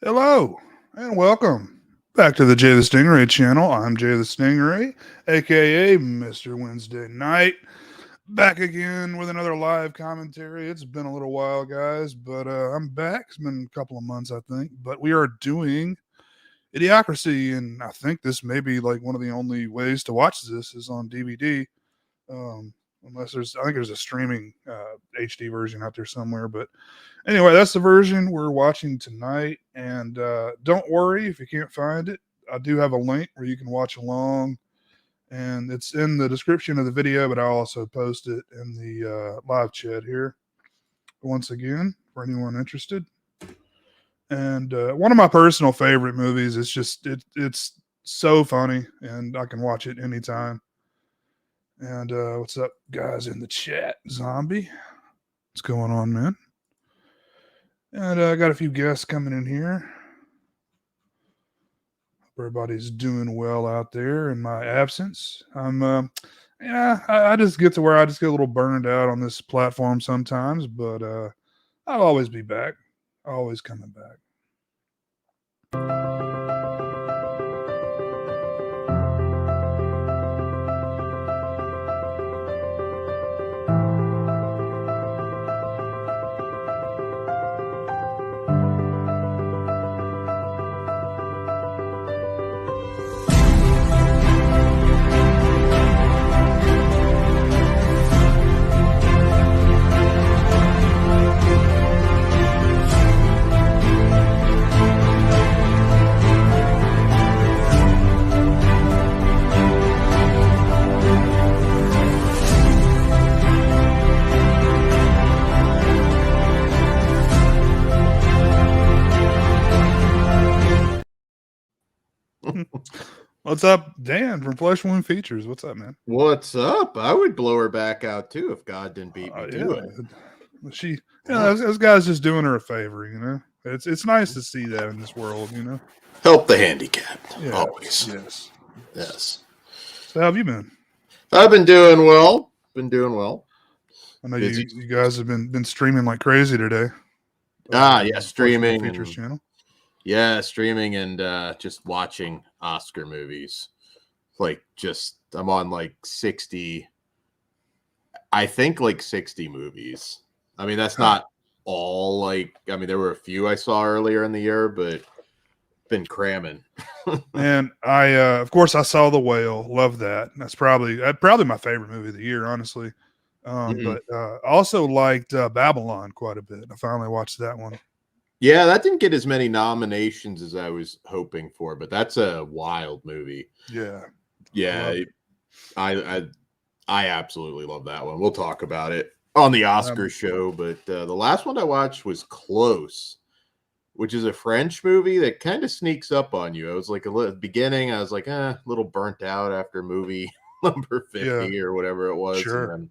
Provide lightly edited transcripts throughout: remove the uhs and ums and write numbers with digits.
Hello and welcome back to the Jay the Stingray channel. I'm Jay the Stingray, aka Mr. Wednesday Night. Back again with another live commentary. It's been a little while, guys, but I'm back. It's been a couple of months, I think. But we are doing Idiocracy, and I think this may be like one of the only ways to watch this is on DVD. Unless I think there's a streaming HD version out there somewhere. But anyway, that's the version we're watching tonight. And don't worry if you can't find it. I do have a link where you can watch along, and it's in the description of the video, but I'll also post it in the live chat here once again for anyone interested. And one of my personal favorite movies. It's so funny, and I can watch it anytime. And what's up, guys, in the chat? Zombie, what's going on, man? And I got a few guests coming in here. Hope everybody's doing well out there in my absence. I just get to where I just get a little burned out on this platform sometimes, but I'll always be back. Always coming back. What's up, Dan from Flesh Wound Features? What's up, man? What's up? I would blow her back out too if God didn't beat me to it. She, those guys just doing her a favor, you know. It's nice to see that in this world, you know. Help the handicapped, yes, always. Yes. So how have you been? I've been doing well. I know you guys have been streaming like crazy today. Yeah, streaming Features channel. Yeah, streaming and just watching Oscar movies. I'm on like 60. I think like 60 movies. I mean, that's not all. There were a few I saw earlier in the year, but been cramming. And I, of course, I saw The Whale. Love that. That's probably my favorite movie of the year, honestly. But also liked Babylon quite a bit. I finally watched that one. Yeah, that didn't get as many nominations as I was hoping for, but that's a wild movie. Yeah, I absolutely love that one. We'll talk about it on the Oscar show, but the last one I watched was Close, which is a French movie that kind of sneaks up on you. I was like, at the beginning, I was like, a little burnt out after movie number 50 or whatever it was. Sure.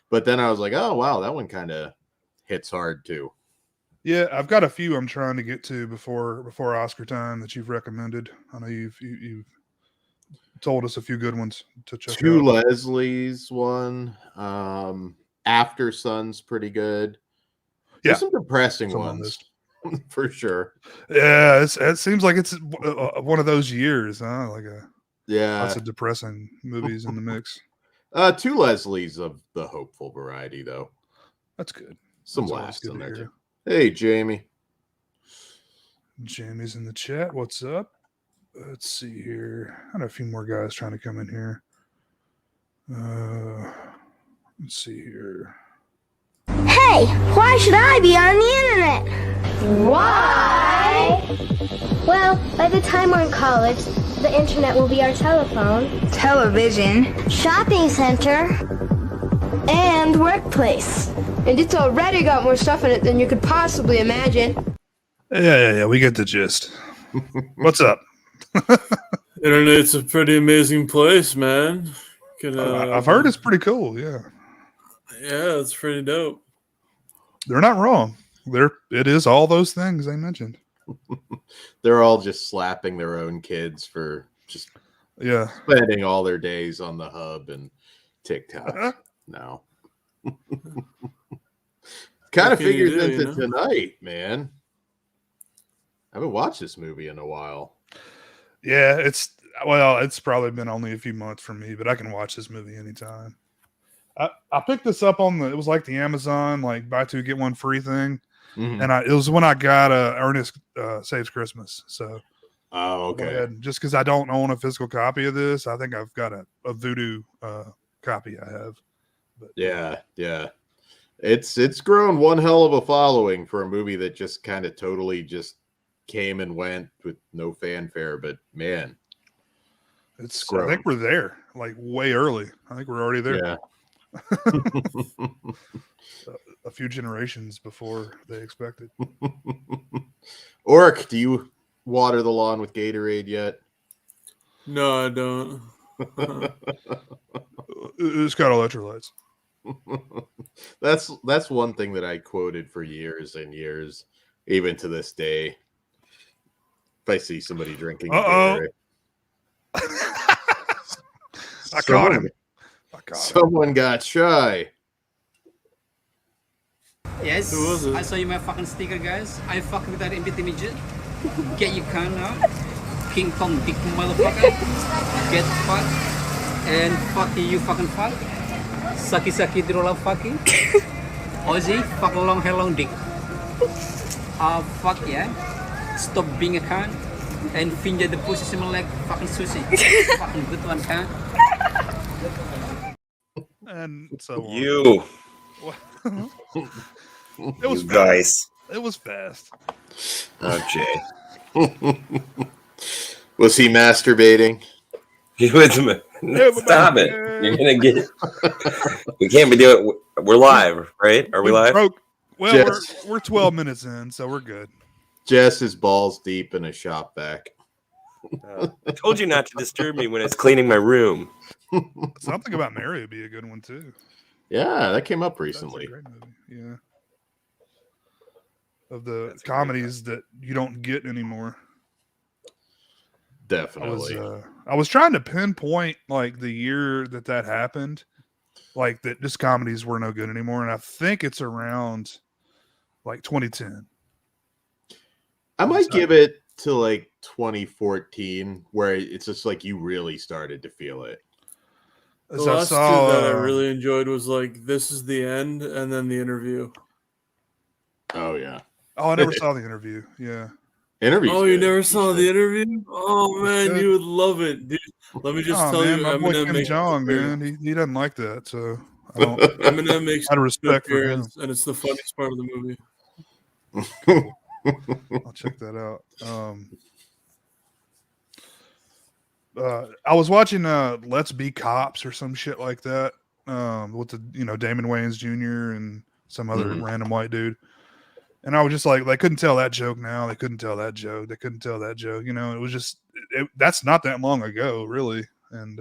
But then I was like, oh, wow, that one kind of hits hard too. Yeah, I've got a few I'm trying to get to before Oscar time that you've recommended. I know you've told us a few good ones to check out. Two Leslie's one. After Sun's pretty good. There's some depressing ones for sure. Yeah, it seems like it's one of those years, huh? Lots of depressing movies in the mix. Two Leslie's of the hopeful variety, though. That's good. Some laughs in there too. Hey, Jamie. Jamie's in the chat. What's up? Let's see here. I have a few more guys trying to come in here. Let's see here. Hey, why should I be on the internet? Why? Well, by the time we're in college, the internet will be our telephone, television, shopping center, and workplace. And it's already got more stuff in it than you could possibly imagine. Yeah. We get the gist. What's up? Internet's a pretty amazing place, man. I've heard it's pretty cool. Yeah, it's pretty dope. They're not wrong. It is all those things they mentioned. They're all just slapping their own kids for just spending all their days on the hub and TikTok. No. Kind of figures into tonight, man. haven't watched this movie in a while. Yeah, it's probably been only a few months for me, but I can watch this movie anytime. I picked this up on it was like the Amazon like buy two get one free thing, Mhm. and it was when I got Ernest Saves Christmas. So Oh, go okay. ahead. Just because I don't own a physical copy of this, I think I've got a Voodoo copy. I have. But Yeah. It's grown one hell of a following for a movie that just kind of totally just came and went with no fanfare. But man, it's I grown. think we're there like way early. I think we're already there. Yeah. A few generations before they expected. Orc, do you water the lawn with Gatorade yet? No, I don't. It's got electrolytes. That's one thing that I quoted for years and years, even to this day. If I see somebody drinking Gatorade. I caught him. Someone got shy. Yes, Who was it? I saw you my fucking sticker, guys. I fuck with that MBT midget. Get you can now. King Kong big motherfucker. Get fucked. And fuck you fucking fuck. Saki dirola fucking. Ozzy, fucking long hair long dick. Fuck yeah. Stop being a cunt. And finger the pussy smell like fucking sushi. Fucking good one, cunt. And so on. You It was you fast. guys. It was fast. Oh, Jay. Was he masturbating? You with me? Stop it. You're going to get. We can't be doing. We're live, right? Are we live? Well, Jess. we're 12 minutes in, so we're good. Jess is balls deep in a shop vac. I told you not to disturb me when it's cleaning my room. Something About Mary would be a good one too. Yeah, that came up That's a recently. great movie. Yeah. Of the That's a great comedies that you don't get anymore. Definitely. I was trying to pinpoint like the year that happened, like that just comedies were no good anymore, and I think it's around like 2010. I might give it to like 2014, where it's just like you really started to feel it. The last two that I really enjoyed was like This Is the End and then The Interview. Oh yeah. Oh, I never saw The Interview. Yeah. Interview. Oh, you never saw The Interview? Oh man, good. you would love it, dude. Let me just tell man, you, my boy Eminem Kim makes Jong, man, he doesn't like that, so I don't. Eminem makes Out of respect for him, appearance, and it's the funniest part of the movie. I'll check that out. I was watching Let's Be Cops or some shit like that with the Damon Wayans Jr. and some other random white dude, and I was just like, they couldn't tell that joke now. They couldn't tell that joke. They couldn't tell that joke. It was just that's not that long ago, really, and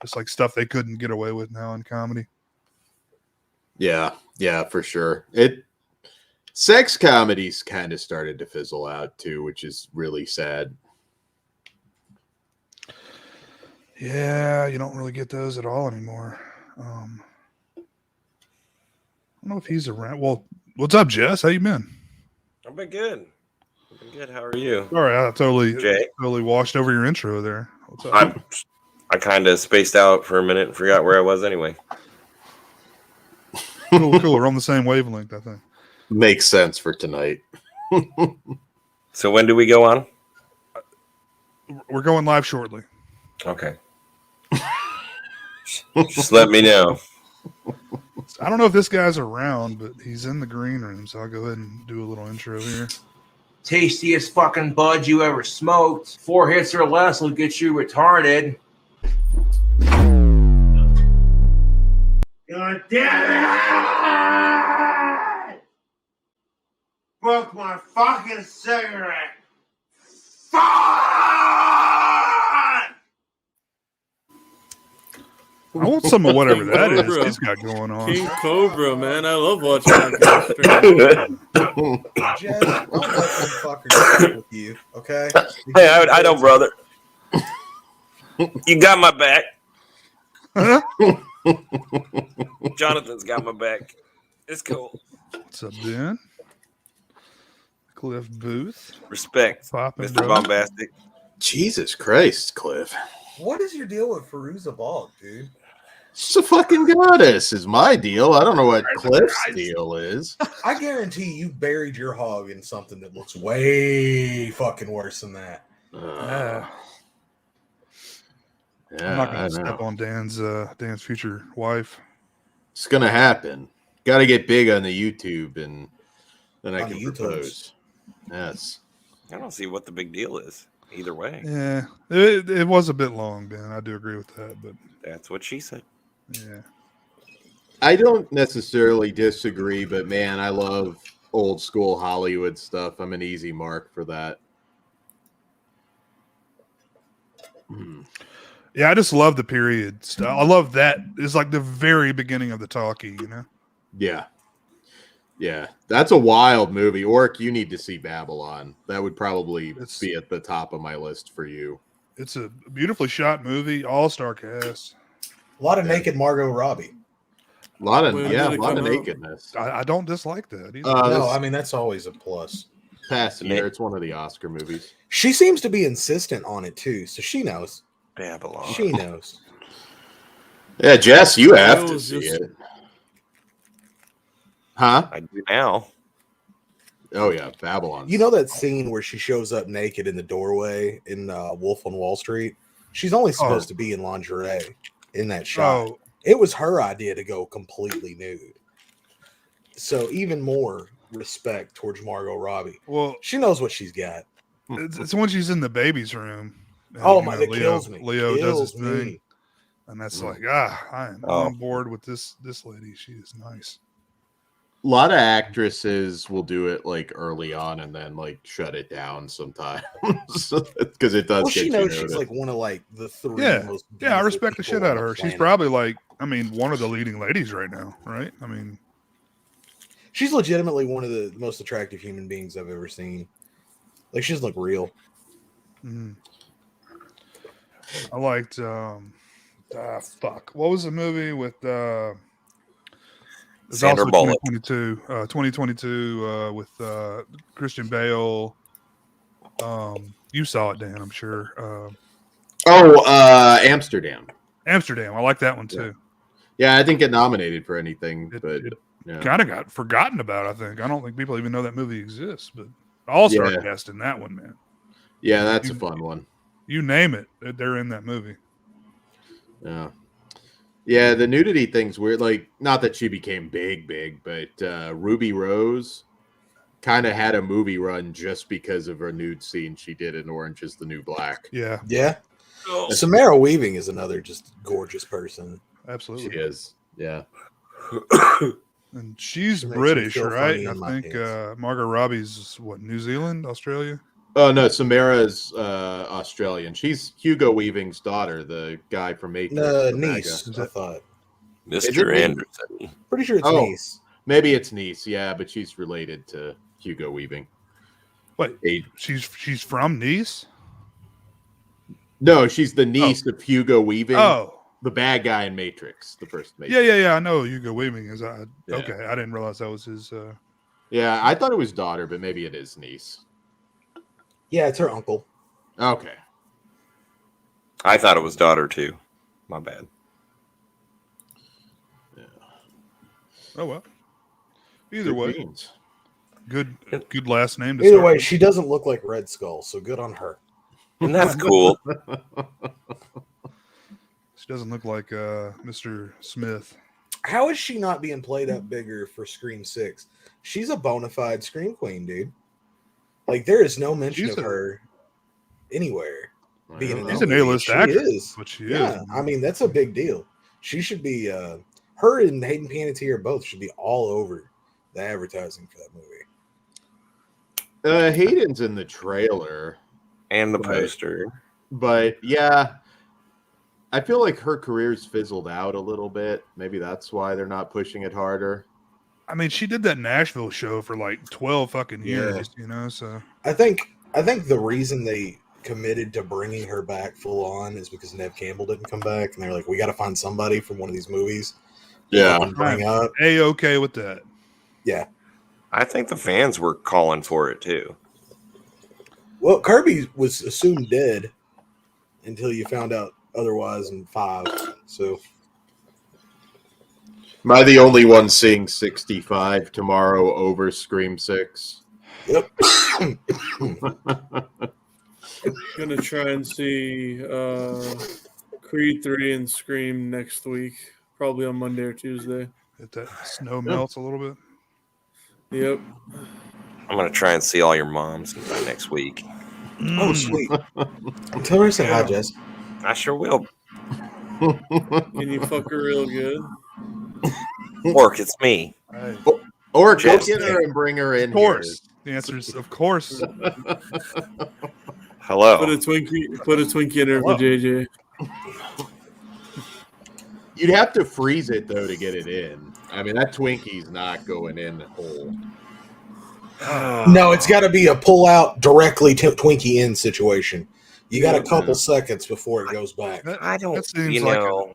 it's like stuff they couldn't get away with now in comedy. Yeah, for sure. Sex comedies kind of started to fizzle out too, which is really sad. Yeah, you don't really get those at all anymore. I don't know if he's around. Well, what's up, Jess? How you been? I've been good. I've been good. How are you? Sorry, I Jay? totally washed over your intro there. What's up? I kind of spaced out for a minute and forgot where I was anyway. Cool. We're on the same wavelength, I think. Makes sense for tonight. So when do we go on? We're going live shortly. Okay. Just let me know. I don't know if this guy's around, but he's in the green room, so I'll go ahead and do a little intro here. Tastiest fucking bud you ever smoked. 4 hits or less will get you retarded. God damn it! Broke my fucking cigarette. Fuck! I want some of whatever that is Cobra. he's got going on. King Cobra, man. I love watching that. Jess, don't let them fuckers with you, okay? Hey, I don't, brother. You got my back. Jonathan's got my back. It's cool. What's up, Ben? Cliff Booth. Respect, Poppin', Mr. brother. Bombastic. Jesus Christ, Cliff. What is your deal with Firuza Balk, dude? She's a fucking goddess, is my deal. I don't know what Cliff's deal is. I guarantee you buried your hog in something that looks way fucking worse than that. Yeah, Yeah, I'm not going I to step know. on Dan's future wife. It's gonna happen. Got to get big on the YouTube, and then I On can the YouTubes. propose. Yes. I don't see what the big deal is either way. Yeah, it was a bit long, Dan. I do agree with that, but That's what she said. yeah. I don't necessarily disagree, but man, I love old school Hollywood stuff. I'm an easy mark for that. Yeah, I just love the period stuff. I love that. It's like the very beginning of the talkie, you know? Yeah. Yeah. That's a wild movie. Orc, you need to see Babylon. That would probably be at the top of my list for you. It's a beautifully shot movie, all-star cast. A lot of naked Margot Robbie. A lot of When did it come out? nakedness. I don't dislike that either. No, I mean, that's always a plus. Past year, it's one of the Oscar movies. She seems to be insistent on it, too, so she knows. Babylon. She knows. Yeah, Jess, you have It to was see just- it. Huh? I do now. Oh, yeah, Babylon. You know that scene where she shows up naked in the doorway in Wolf on Wall Street? She's only supposed to be in lingerie in that shot. Oh, It was her idea to go completely nude. So even more respect towards Margot Robbie. well, She knows what she's got. it's when she's in the baby's room. and, Oh you my, know, that kills me. Leo does his Kills me. thing, and that's like, I am on board with this lady. She is nice. A lot of actresses will do it like early on and then like shut it down sometimes because it does. Well, she get knows you she's noticed. like one of like the three Yeah, most. yeah, I beautiful respect the people shit out on of the her. She's planet. probably like, I mean, one of the leading ladies right now, right? I mean, She's legitimately one of the most attractive human beings I've ever seen. Like, she doesn't look real. I liked fuck. What was the movie with it's Sandra also Bullock. 2022 with Christian Bale. You saw it, Dan, I'm sure. Amsterdam. Amsterdam. I like that one too. Yeah, I didn't get nominated for anything, It- but it yeah. Kind of got forgotten about, I think. I don't think people even know that movie exists, but all-star Yeah. cast in that one, man. Yeah, that's a fun one. You name it, they're in that movie. Yeah. Yeah, the nudity thing's weird. Like, not that she became big, but Ruby Rose kind of had a movie run just because of her nude scene she did in Orange is the New Black. Yeah, Yeah. Samara Weaving is another just gorgeous person. absolutely. She is. Yeah. And she's She makes me British, feel right? funny I in my think pants. Margot Robbie's what, New Zealand, Australia? Oh, no, Samara's Australian. She's Hugo Weaving's daughter, the guy from Matrix. the bad Niece, guy. I thought. Mr. me? Anderson. Pretty sure it's Oh. Niece. Maybe it's niece, yeah, but she's related to Hugo Weaving. Wait, Hey, she's from Nice? no, she's the niece of Hugo Weaving, Oh, the bad guy in Matrix, the first Matrix. yeah. I know who Hugo Weaving is. Yeah. Okay, I didn't realize that was his. Yeah, I thought it was daughter, but maybe it is niece. Yeah, it's her uncle. Okay. I thought it was daughter too. My bad. Oh well. Either Good way, genes. good last name. To Either start way, with. she doesn't look like Red Skull, so good on her. And that's cool. She doesn't look like Mr. Smith. How is she not being played up bigger for Scream 6? She's a bona fide Scream Queen, dude. Like, there is no mention She's of a- her anywhere being in She's that an movie. A-list She actress, is. but she Yeah, is. I mean, that's a big deal. She should be, her and Hayden Panettiere both should be all over the advertising for that movie. Hayden's in the trailer, And the Right. poster. but yeah, I feel like her career's fizzled out a little bit. Maybe that's why they're not pushing it harder. I mean, she did that Nashville show for like 12 fucking Yeah. years, you know. So I think the reason they committed to bringing her back full on is because Nev Campbell didn't come back, and they're like, we got to find somebody from one of these movies. that we Yeah. can bring up. okay with that. Yeah, I think the fans were calling for it too. Well, Kirby was assumed dead until you found out otherwise in 5. So, am I the only one seeing 65 tomorrow over Scream 6? yep. Gonna try and see Creed 3 and Scream next week, probably on Monday or Tuesday. If that snow melts a little bit. Yep. I'm gonna try and see all your moms by next week. Oh, sweet. Tell her I said hi, Jess. I sure will. Can you fuck her real good? Orc, it's me. Hey, Or go Jess, get her and bring her in of course. The answer is of course. Hello. Put a Twinkie in her for JJ. You'd have to freeze it though to get it in. I mean, that Twinkie's not going in whole. No, it's got to be a pull out directly to Twinkie in situation. You got a couple seconds before it goes back. I don't. That seems You like know,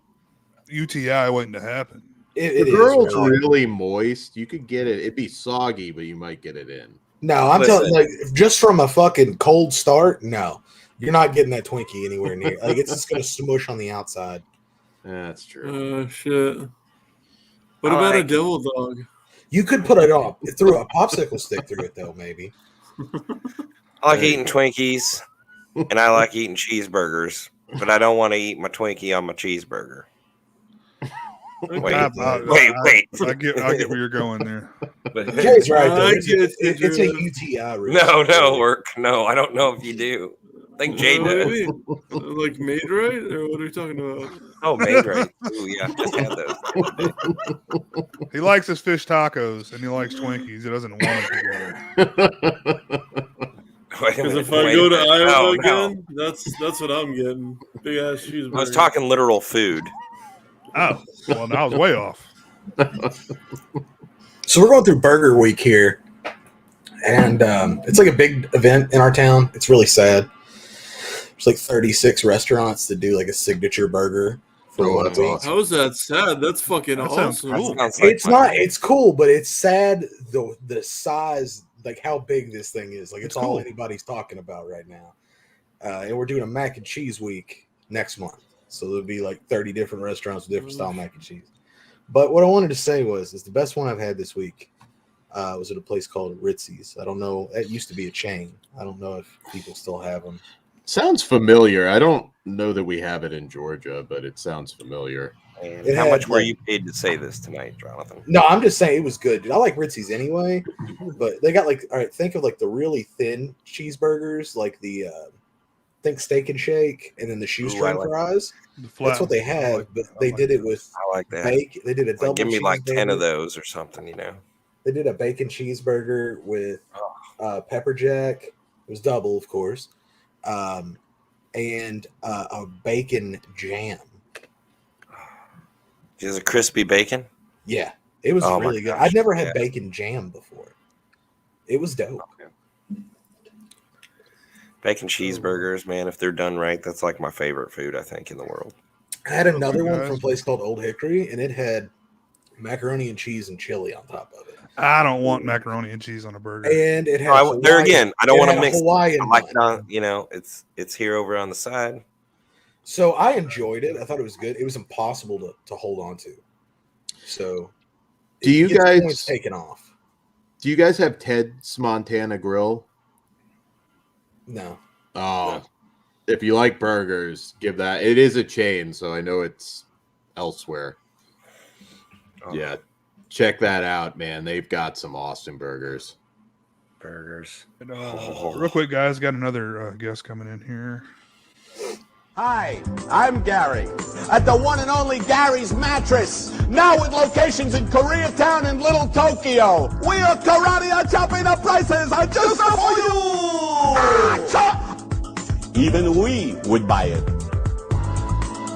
a UTI waiting to happen. It The is girl's really. really moist. You could get it. It'd be soggy, but you might get it in. No, I'm telling like just from a fucking cold start. No, you're not getting that Twinkie anywhere near. Like it's just gonna smush on the outside. Yeah, that's true. Shit. What about a devil dog? You could put it on through a popsicle stick through it though, maybe. I like eating Twinkies, and I like eating cheeseburgers, but I don't want to eat my Twinkie on my cheeseburger. Wait. I get where you're going there. Jay's right though. It's a UTI risk. No, work. No, I don't know if you do. I think Jay What do does. you mean? Like made right? Or what are you talking about? Oh, made right. Ooh, yeah, just had those. He likes his fish tacos and he likes Twinkies. He doesn't want them together. Because if I go to Iowa again, that's what I'm getting. Big ass cheeseburger. I was talking literal food. Oh, well, now I was way off. So we're going through Burger Week here, and it's like a big event in our town. It's really sad. There's like 36 restaurants that do like a signature burger for 1 week. How is that sad? That's fucking awesome. Cool. It's not. It's cool, but it's sad the size, like how big this thing is. Like it's all cool. anybody's talking about right now. And we're doing a mac and cheese week next month, so there'll be like 30 different restaurants with different style mac and cheese. But what I wanted to say is the best one I've had this week was at a place called Ritzy's. I don't know. It used to be a chain. I don't know if people still have them. Sounds familiar. I don't know that we have it in Georgia, but it sounds familiar. And how much were you paid to say this tonight, Jonathan? No, I'm just saying it was good, dude. I like Ritzy's anyway, but they got like, all right, think of like the really thin cheeseburgers, like the think Steak and Shake, and then the shoestring fries. That's what they have, but they did it with I like that. bacon. They did a double. Give me like 10 cheeseburger. of those or something, you know. They did a bacon cheeseburger with pepper jack. It was double, of course, and a bacon jam. Is it crispy bacon? Yeah, it was really good. I'd never had bacon jam before. It was dope. Okay. Bacon cheeseburgers, man, if they're done right, that's like my favorite food, I think, in the world. I had another one from a place called Old Hickory, and it had macaroni and cheese and chili on top of it. I don't want macaroni and cheese on a burger. And it had there again, I don't want to mix. Hawaiian. I like it on, you know, it's here over on the side. So I enjoyed it. I thought it was good. It was impossible to hold on to. So, Do you guys taken off? Do you guys have Ted's Montana Grill? No. Oh, if you like burgers, give that. It is a chain, so I know it's elsewhere. Oh. Yeah, check that out, man. They've got some Austin burgers. And, real quick, guys, got another guest coming in here. Hi, I'm Gary at the one and only Gary's Mattress. Now with locations in Koreatown and Little Tokyo. We are karate chopping the prices just for you. Chop. Even we would buy it.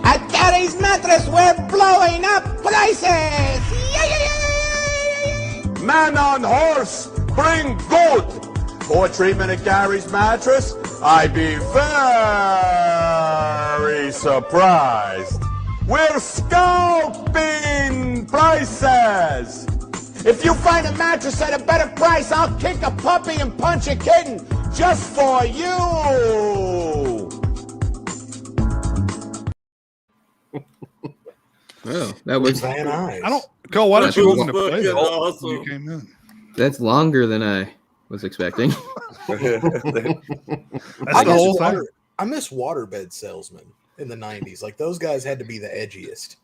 At Gary's Mattress, we're blowing up prices. Man on horse, bring good. For treatment at Gary's Mattress, I'd be very surprised. We're scalping prices. If you find a mattress at a better price, I'll kick a puppy and punch a kitten just for you. Oh, that was Van Nuys. I don't. Cole, why don't you open the play fucking that awesome. when you came in? That's longer than I was expecting. That's I the miss, whole thing. I miss waterbed salesmen in the 90s. Like, those guys had to be the edgiest.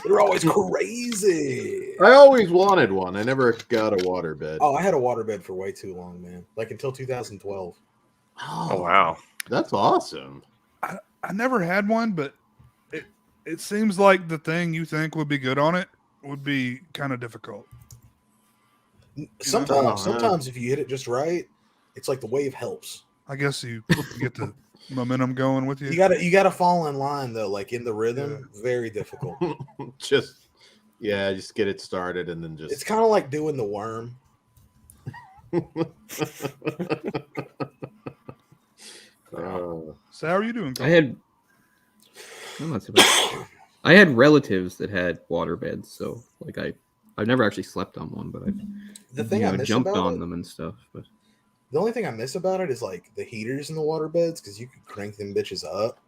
They're always crazy. I always wanted one. I never got a waterbed. Oh, I had a waterbed for way too long, man. Like, until 2012. Oh wow. That's awesome. I never had one, but it seems like the thing you think would be good on it would be kind of difficult. Sometimes if you hit it just right, it's like the wave helps. I guess you get the momentum going with you. You gotta fall in line though, like in the rhythm. Yeah. Very difficult. just get it started and then just. It's kind of like doing the worm. So how are you doing, Cole? I had relatives that had water beds, so like I've never actually slept on one, but I've jumped on them and stuff. But the only thing I miss about it is like the heaters in the water beds, because you could crank them bitches up.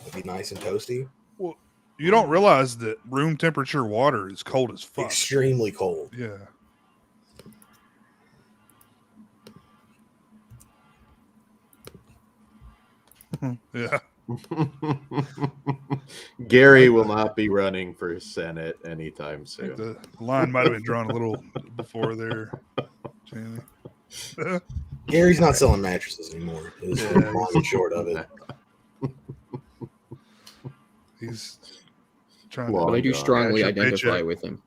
It'd be nice and toasty. Well, you don't realize that room temperature water is cold as fuck. Extremely cold. Yeah. Yeah. Gary will not be running for Senate anytime soon. The line might have been drawn a little before there. Gary's not selling mattresses anymore. Is long and short of it. He's trying but I do strongly identify with him,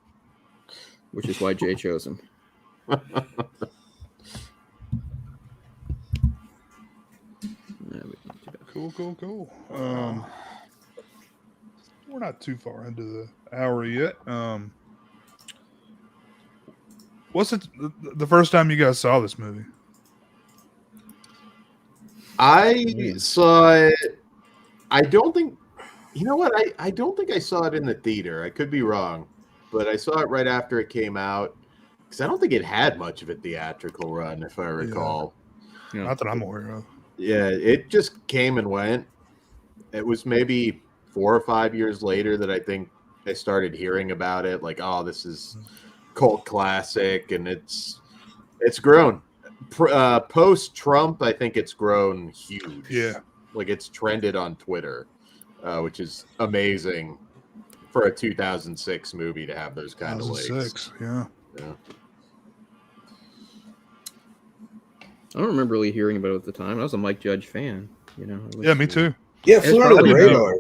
which is why Jay chose him. Cool. We're not too far into the hour yet. What's it the first time you guys saw this movie? I saw it. I don't think. You know what? I don't think I saw it in the theater. I could be wrong, but I saw it right after it came out because I don't think it had much of a theatrical run, if I recall. Yeah. Not that I'm aware of. Yeah, it just came and went. It was maybe 4 or 5 years later that I think I started hearing about it. Like, oh, this is cult classic, and it's grown. Post Trump, I think it's grown huge. Yeah, like it's trended on Twitter, which is amazing for a 2006 movie to have those kind of legs. Yeah. I don't remember really hearing about it at the time. I was a Mike Judge fan, Yeah, me too. Yeah, flew under the radar.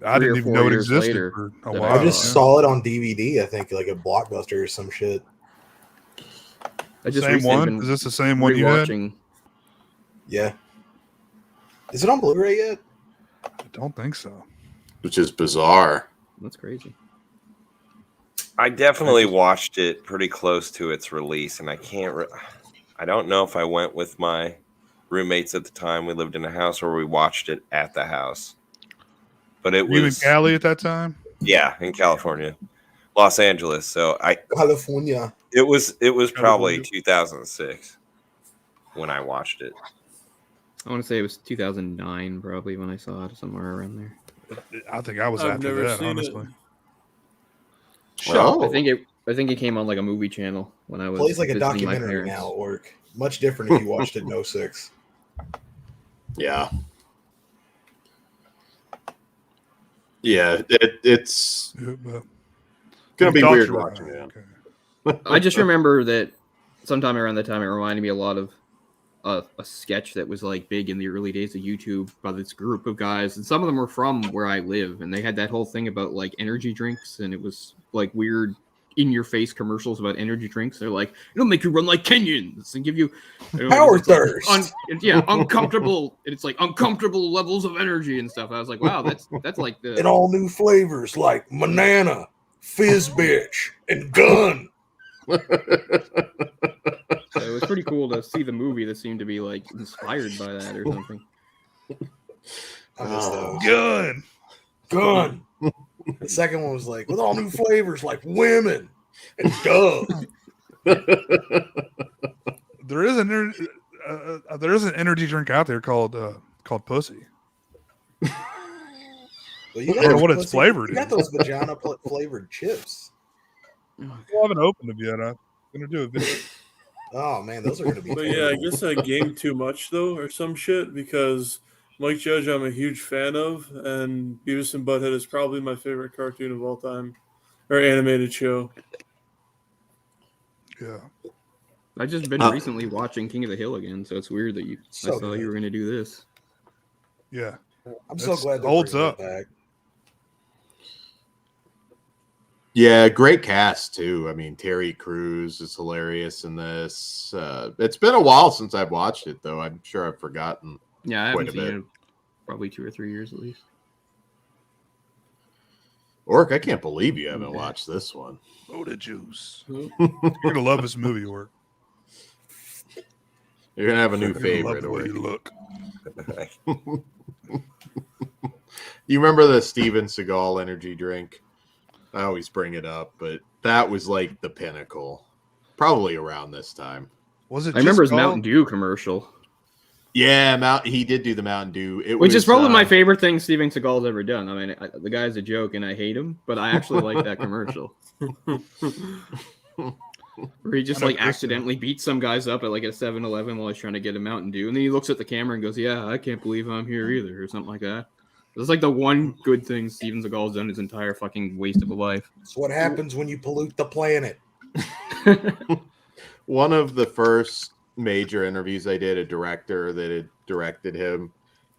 I didn't even know it existed for a while. I just saw it on DVD, I think, like a Blockbuster or some shit. Same one? Is this the same one you had? Yeah. Is it on Blu-ray yet? I don't think so. Which is bizarre. That's crazy. I definitely watched it pretty close to its release, and I don't know if I went with my roommates at the time. We lived in a house, or we watched it at the house. But it was you in Cali at that time? Yeah, in California, Los Angeles. So California. It was probably 2006 when I watched it. I want to say it was 2009, probably, when I saw it, somewhere around there. I think I was after that, honestly. Well, I think it came on like a movie channel when I was. Plays like a visiting my documentary parents. now at work. Much different if you watched it in 06. Yeah. Yeah, it's gonna be weird watching it. Okay. I just remember that sometime around that time, it reminded me a lot of a sketch that was like big in the early days of YouTube by this group of guys, and some of them were from where I live, and they had that whole thing about like energy drinks, and it was like weird in-your-face commercials about energy drinks. They're like, it'll make you run like Kenyans and give you power thirst. Uncomfortable. And it's like uncomfortable levels of energy and stuff. I was like, wow, that's like the and all new flavors like banana, fizz bitch, and gun. So it was pretty cool to see the movie that seemed to be like inspired by that or something. Gun. The second one was like with all new flavors like women. Go. There is an energy drink out there called Pussy. Well, you I don't know what it's flavored You got is. those vagina flavored chips. I haven't opened them yet. I'm gonna do a video. Oh man, those are gonna be. But yeah, I guess I gamed too much though, or some shit, because Mike Judge I'm a huge fan of, and Beavis and Butthead is probably my favorite cartoon of all time, or animated show. Yeah. I've just been recently watching King of the Hill again, so it's weird that I saw you were going to do this. Yeah. I'm so glad that holds up. Back. Yeah, great cast too. I mean, Terry Crews is hilarious in this. It's been a while since I've watched it, though. I'm sure I've forgotten. Yeah, I quite haven't a seen bit. it in probably 2 or 3 years at least. Orc, I can't believe you haven't watched this one. Soda juice. You're gonna love this movie, Orc. You're gonna have a new You're gonna favorite, love the way Orc. you look. You remember the Steven Seagal energy drink? I always bring it up, but that was like the pinnacle. Probably around this time. Was it? I remember his Mountain Dew commercial. Yeah, he did do the Mountain Dew. Which is probably my favorite thing Steven Seagal's ever done. I mean, the guy's a joke and I hate him, but I actually like that commercial. Where he just like accidentally beats some guys up at like a 7-Eleven while he's trying to get a Mountain Dew. And then he looks at the camera and goes, "Yeah, I can't believe I'm here either," or something like that. It's like the one good thing Steven Seagal's done his entire fucking waste of a life. It's what happens when you pollute the planet. One of the first major interviews I did, a director that had directed him,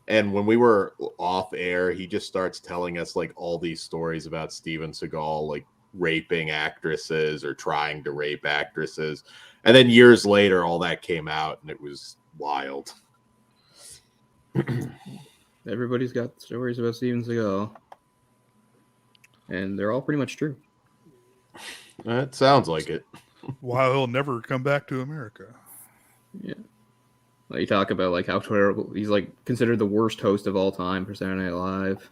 and when we were off air, he just starts telling us like all these stories about Steven Seagal, like raping actresses or trying to rape actresses, and then years later all that came out and it was wild. Everybody's got stories about Steven Seagal, and they're all pretty much true. It sounds like it. Why he'll never come back to America. Yeah. Like you talk about like how terrible he's like considered the worst host of all time for Saturday Night Live.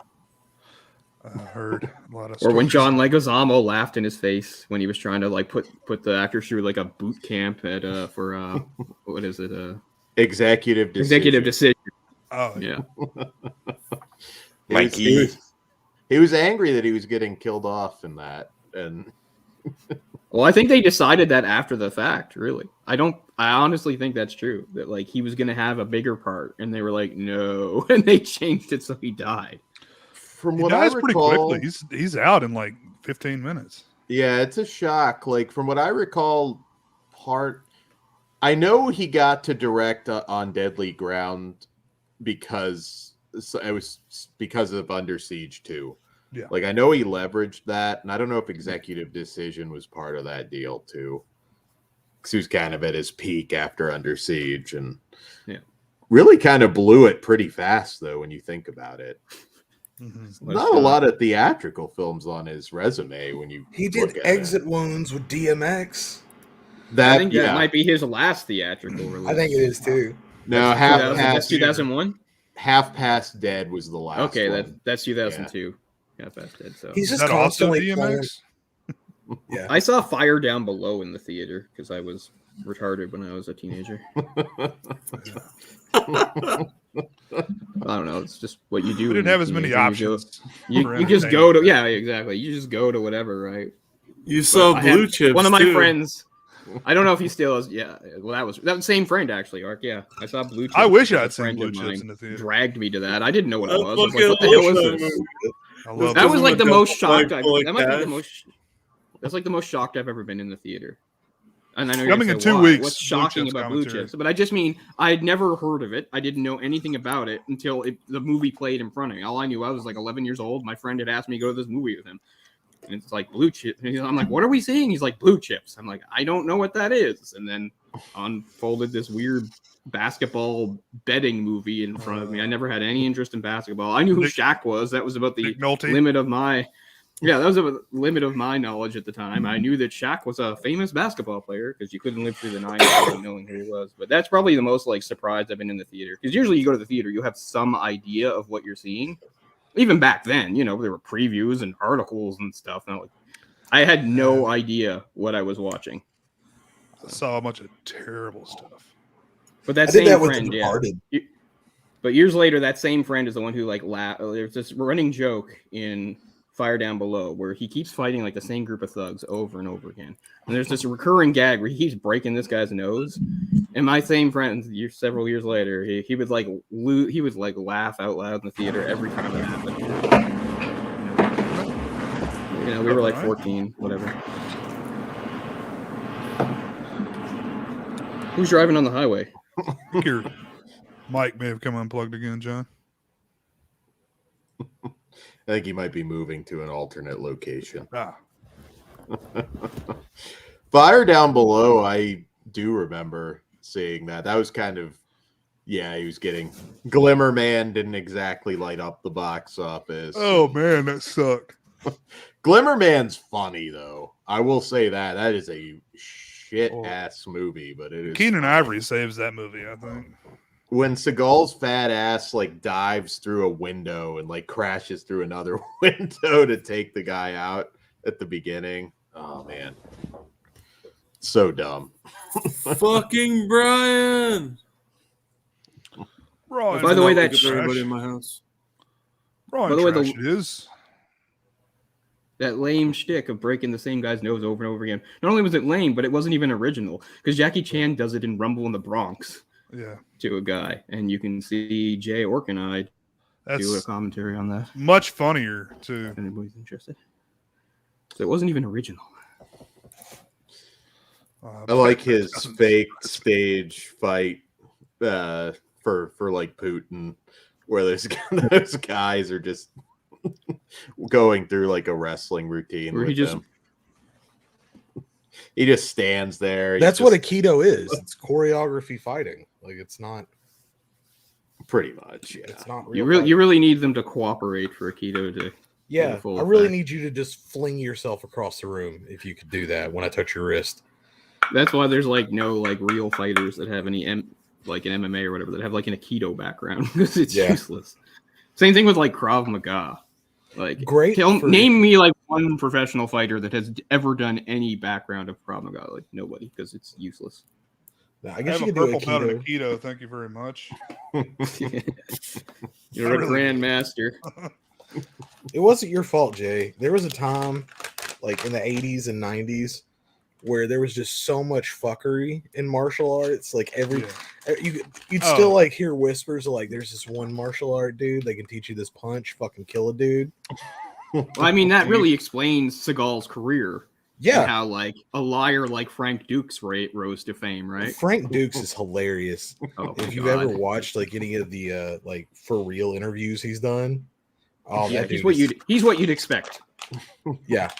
I heard a lot of Or when stories. John Leguizamo laughed in his face when he was trying to like put the actors through like a boot camp at for what is it Executive decision. Oh yeah. Mikey. He was angry that he was getting killed off in that, and Well, I think they decided that after the fact, really. I honestly think that's true. That like he was gonna have a bigger part, and they were like, no, and they changed it so he died. from He what dies I pretty recall, quickly. He's out in like 15 minutes. yeah, it's a shock. Like from what I recall, I know he got to direct on Deadly Ground because it was because of Under Siege 2. Yeah. Like I know he leveraged that, and I don't know if Executive Decision was part of that deal too. Because he was kind of at his peak after Under Siege, and really kind of blew it pretty fast though when you think about it. Mm-hmm. Not a lot of theatrical films on his resume when you He look did at it. Exit Wounds with DMX. I think that might be his last theatrical release. I think it is too. No, that's 2001. Half Past Dead was the last. Okay, one. that's 2002. Half Past Dead. So He's Is just that also constantly playing. DMX? Yeah. I saw Fire Down Below in the theater because I was retarded when I was a teenager. I don't know. It's just what you do. We didn't have as many options. You just go to exactly. You just go to whatever, right? You saw I Blue had Chips. One of my too. friends. I don't know if he still is. Yeah. Well, that was same friend actually. Ark. Yeah, I saw Blue Chips. I wish because I'd a seen friend Blue of Chips mine in the theater. Dragged me to that. I didn't know what it I was. I was like, fucking what the hell love is that this? movie. I love That was like the most shocked. Like, That might be the most. That's like the most shocked I've ever been in the theater. And I know you're Coming gonna in say, 2 "Why? weeks, What's Blue shocking Chips about Blue commentary." Chips?" But I just mean I had never heard of it. I didn't know anything about it until the movie played in front of me. All I knew, I was like 11 years old. My friend had asked me to go to this movie with him, and it's like Blue Chips. I'm like, "What are we seeing?" He's like, "Blue Chips." I'm like, "I don't know what that is." And then unfolded this weird basketball betting movie in front of me. I never had any interest in basketball. I knew who Shaq was. That was about the limit of my. Yeah, that was a limit of my knowledge at the time. I knew that Shaq was a famous basketball player because you couldn't live through the 90s without knowing who he was. But that's probably the most like surprised I've been in the theater, because usually you go to the theater, you have some idea of what you're seeing. Even back then, there were previews and articles and stuff. And I had no idea what I was watching. I saw a bunch of terrible stuff. But that I did same that with friend, The yeah. Departed. But years later, that same friend is the one who like there's this running joke in Fire Down Below where he keeps fighting like the same group of thugs over and over again. And there's this recurring gag where he keeps breaking this guy's nose. And my same friend, several years later, he would like laugh out loud in the theater every time it happened. You know, we were like 14, whatever. Who's driving on the highway? Your mic may have come unplugged again, John. I think he might be moving to an alternate location. Fire Down Below, I do remember seeing that. That was kind of, yeah, he was getting Glimmer Man didn't exactly light up the box office. Oh man, that sucked. Glimmer Man's funny though. I will say that. That is a shit ass movie, but it is. Keenan Ivory saves that movie, I think. When Seagal's fat ass like dives through a window and like crashes through another window to take the guy out at the beginning. Oh man. So dumb. Fucking Brian. Brian. By the way, that everybody in my house. Brian by the way, trash is. That lame shtick of breaking the same guy's nose over and over again. Not only was it lame, but it wasn't even original because Jackie Chan does it in Rumble in the Bronx. Yeah. To a guy, and you can see Jay Ork and I do a commentary on that. Much funnier too. If anybody's interested. So it wasn't even original. I like his fake stage fight for like Putin, where those guys are just going through like a wrestling routine. Where with he them. He just stands there. That's what Aikido is. It's choreography fighting. Like it's not pretty much. Yeah, it's not. You really need them to cooperate for Aikido to. Yeah, I really need you to just fling yourself across the room if you could do that when I touch your wrist. That's why there's like no like real fighters that have any like an MMA or whatever that have like an Aikido background because it's useless. Same thing with like Krav Maga. Like name me like one professional fighter that has ever done any background of Krav Maga. Like nobody, because it's useless. I guess I have a purple belt in Aikido. Thank you very much. You're a grandmaster. It wasn't your fault, Jay. There was a time, like in the 80s and 90s, where there was just so much fuckery in martial arts. Like you'd still like hear whispers of like, "There's this one martial art dude that can teach you this punch, fucking kill a dude." Well, I mean, that really explains Seagal's career. Yeah, and how like a liar like Frank Dukes rose to fame, right? Frank Dukes is hilarious. If you've ever watched like any of the like for real interviews he's done, yeah, he's what you'd expect. Yeah.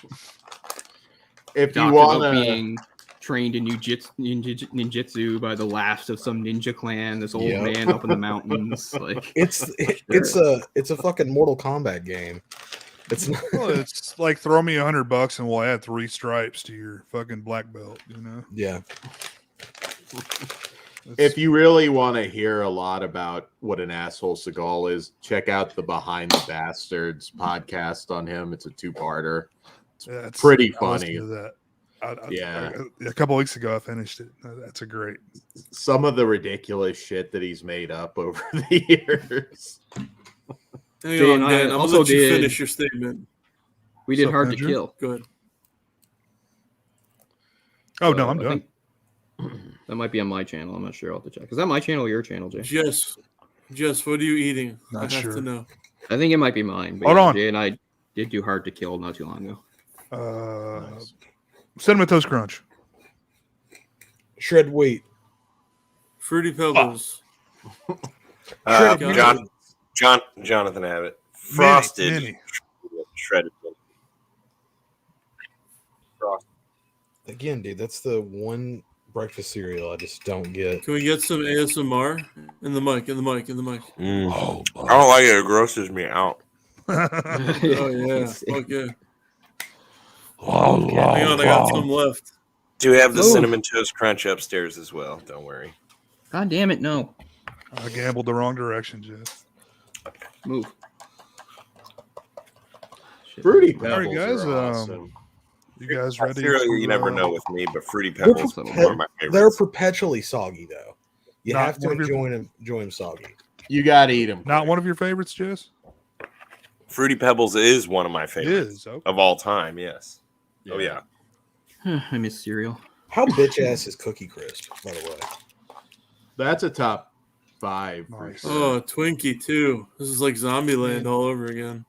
If you Talked want about being trained in ninjutsu by the last of some ninja clan, this old man up in the mountains, like it's a fucking Mortal Kombat game. It's not... Well, it's like throw me $100 and we'll add 3 stripes to your fucking black belt, you know? Yeah. If you really want to hear a lot about what an asshole Seagal is, check out the Behind the Bastards podcast on him. It's a 2-parter. It's pretty funny. That. Yeah. A couple weeks ago, I finished it. That's a great. Some of the ridiculous shit that he's made up over the years. Hang on, Dan. I'm also let you finish your statement. We did Hard to Kill. Good. Oh no, I'm done. That might be on my channel. I'm not sure. I'll have to check. Is that my channel or your channel, Jay? Jess, what are you eating? Not I have sure. to know. I think it might be mine. But Hold on. Jay and I did do Hard to Kill not too long ago. Cinnamon Toast Crunch. Shred wheat. Fruity Pebbles. Jonathan Abbott. Frosted. Mini. Shredded. Again, dude, that's the one breakfast cereal I just don't get. Can we get some ASMR? In the mic. Oh, I don't like it. It grosses me out. Oh, yeah. Okay. Hang on, I got some left. Do we have the Cinnamon Toast Crunch upstairs as well? Don't worry. God damn it, no. I gambled the wrong direction, Jeff. Move. Fruity All right, Pebbles guys. are awesome. You guys ready? Cereal, to, you never know with me, but Fruity They're, Pebbles are perpe- one of my favorites. they're perpetually soggy though. You Not have to one of your- enjoy them soggy. You gotta eat them. Not one of your favorites, Jess? Fruity Pebbles is one of my favorites Is, okay. of all time. Yes. Oh yeah. I miss cereal. How bitch ass is Cookie Crisp, by the way? That's a top 5. Nice. Oh, Twinkie too. This is like Zombieland all over again.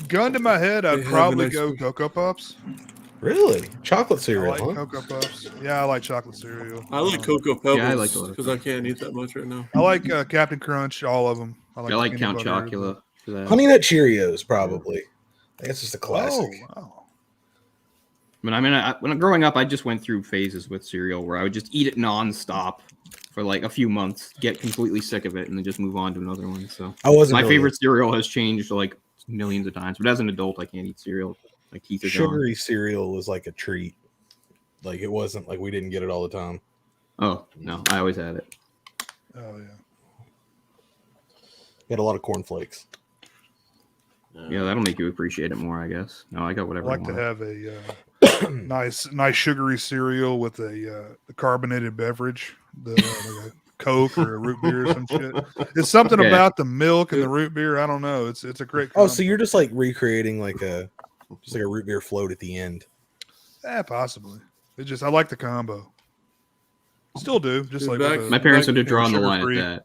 Gun to my head, I'd They have probably an go extra- Cocoa Puffs. Really? Chocolate I cereal, like huh? Cocoa Puffs. Yeah, I like chocolate cereal. I like Cocoa Pebbles Yeah, I like those. because I can't eat that much right now. I like Captain Crunch, all of them. I like peanut Count butter. Chocula. For that. Honey Nut Cheerios, probably. That's just a classic. Oh, wow. But I mean, when growing up, I just went through phases with cereal where I would just eat it nonstop for like a few months, get completely sick of it, and then just move on to another one. So I wasn't my really- favorite cereal has changed like millions of times. But as an adult, I can't eat cereal. My teeth are gone. Sugary cereal was like a treat. Like it wasn't like we didn't get it all the time. Oh no, I always had it. Oh, yeah. We had a lot of cornflakes. Yeah, that'll make you appreciate it more, I guess. No, I got I whatever. like I to want. have a nice sugary cereal with a carbonated beverage, like a Coke or a root beer or some shit. It's something Okay. about the milk and the root beer. I don't know. It's a great. Oh, combo. so you're just like recreating like a root beer float at the end. Yeah, possibly. It just I like the combo. Still do. Just Dude, like back- with My parents would have you know, drawn the line at sugar-free. that.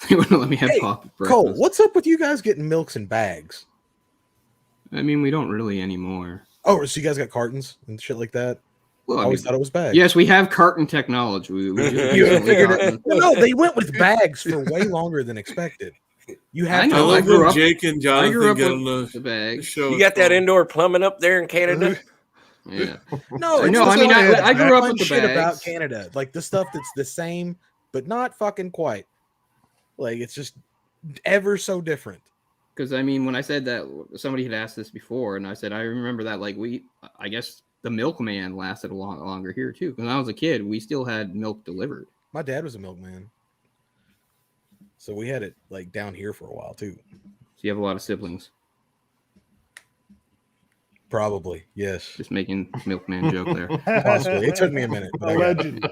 They wouldn't let me have Hey, pop at Cole, breakfast. what's up with you guys getting milks in bags? I mean, we don't really anymore. Oh, so you guys got cartons and shit like that? Well, I always thought it was bags. Yes, we have carton technology. We just You recently figured gotten- it. No, they went with bags for way longer than expected. You have I I to know, love grew when up- Jake and I grew Jonathan up get with on the the bag. show. You got that indoor plumbing up there in Canada? Yeah. No, No, I mean, I grew up with the shit about bags. Canada, like the stuff that's the same, but not fucking quite. Like it's just ever so different. Because I mean, when I said that, somebody had asked this before, and I said I remember that. Like I guess the milkman lasted a lot longer here too. When I was a kid, we still had milk delivered. My dad was a milkman, so we had it like down here for a while too. So you have a lot of siblings. Probably, yes. Just making milkman joke there. Possibly. It took me a minute. But I got it.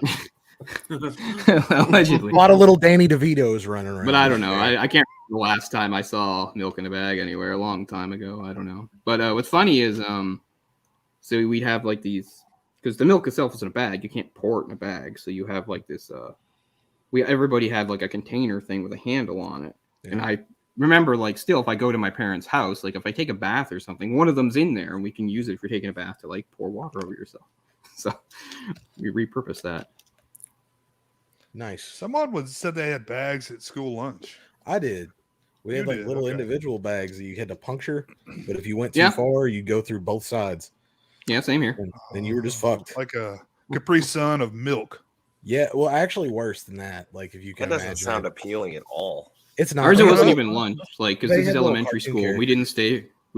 Allegedly. A lot of little Danny DeVitos running around. But I don't know. I can't remember the last time I saw milk in a bag anywhere. A long time ago. I don't know. But what's funny is, so we'd have like these, because the milk itself is in a bag. You can't pour it in a bag. So you have like this. Everybody had like a container thing with a handle on it, and I remember like still if I go to my parents' house, like if I take a bath or something, one of them's in there, and we can use it if you're taking a bath to like pour water over yourself. So we repurpose that. Nice. Someone said they had bags at school lunch. I did. We had You like did, little okay. individual bags that you had to puncture, but if you went too Yeah. far, you'd go through both sides. Yeah, same here. And then you were just fucked. Like a Capri Sun of milk. Yeah, well, actually worse than that. Like if you can That doesn't imagine sound it. appealing at all. It's not. Ours it They wasn't had even lunch, like because they this is had little elementary cartoon school. We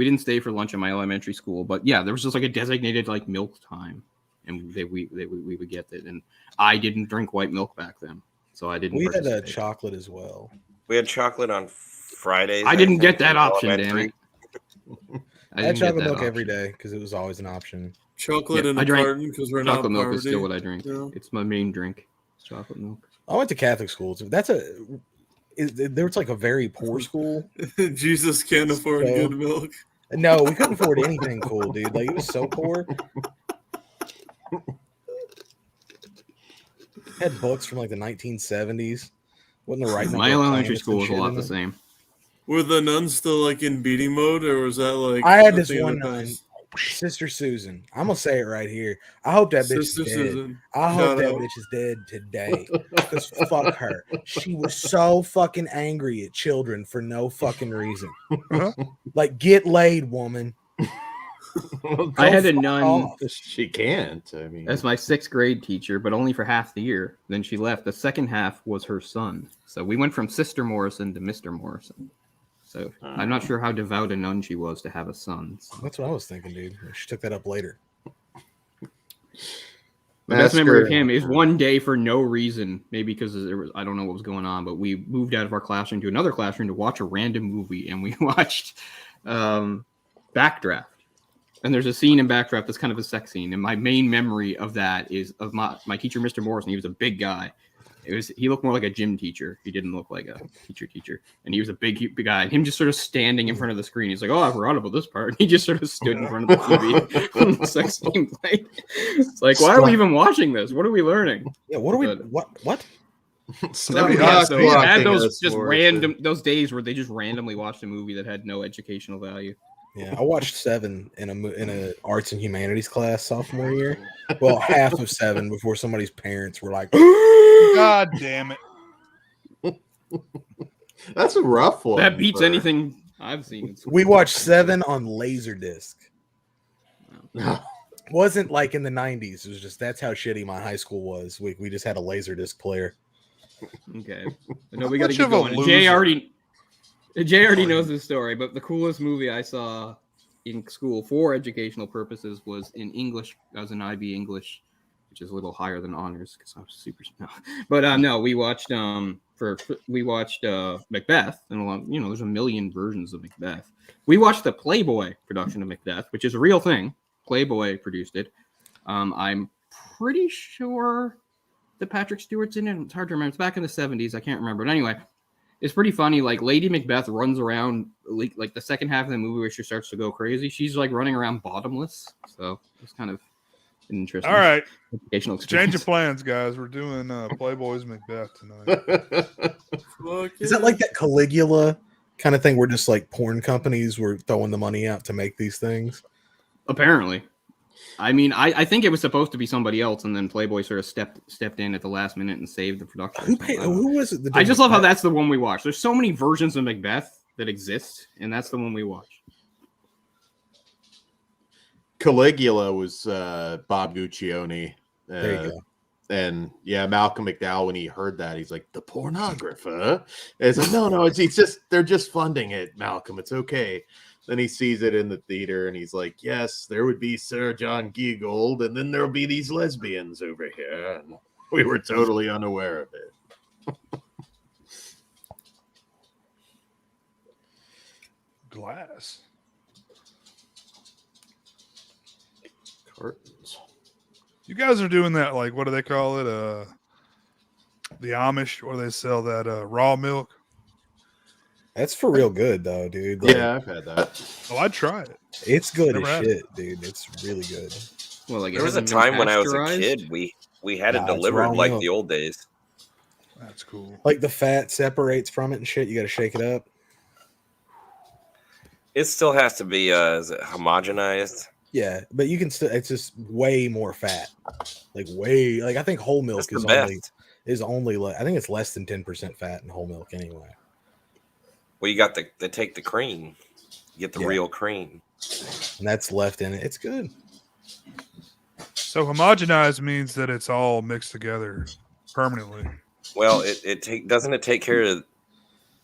didn't stay for lunch in my elementary school, but yeah, there was just like a designated like milk time, and we would get it. And I didn't drink white milk back then, so I didn't. We had a participate. chocolate as well. We had chocolate on Fridays. I didn't think, get that in option, damn elementary. it. I had chocolate milk every day because it was always an option. Chocolate Yeah, in I a drank carton because we're not chocolate milk poverty. is still what I drink. you know? It's my main drink. It's chocolate milk. I went to Catholic school. So there was like a very poor school. Jesus can't afford So- good milk. No, we couldn't afford anything cool, dude. Like it was so poor. Had books from like the 1970s. Wasn't the right number My of elementary planets school and was a shit lot in the it. same. Were the nuns still like in beating mode, or was that like? I had a this thing of one the nun, past? Sister Susan. I'm gonna say it right here. I hope that bitch Sister is dead. Susan. I hope Shout that out. bitch is dead today. Because fuck her. She was so fucking angry at children for no fucking reason. Like, get laid, woman. I had a fuck nun off. She can't. I mean, as my 6th grade teacher, but only for half the year. Then she left. The second half was her son. So we went from Sister Morrison to Mr. Morrison. So I'm not sure how devout a nun she was to have a son. So. That's what I was thinking, dude. She took that up later. My best memory of him is one day for no reason, maybe because there was I don't know what was going on, but we moved out of our classroom to another classroom to watch a random movie, and we watched Backdraft. And there's a scene in Backdraft that's kind of a sex scene. And my main memory of that is of my teacher, Mr. Morrison. He was a big guy. He looked more like a gym teacher. He didn't look like a teacher. And he was a big guy. And him just sort of standing in front of the screen. He's like, oh, I forgot about this part. And he just sort of stood in front of the TV when the sex scene played. It's like, why are we even watching this? What are we learning? Yeah, what are we? What? Had those just random days where they just randomly watched a movie that had no educational value. Yeah, I watched 7 in a arts and humanities class sophomore year. Well, half of 7 before somebody's parents were like, God damn it. That's a rough one. That beats anything I've seen. We watched 7 on Laserdisc. Wasn't like in the 90s. It was just that's how shitty my high school was. We just had a Laserdisc player. Okay. No, we got to get going. Jay already knows this story, but the coolest movie I saw in school for educational purposes was in English. I was in IB English, which is a little higher than honors because I was super. No. But no, we watched Macbeth, and there's a million versions of Macbeth. We watched the Playboy production of Macbeth, which is a real thing. Playboy produced it. I'm pretty sure that Patrick Stewart's in it. It's hard to remember. It's back in the 70s. I can't remember. But anyway. It's pretty funny. Like Lady Macbeth runs around like the second half of the movie where she starts to go crazy. She's like running around bottomless. So it's kind of an interesting. All right, educational experience. Change of plans, guys. We're doing Playboy's Macbeth tonight. Is that like that Caligula kind of thing where just like porn companies were throwing the money out to make these things? Apparently. I mean, I think it was supposed to be somebody else, and then Playboy sort of stepped in at the last minute and saved the production. Who was it? I just love how that's the one we watched. There's so many versions of Macbeth that exist, and that's the one we watched. Caligula was Bob Guccione. There you go. And yeah, Malcolm McDowell, when he heard that, he's like, the pornographer? And it's like, no, it's just they're just funding it, Malcolm. It's okay. Then he sees it in the theater and he's like, yes, there would be Sir John Giegold, and then there'll be these lesbians over here. And we were totally unaware of it. Glass. Curtains. You guys are doing that, like, what do they call it? The Amish, where they sell that raw milk. That's for real good, though, dude. Like, yeah, I've had that. Oh, I'd try it. It's good Never as had shit, dude. It's really good. Well, like there was a time when I was a kid, we had it delivered like the old days. That's cool. Like the fat separates from it and shit. You got to shake it up. It still has to be is it homogenized? Yeah, but you can still. It's just way more fat. Like way. Like I think whole milk is only. I think it's less than 10% fat in whole milk anyway. Well, you got they take the cream, you get the real cream, and that's left in it. It's good. So homogenized means that it's all mixed together permanently. Well, doesn't it take care of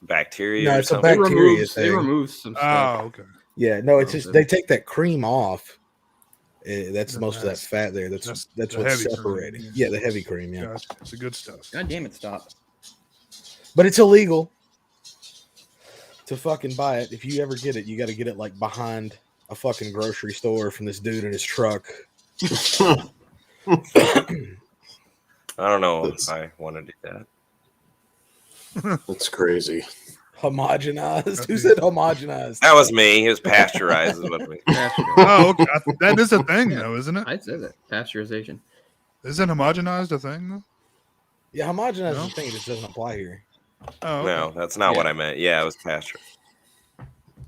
bacteria? No, or it's a something? bacteria thing. It removes some stuff. Oh, okay. Yeah, no, it's just they take that cream off. That's most of that fat there. That's what's separating. Cream, yeah, the heavy cream. Yeah, gotcha. It's the good stuff. God damn it! Stop. But it's illegal to fucking buy it. If you ever get it, you got to get it like behind a fucking grocery store from this dude in his truck. I don't know if I want to do that. That's crazy. Homogenized? Who said homogenized? That was me. He was pasteurized. Is what we... Oh, okay. That is a thing, though, isn't it? I'd say that. Pasteurization. Isn't homogenized a thing, though? Yeah, homogenized is a thing. It just doesn't apply here. Oh, okay. No, that's not what I meant. Yeah, it was pasture.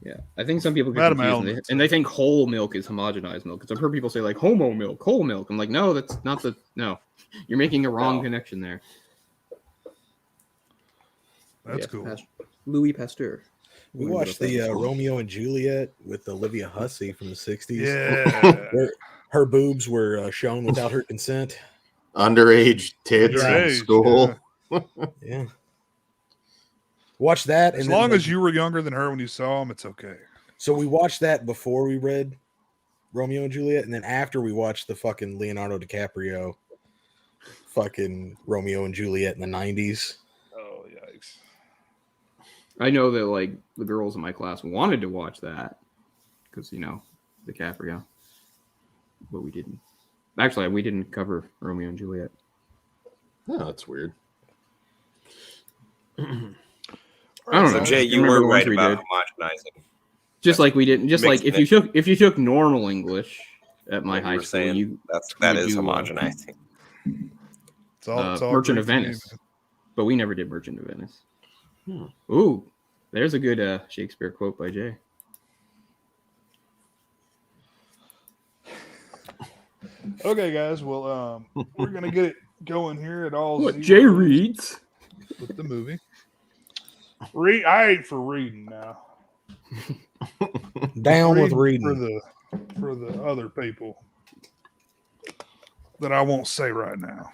Yeah, I think some people get confused and they think whole milk is homogenized milk. Because I've heard people say like homo milk, whole milk. I'm like, no, that's not no. You're making a wrong connection there. That's cool. Louis Pasteur. We watched the Romeo and Juliet with Olivia Hussey from the 60s. Yeah. Her boobs were shown without her consent. Underage tits in school. Yeah. Watch that. As long as you were younger than her when you saw him, it's okay. So we watched that before we read Romeo and Juliet, and then after we watched the fucking Leonardo DiCaprio fucking Romeo and Juliet in the 90s. Oh, yikes. I know that like the girls in my class wanted to watch that because, DiCaprio. but we didn't. Actually, we didn't cover Romeo and Juliet. Oh, that's weird. I don't know. Jay, you remember were the ones right we about did. homogenizing. Just like we didn't. Just like Mixing if you took normal English at my What high you were school, saying, that is do, homogenizing. It's all Merchant Greek of to me, Venice, but we never did Merchant of Venice. Hmm. Ooh, there's a good Shakespeare quote by Jay. Okay, guys. Well, we're gonna get it going here at all. What Jay reads with the movie. I ain't for reading now. Down with reading for the other people that I won't say right now.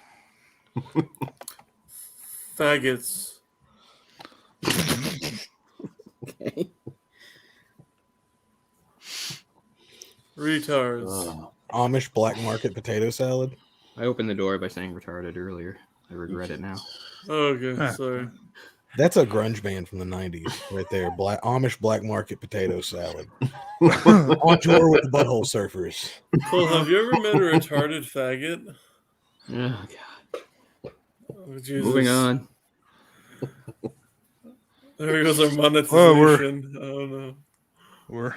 Faggots. Okay. Retards. Amish black market potato salad. I opened the door by saying retarded earlier. I regret it now. Okay, sorry. That's a grunge band from the 90s right there. Amish black market potato salad. On tour with the Butthole Surfers. Cole, have you ever met a retarded faggot? Oh, God. Oh, Jesus. Moving on. There goes our monetization. Oh, no.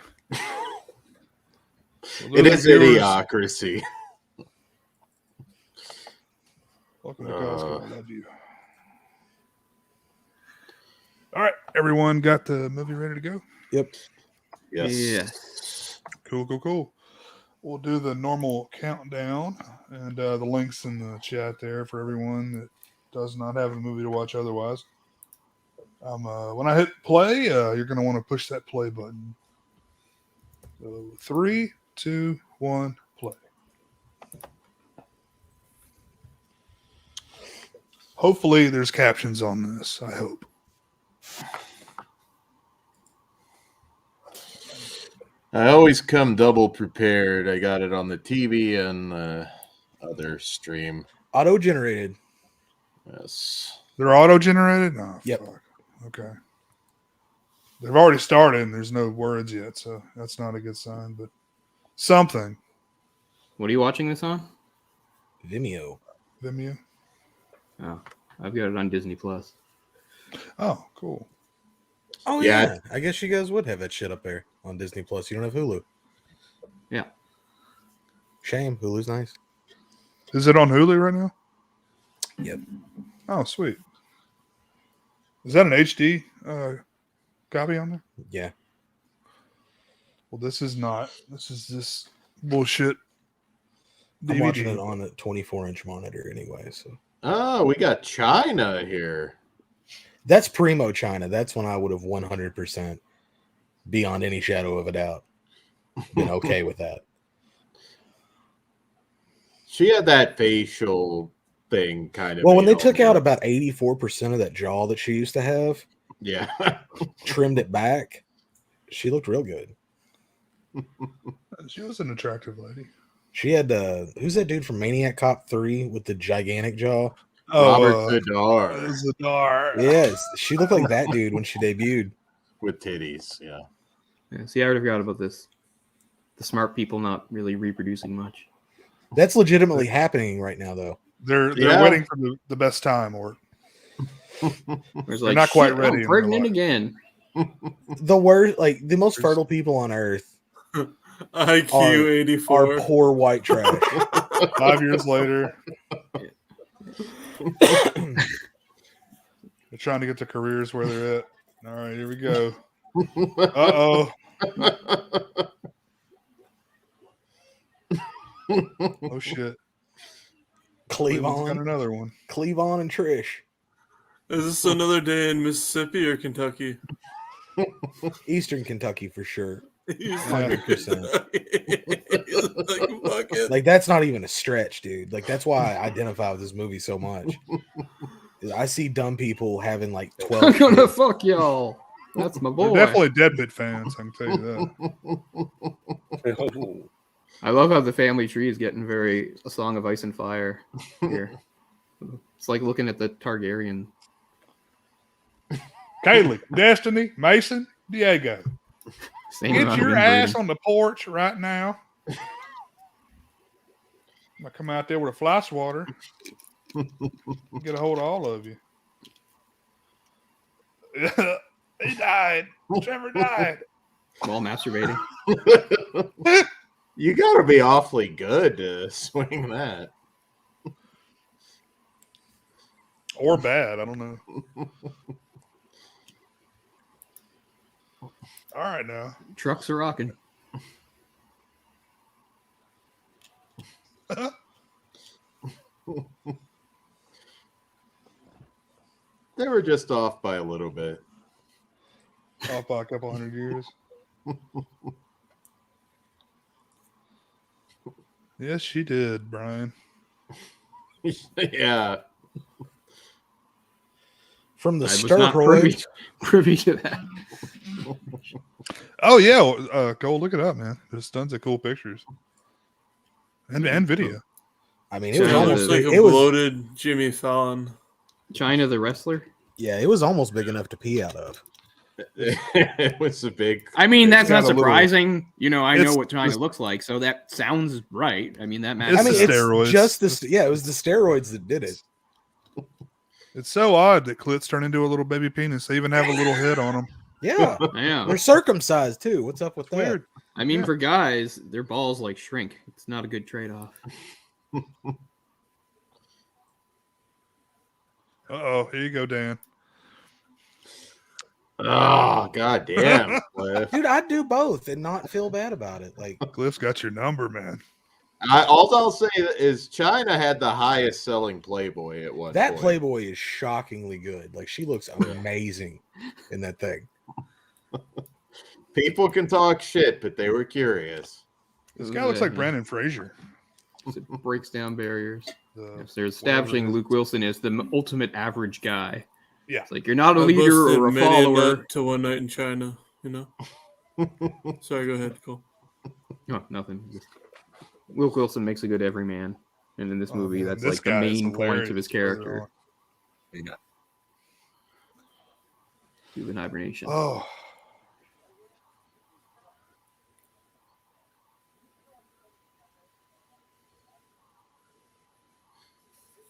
It is Idiocracy. Welcome to Costco. I love you. All right, everyone got the movie ready to go? Yep. Yes. Cool. We'll do the normal countdown and the links in the chat there for everyone that does not have a movie to watch otherwise. When I hit play, you're going to want to push that play button. So 3, 2, 1, play. Hopefully there's captions on this. I hope. I always come double prepared. I got it on the TV and the other stream. Auto-generated. Yes. They're auto-generated? Oh, yep. Fuck. Okay. They've already started and there's no words yet, so that's not a good sign, but something. What are you watching this on? Vimeo. Oh, I've got it on Disney Plus. Oh, cool. Oh, yeah. I guess you guys would have that shit up there on Disney Plus. You don't have Hulu. Yeah. Shame. Hulu's nice. Is it on Hulu right now? Yep. Oh, sweet. Is that an HD copy on there? Yeah. Well, this is not. This is this bullshit DVD. I'm watching it on a 24-inch monitor anyway. So. Oh, we got China here. That's primo China. That's when I would have 100%, beyond any shadow of a doubt, been okay with that. She had that facial thing kind of. Well, when they took out about 84% of that jaw that she used to have, yeah, trimmed it back, she looked real good. She was an attractive lady. She had who's that dude from Maniac Cop 3 with the gigantic jaw? Robert Zadar. Yes, she looked like that dude when she debuted. With titties, yeah. See, I already forgot about this. The smart people not really reproducing much. That's legitimately happening right now, though. They're waiting for the best time, or they're not quite ready. I'm pregnant again. The worst, like the most fertile people on earth. IQ 84 are poor white trash. 5 years later, they're trying to get to careers where they're at. All right, here we go. Uh-oh. Oh shit. Cleavon got another one. Cleavon and Trish. Is this another day in Mississippi or Kentucky? Eastern Kentucky for sure. 100%. Like that's not even a stretch, dude. Like that's why I identify with this movie so much. I see dumb people having like 12. I'm gonna fuck y'all. That's my boy. They're definitely Deadbit fans, I can tell you that. I love how the family tree is getting very A Song of Ice and Fire here. It's like looking at the Targaryen. Kaylee, Destiny, Mason, Diego. Same Get amount of your ass inbreeding. on the porch right now. I come out there with a fly swatter. Get a hold of all of you. He died. Trevor died. While masturbating. You got to be awfully good to swing that. Or bad. I don't know. All right, now. Trucks are rocking. They were just off by a little bit. Off by a couple hundred years. Yes, she did, Brian. Yeah. From the I was not privy to that. Oh, yeah. Go look it up, man. There's tons of cool pictures. And video. I mean, It was almost like a bloated Jimmy Fallon. China the wrestler? Yeah, it was almost big enough to pee out of. It was a big. I mean, that's not got a little- surprising. You know, I know It's- what China looks like, so that sounds right. I mean, that It's matters. I mean, the it's steroids. just the yeah, it was the steroids that did it. It's so odd that clits turn into a little baby penis. They even have a little head on them. Yeah, Yeah. they're circumcised too. What's up with that? Weird. I mean, Yeah. for guys, their balls like shrink. It's not a good trade-off. Uh-oh. Here you go, Dan. Oh, god damn. Cliff. Dude, I'd do both and not feel bad about it. Like, Cliff's got your number, man. All I'll say is China had the highest selling Playboy at one that point. Playboy is shockingly good. Like, she looks amazing in that thing. People can talk shit, but they were curious. This guy looks like Brandon Fraser. It breaks down barriers. The- Yes, they're establishing Luke Wilson as the ultimate average guy. Yeah. It's like you're not a I leader busted or a many follower. nut to one night in China, you know. Sorry, go ahead, Cole. No, nothing. Luke Wilson makes a good everyman, and in this movie, man, that's this like the guy is main point hilarious. of his character. Human hibernation. Oh.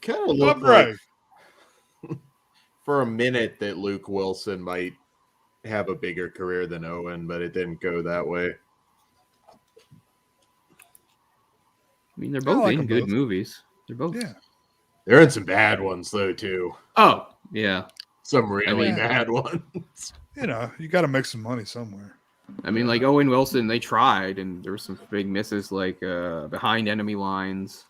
Kind of looked Right. like for a minute that Luke Wilson might have a bigger career than Owen, but it didn't go that way. I mean, they're both like in them good both. movies. They're both. Yeah. They're in some bad ones though too. Oh, yeah. Some really mean- bad ones. You know, you got to make some money somewhere. I mean, like Owen Wilson, they tried, and there were some big misses, like Behind Enemy Lines,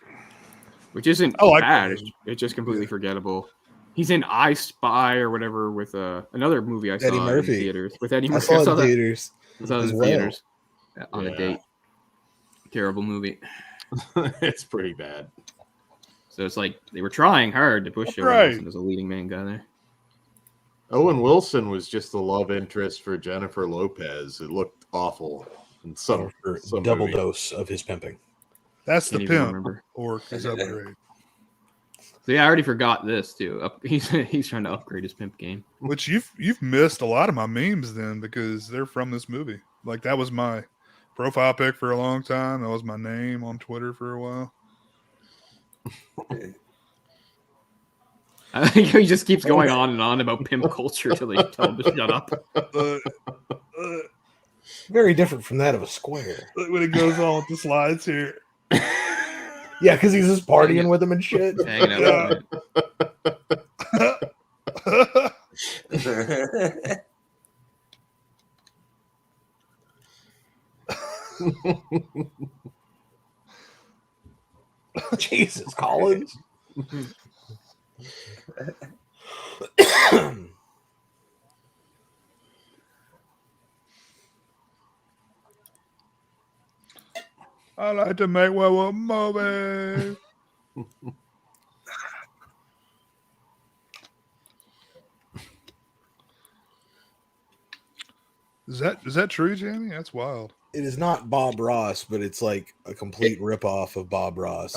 which isn't I like bad. that. It's just completely forgettable. He's in I Spy or whatever with another movie I saw Eddie Murphy. in theaters with Eddie I Murphy. saw it in that. theaters. I saw it as in well. theaters on a Yeah. date. Terrible movie. It's pretty bad. So it's like they were trying hard to push Owen Right. Wilson as a leading man guy there. Owen Wilson was just the love interest for Jennifer Lopez. It looked awful in some Double movie. dose of his pimping. That's the Can't even pimp. remember. Or his upgrade. So yeah, I already forgot this too. He's trying to upgrade his pimp game. Which you've missed a lot of my memes then because they're from this movie. Like that was my profile pic for a long time. That was my name on Twitter for a while. I think he just keeps going on and on about pimp culture till they tell him to shut up. Very different from that of a square. When it goes on with the slides here. Yeah, because he's just partying with him and shit. Hanging out with him. Jesus, Collins. I like to make way with Moby. Is that true, Jamie? That's wild. It is not Bob Ross, but it's like a complete ripoff of Bob Ross.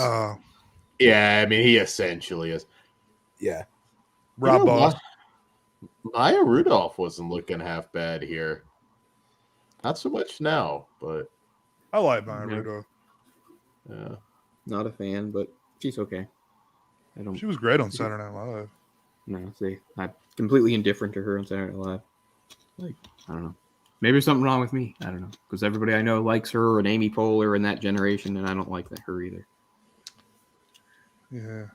Yeah, I mean, he essentially is. Yeah. Rob Boss. Maya Rudolph wasn't looking half bad here. Not so much now, but I like Maya Rudolph. yeah. Not a fan, but she's okay. I don't. She was great on Saturday Night Live. No, see, I'm completely indifferent to her on Saturday Night Live. Like, I don't know. Maybe there's something wrong with me. I don't know. Because everybody I know likes her and Amy Poehler and that generation, and I don't like her either. Yeah.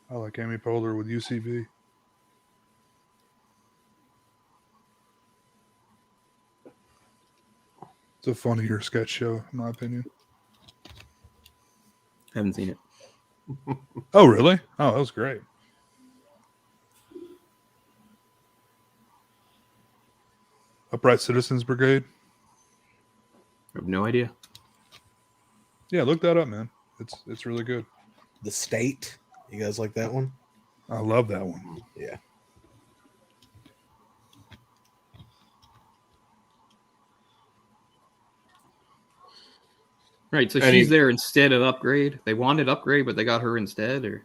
I like Amy Poehler with UCB. It's a funnier sketch show, in my opinion. Haven't seen it. Oh, really? Oh, that was great. Upright Citizens Brigade. I have no idea. Yeah, look that up, man. It's really good. The State. You guys like that one? I love that one. Yeah. Right, so she's there instead of Upgrade. They wanted Upgrade, but they got her instead, or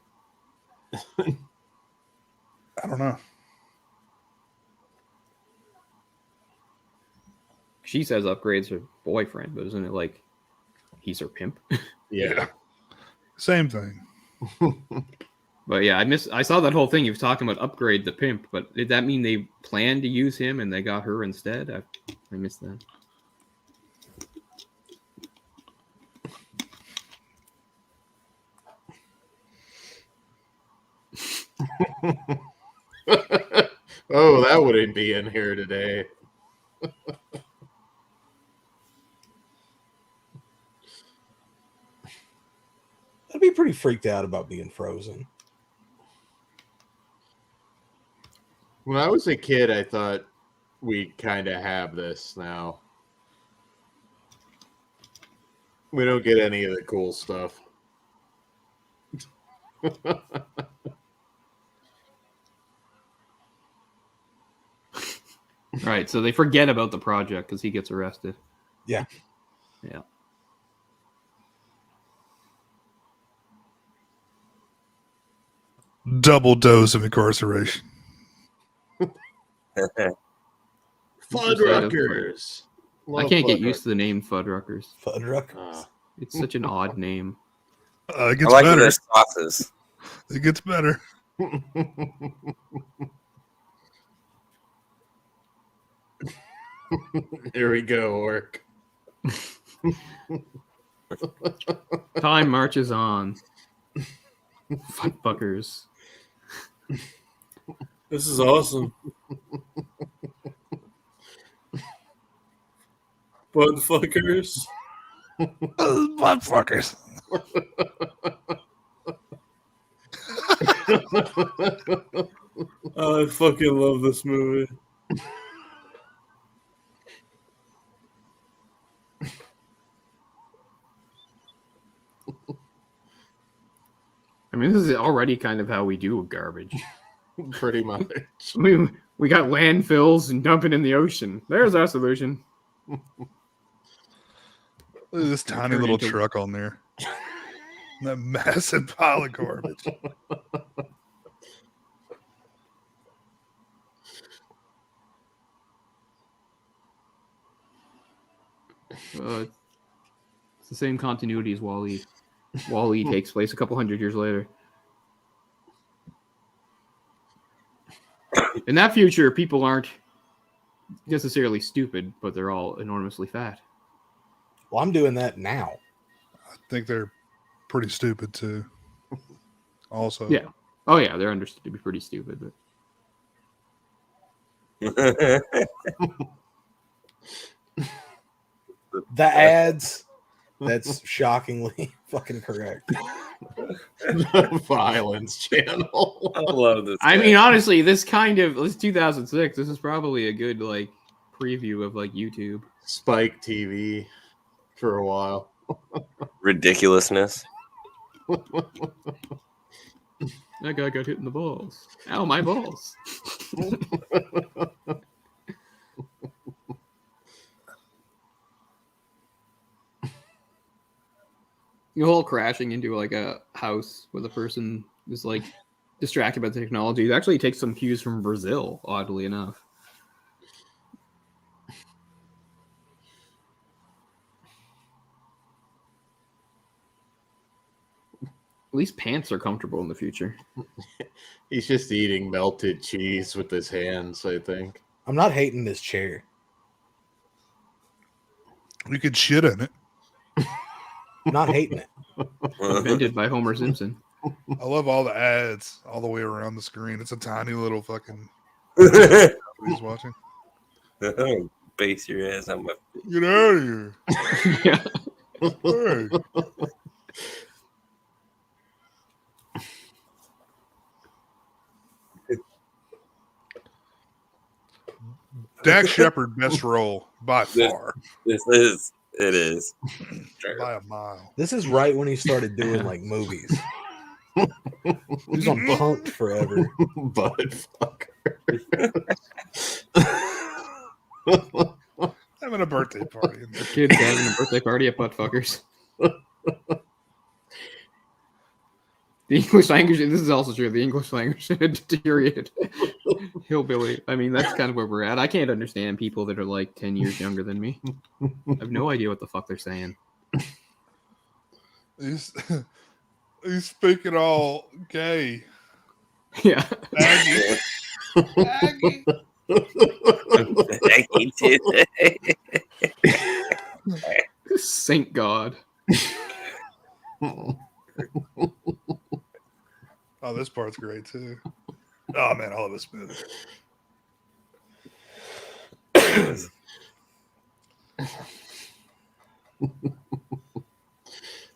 I don't know. She says Upgrade's her boyfriend, but isn't it like he's her pimp? Yeah. Same thing. But yeah, I saw that whole thing. You were talking about Upgrade the pimp, but did that mean they planned to use him and they got her instead? I missed that. Oh, that wouldn't be in here today. I'd be pretty freaked out about being frozen. When I was a kid, I thought we kind of have this now. We don't get any of the cool stuff. Right, so they forget about the project because he gets arrested. Yeah. Yeah. Double dose of incarceration. Fuddruckers. I can't get used to the name Fuddruckers. Fuddruckers. It's such an odd name. It gets I like better. their sauces. It gets better. Here we go, Orc. Time marches on. Fuckers. This is awesome. Buttfuckers. Buttfuckers. I fucking love this movie. I mean, this is already kind of how we do garbage. Pretty much. We got landfills and dump it in the ocean. There's our solution. Look at this tiny little truck on there. That massive pile of garbage. It's the same continuity as Wall-E. Wall-E takes place a couple hundred years later. In that future, people aren't necessarily stupid, but they're all enormously fat. Well, I'm doing that now. I think they're pretty stupid too. Also. Yeah. Oh yeah, they're understood to be pretty stupid, but the ads, that's shockingly fucking correct. Violence channel. I love this. I mean, honestly, this 2006. This is probably a good like preview of like YouTube. Spike TV for a while. Ridiculousness. That guy got hit in the balls. Ow, my balls. The whole crashing into like a house where the person is like distracted by the technology. It actually takes some cues from Brazil, oddly enough. least pants are comfortable in the future. He's just eating melted cheese with his hands, I think. I'm not hating this chair. You could shit in it. Not hating it. Invented by Homer Simpson. I love all the ads all the way around the screen. It's a tiny little fucking. He's watching. Base your ass on my. Get out of here. Yeah. Hey. Dak Shepard, best role by far. It is. By a mile. This is right when he started doing like movies. He was on Punk'd forever. Butt fucker. Having a birthday party. Kids having a birthday party at Buttfuckers. The English language, this is also true, the English language deteriorated. Hillbilly. I mean, that's kind of where we're at. I can't understand people that are like 10 years younger than me. I have no idea what the fuck they're saying. He's speaking all gay. Yeah. Aggie. Aggie. Aggie today. Saint God. Oh, this part's great too. Oh man, I love this movie.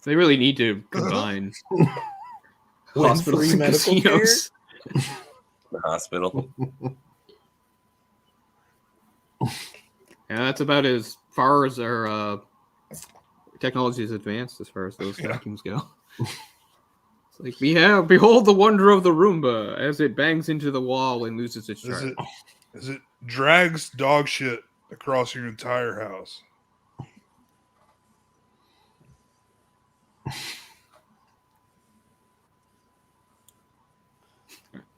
They really need to combine hospitals free and medical casinos. The hospital. Yeah, that's about as far as our technology is advanced as far as those vacuums go. It's like, behold the wonder of the Roomba as it bangs into the wall and loses its charge. As it drags dog shit across your entire house.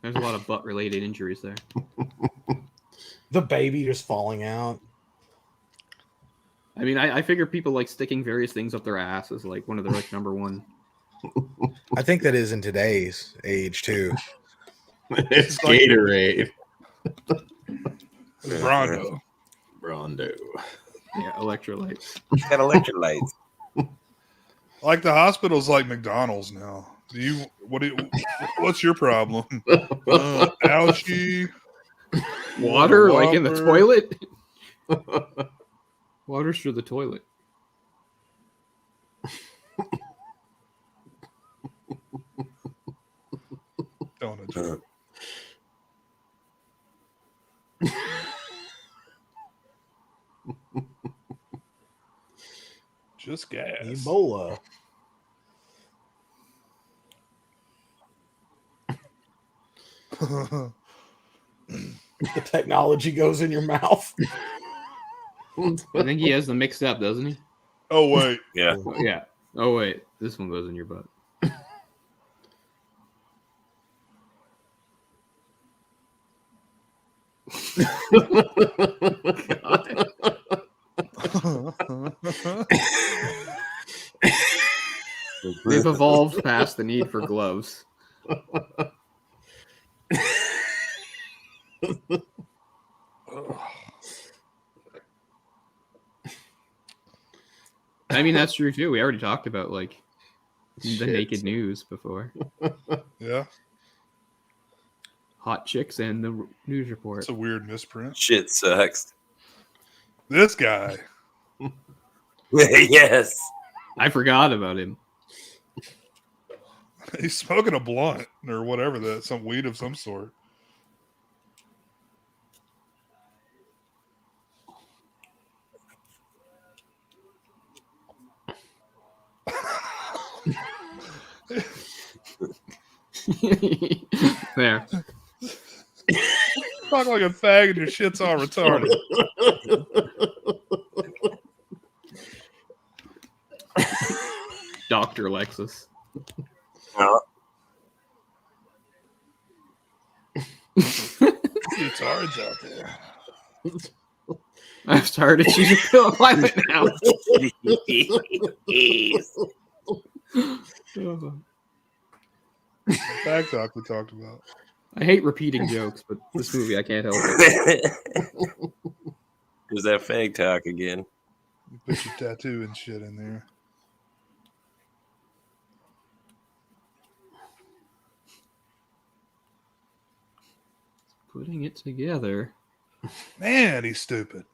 There's a lot of butt-related injuries there. The baby just falling out. I mean, I figure people like sticking various things up their ass is like one of their like number one. I think that is in today's age too. It's Gatorade. Rondo. Yeah, electrolytes. Got electrolytes. Like the hospital's like McDonald's now. What's your problem? Ouchie. Water, like in the toilet? Water's through the toilet. Don't enjoy. Just gas. Ebola. The technology goes in your mouth. I think he has them mixed up, doesn't he? Oh, wait. Yeah. Yeah. Oh, wait. This one goes in your butt. They've evolved past the need for gloves. I mean, that's true too. We already talked about like the naked news before. Yeah. Hot chicks and the news report. It's a weird misprint. Shit sucks. This guy. Yes. I forgot about him. He's smoking a blunt or whatever some weed of some sort. There. Talk like a fag and your shit's all retarded. Dr. Alexis. Retards out there. I've started to choose a pill climate now. Back talk we talked about. I hate repeating jokes, but this movie I can't help it. Is that fake talk again? You put your tattoo and shit in there. Putting it together. Man, he's stupid.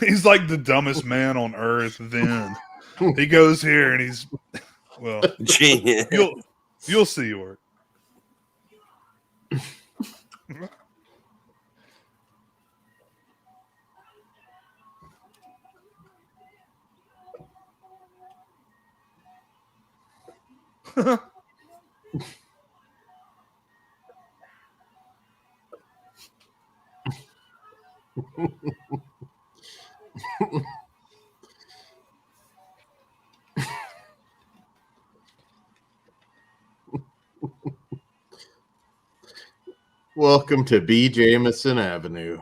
He's like the dumbest man on earth. Then he goes here and he's genius. You'll see, York. Welcome to B. Jameson Avenue.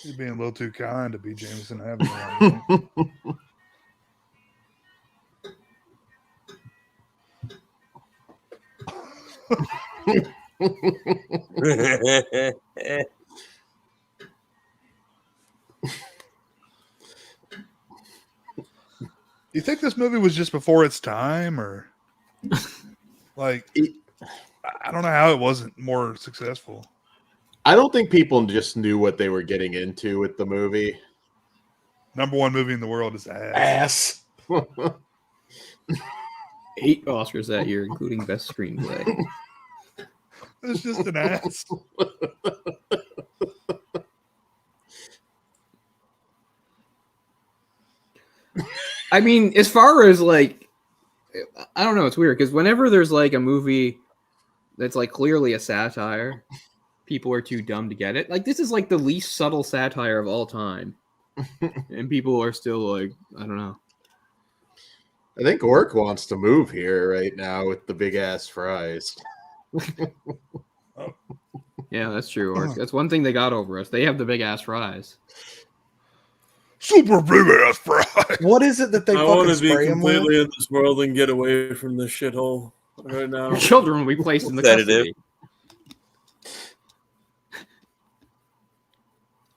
You're being a little too kind to be Jameson Avenue. You think this movie was just before its time, or like I don't know how it wasn't more successful. I don't think people just knew what they were getting into with the movie. Number one movie in the world is Ass. 8 Oscars that year, including Best Screenplay. It's just an ass. I mean, as far as like, I don't know, it's weird because whenever there's like a movie that's like clearly a satire, people are too dumb to get it. Like, this is like the least subtle satire of all time. And people are still like, I don't know. I think Orc wants to move here right now with the big ass fries. Yeah, that's true. Orc. That's one thing they got over us. They have the big ass fries. Super big ass fries. What is it that they I want fucking to be spray 'em with? completely in this world and get away from this shithole right now. Your children will be placed in the Sedative.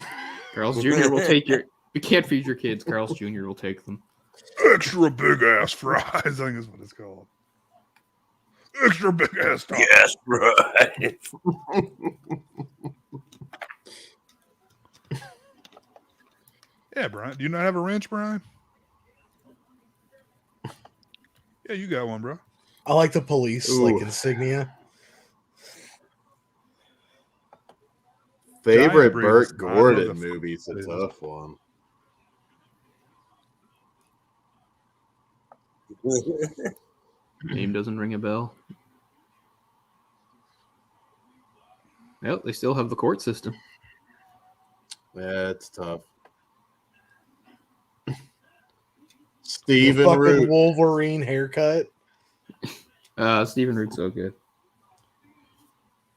custody. Carl's Jr. will take your... You can't feed your kids. Carl's Jr. will take them. Extra big ass fries, I think is what it's called. Extra big ass fries. Yes, right. Yeah, Brian. Do you not have a wrench, Brian? Yeah, you got one, bro. I like the police Ooh. like insignia. Favorite Giant breed Burt is not Gordon the movie's a fuck it is. tough one. Name doesn't ring a bell. Well, they still have the court system. Yeah, it's tough. The Stephen fucking Root. Wolverine haircut. Stephen Root's so good.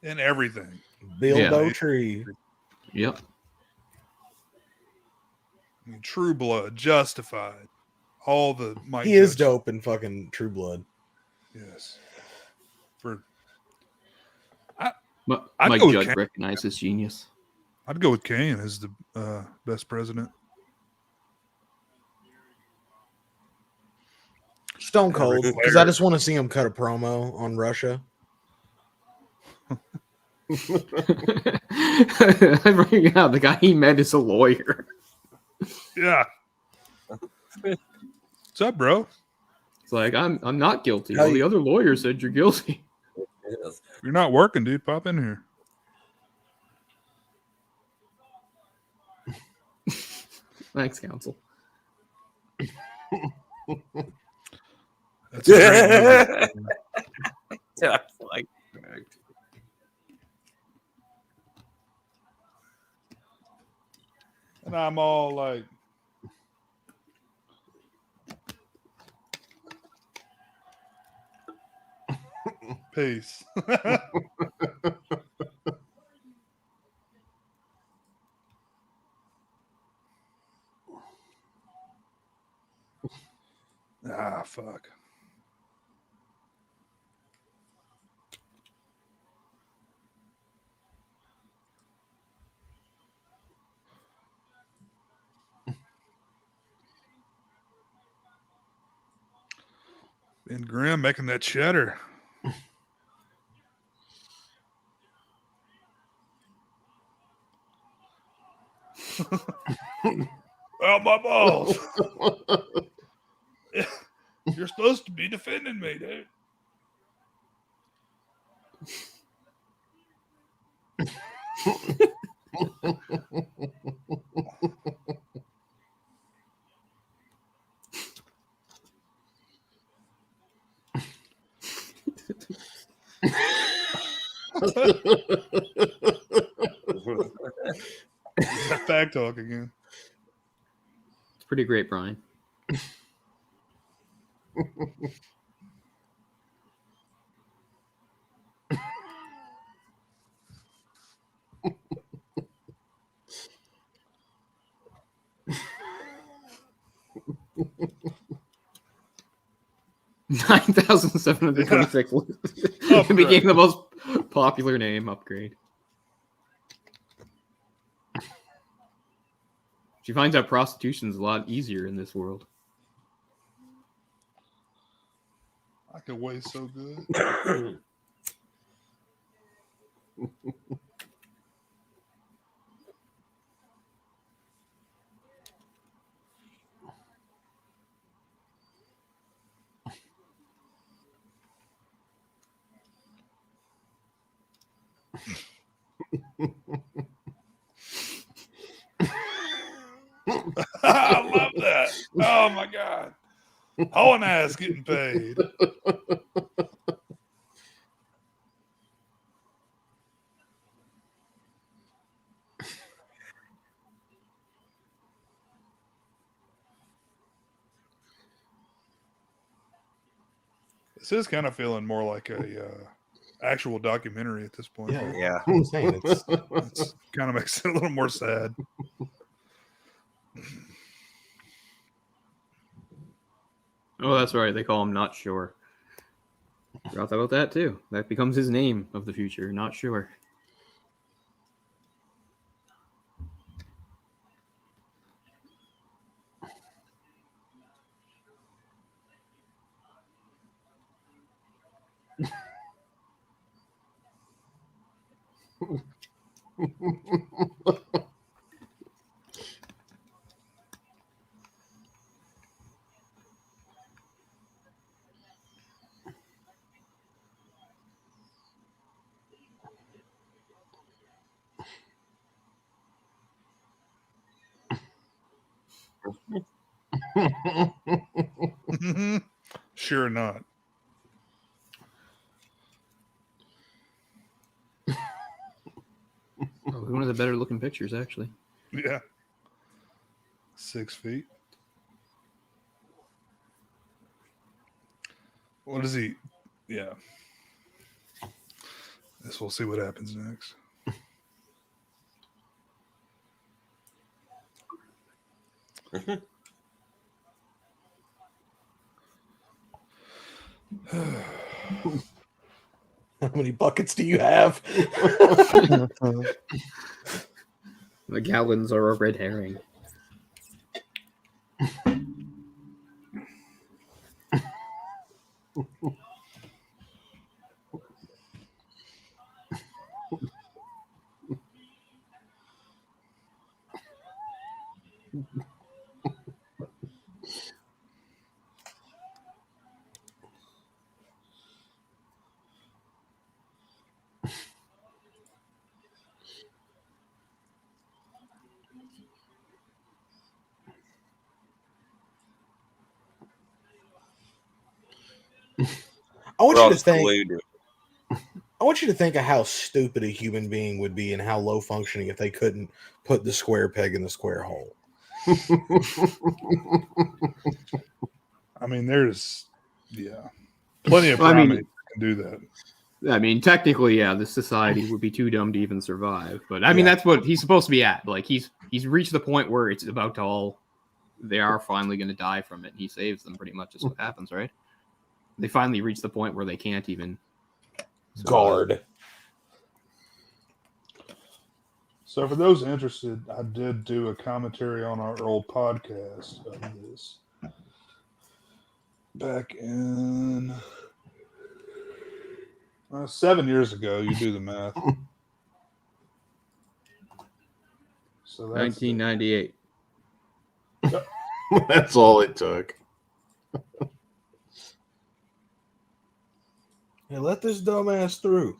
And everything. Bill Yeah. Dotree. Yep. I mean, True Blood, Justified. All the Mike He is Judge- dope in fucking True Blood. Yes. For Mike I'd go with Judge Kane. recognizes genius. I'd go with Kane as the best president. Stone Cold, because I just want to see him cut a promo on Russia. Yeah, the guy he met is a lawyer. Yeah. What's up, bro? It's like, I'm not guilty. How Well, the you- other lawyer said you're guilty. You're not working, dude. Pop in here. Thanks, counsel. That's a great movie. Yeah, like, And I'm all like, peace. Ah, fuck. Ben Grimm making that cheddar. Oh, my balls. You're supposed to be defending me, dude. That fact talk again. It's pretty great, Brian. $9,726. It became the most popular name upgrade. She finds out prostitution's a lot easier in this world. I could weigh so good. I love that. Oh my god. Owen ass getting paid. This is kind of feeling more like a actual documentary at this point. Yeah. I'm saying it's kind of makes it a little more sad. Oh, that's right. They call him Not Sure. Forgot about that too. That becomes his name of the future. Not Sure. Sure not. One of the better looking pictures, actually. Yeah. 6 feet. What is he? Yeah. Guess we'll see what happens next. How many buckets do you have? The gallons are a red herring. I want We're you all to think. glued. I want you to think of how stupid a human being would be and how low functioning if they couldn't put the square peg in the square hole. I mean, there's plenty of primates that can do that. I mean, technically, yeah, this society would be too dumb to even survive. But I mean, that's what he's supposed to be at. Like he's reached the point where it's about to all they are finally going to die from it. He saves them. Pretty much is what happens, right? They finally reach the point where they can't even guard. So for those interested, I did do a commentary on our old podcast of this back in 7 years ago. You do the math. So that's 1998. Yep. That's all it took. Hey, let this dumbass through.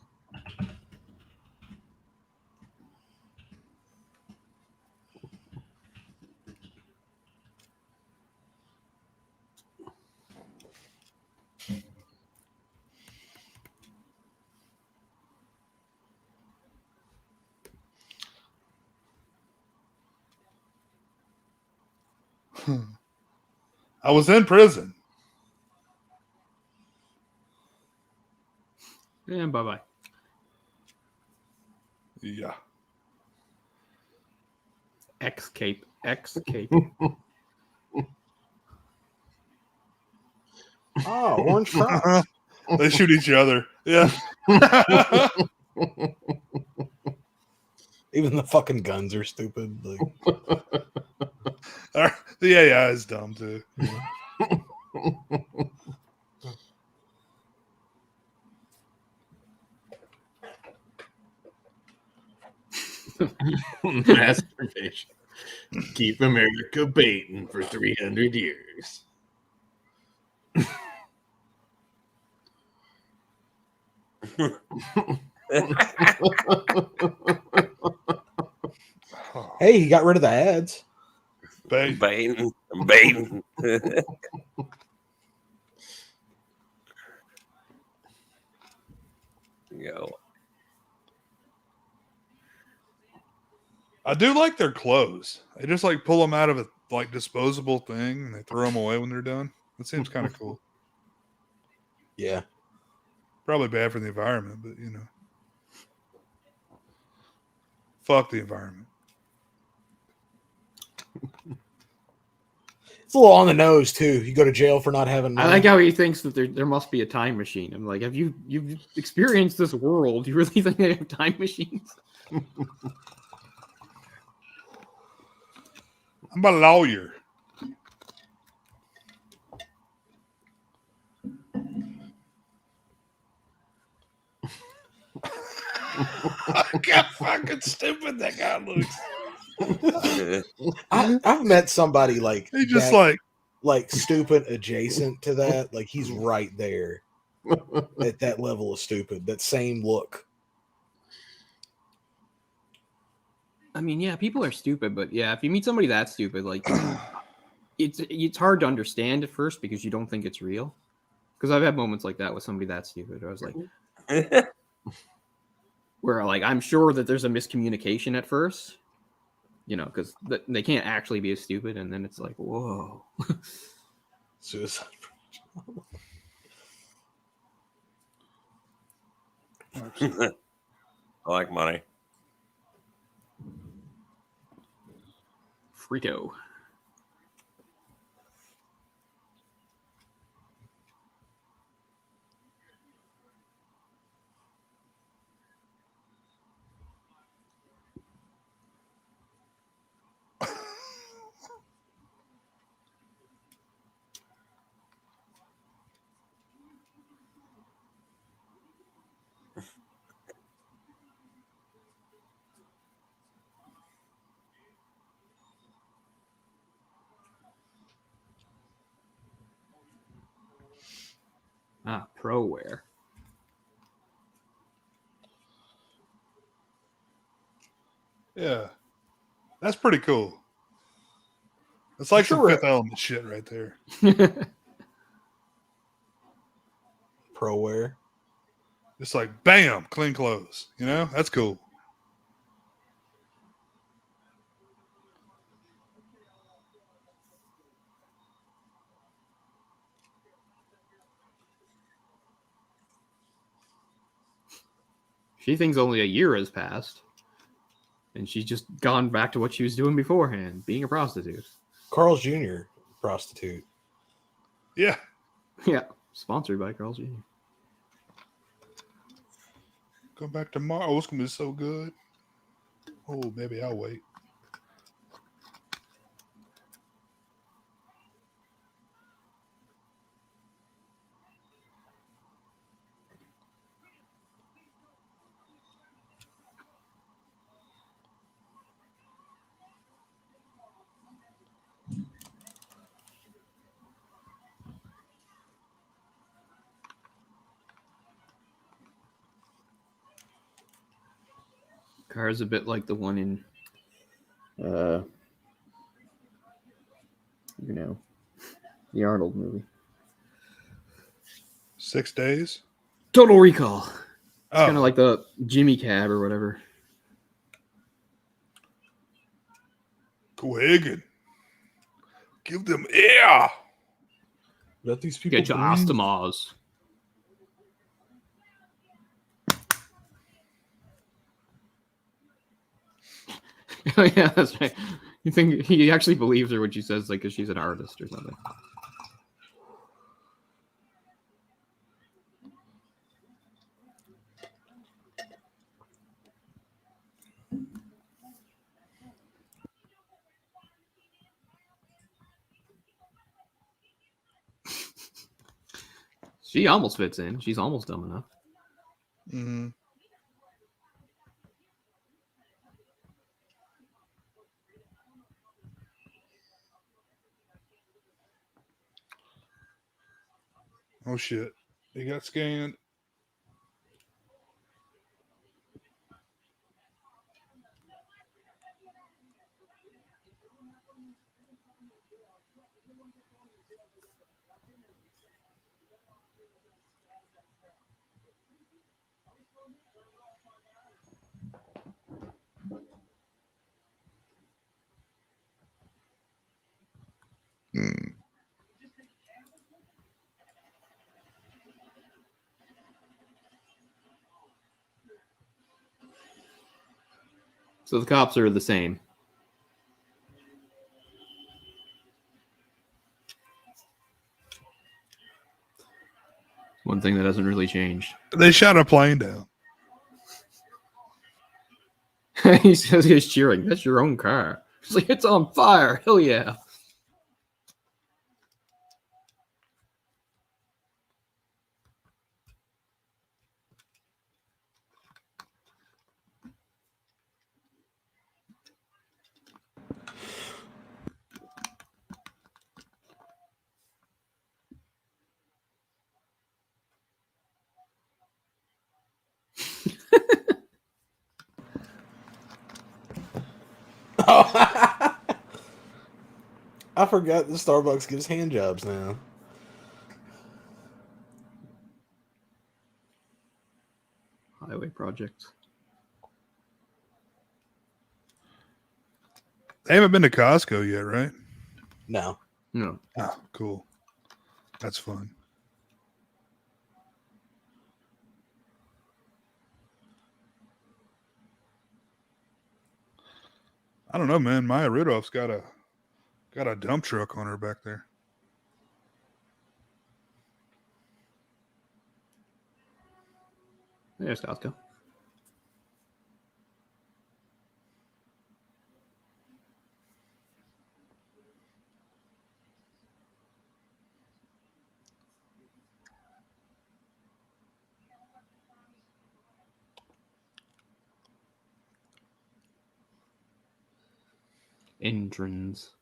I was in prison. And bye-bye. Yeah. X-cape. X-cape. Oh, orange frogs. They shoot each other. Yeah. Even the fucking guns are stupid. Like, the AI is dumb too. Masturbation. Keep America baiting for 300 years. hey, he got rid of the ads. Baiting. Go. I do like their clothes. They just like pull them out of a like disposable thing and they throw them away when they're done. That seems kind of cool. Yeah. Probably bad for the environment, but you know. Fuck the environment. It's a little on the nose too. You go to jail for not having money. I like how he thinks that there must be a time machine. I'm like, you've experienced this world? You really think they have time machines? I'm a lawyer. Look how fucking stupid that guy looks. I've met somebody like he just that, like stupid adjacent to that. Like he's right there at that level of stupid. That same look. I mean, yeah, people are stupid, but yeah, if you meet somebody that stupid, like it's hard to understand at first because you don't think it's real. Because I've had moments like that with somebody that stupid. I was like, where like I'm sure that there's a miscommunication at first, you know, because they can't actually be as stupid, and then it's like, whoa, suicide. I like money. Frito. Pro wear. Yeah. That's pretty cool. It's like some Fifth Element shit right there. Pro wear. It's like, bam, clean clothes. You know? That's cool. She thinks only a year has passed. And she's just gone back to what she was doing beforehand, being a prostitute. Carl's Jr. prostitute. Yeah. Yeah. Sponsored by Carl's Jr. Go back tomorrow. Oh, it's gonna be so good. Oh, baby, I'll wait. Car's a bit like the one in, the Arnold movie. 6 days. Total Recall. It's Oh. kind of like the Jimmy Cab or whatever. Cohagen. Give them air. Let these people Get your breathe. Astomaz. Oh yeah, that's right. You think he actually believes her when she says like, 'cause she's an artist or something. She almost fits in. She's almost dumb enough. Mm-hmm. Oh shit. He got scanned. So the cops are the same. One thing that hasn't really changed. They shot a plane down. He says he's cheering. That's your own car. He's like, it's on fire. Hell yeah. I forgot that Starbucks gives hand jobs now. Highway projects. They haven't been to Costco yet, right? No. No. Oh, cool. That's fun. I don't know, man. Maya Rudolph's got a dump truck on her back there. There's Costco. Entrance.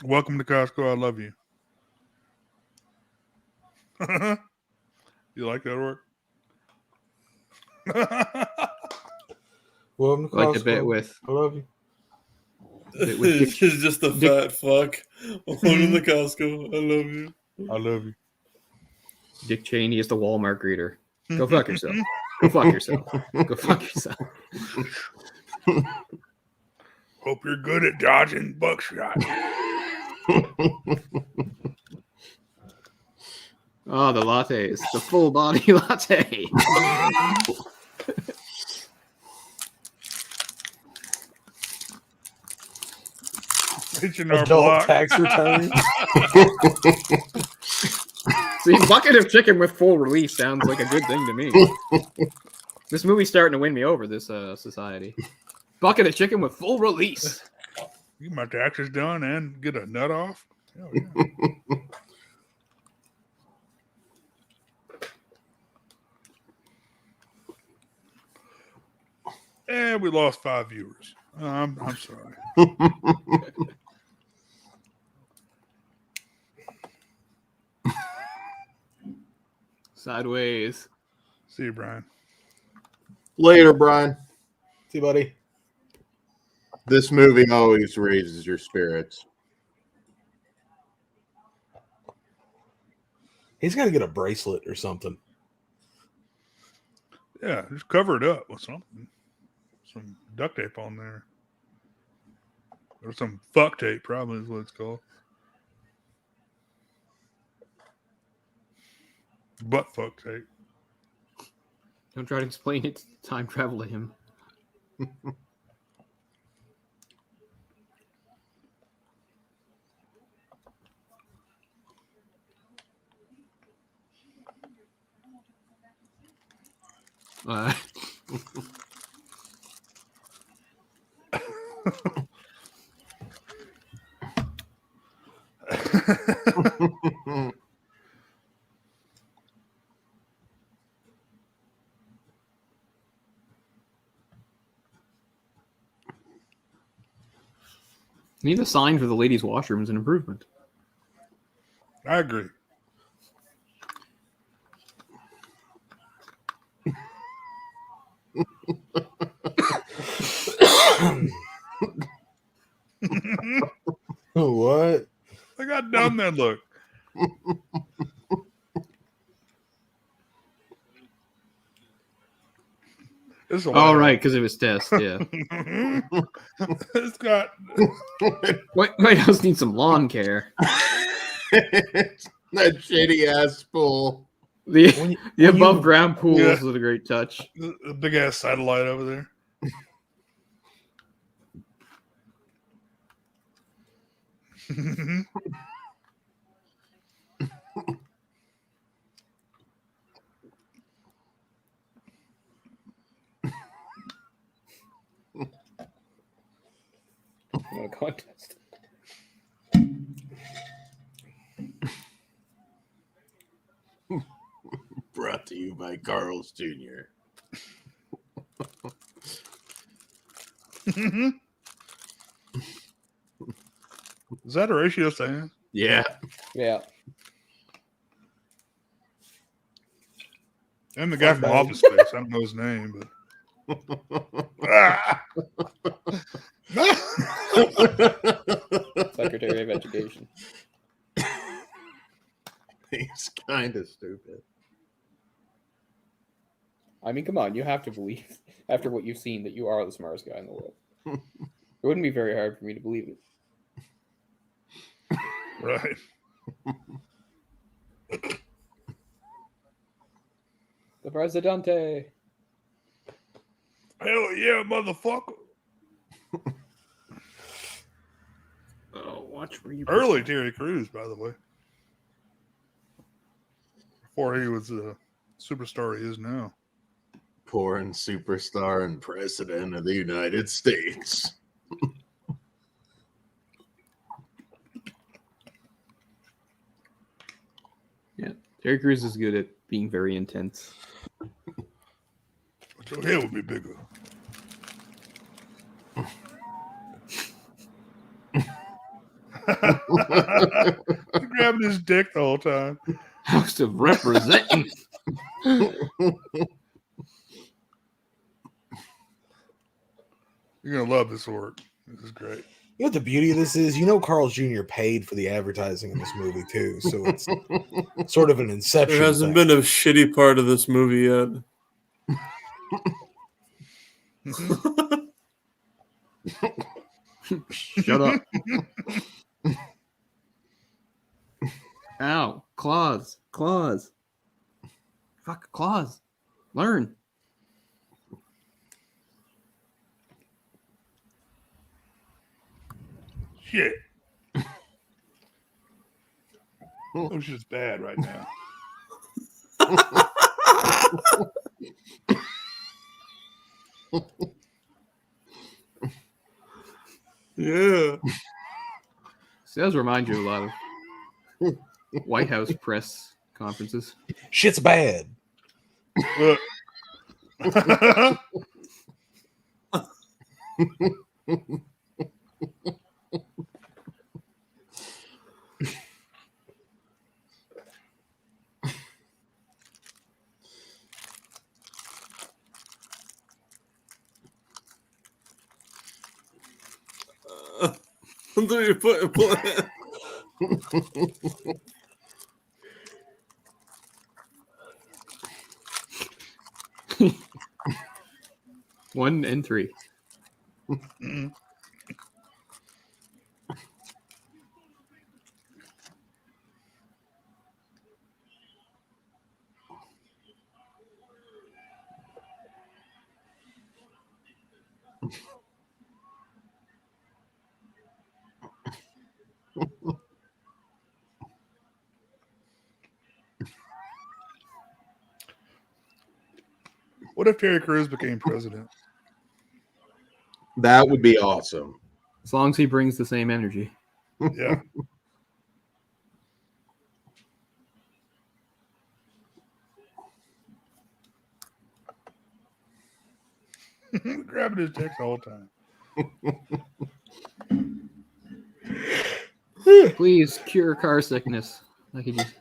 Welcome to Costco. I love you. You like that work? Welcome to Like Costco. the bit with. I love you. It's just a fat fuck. Welcome to Costco. I love you. I love you. Dick Cheney is the Walmart greeter. Go fuck yourself. Go fuck yourself. Go fuck yourself. Hope you're good at dodging buckshot. Oh, the lattes. The full body latte. H&R Adult Block. tax return. See, bucket of chicken with full release sounds like a good thing to me. This movie's starting to win me over, this society. Bucket of chicken with full release. You get my taxes done and get a nut off. Hell yeah. And we lost 5 viewers. I'm sorry. Sideways. See you, Brian. Later, Brian. See you, buddy. This movie always raises your spirits. He's got to get a bracelet or something. Yeah, just cover it up with something. Some duct tape on there. Or some fuck tape, probably is what it's called. Butt fuck tape. Don't try to explain it. Time travel to him. Need a sign for the ladies' washroom is an improvement. I agree. What? Look how dumb that look. Oh, right, because of his test, yeah. It's got... White House needs some lawn care. That shitty ass pool. The above ground pools is a great touch. The big ass satellite over there. What a contest. Brought to you by Carl's Jr. Is that Horatio Sands? Yeah. Yeah. And the guy from Office Space. I don't know his name, but. Secretary of Education. He's kind of stupid. I mean, come on, you have to believe, after what you've seen, that you are the smartest guy in the world. It wouldn't be very hard for me to believe it. Right. The Presidente. Hell yeah, motherfucker. Oh, watch where you... Early Terry Crews, by the way. Before he was the superstar he is now. Porn superstar and president of the United States. Yeah, Terry Crews is good at being very intense. But your head would be bigger. Grabbing his dick the whole time. House of Representatives. You're gonna love this work. This is great. You know what the beauty of this is? You know Carl's Jr. paid for the advertising in this movie too, so it's sort of an inception. There hasn't been a shitty part of this movie yet. Shut up. Ow, claws. Claws. Fuck claws. Learn. Shit. Oh, she's bad right now. Yeah. This does remind you a lot of White House press conferences. Shit's bad. Look. Until you put a plan. 1 and 3. What if Terry Crews became president? That would be awesome. As long as he brings the same energy. Yeah. Grabbing his dick the whole time. Please cure car sickness. I could just.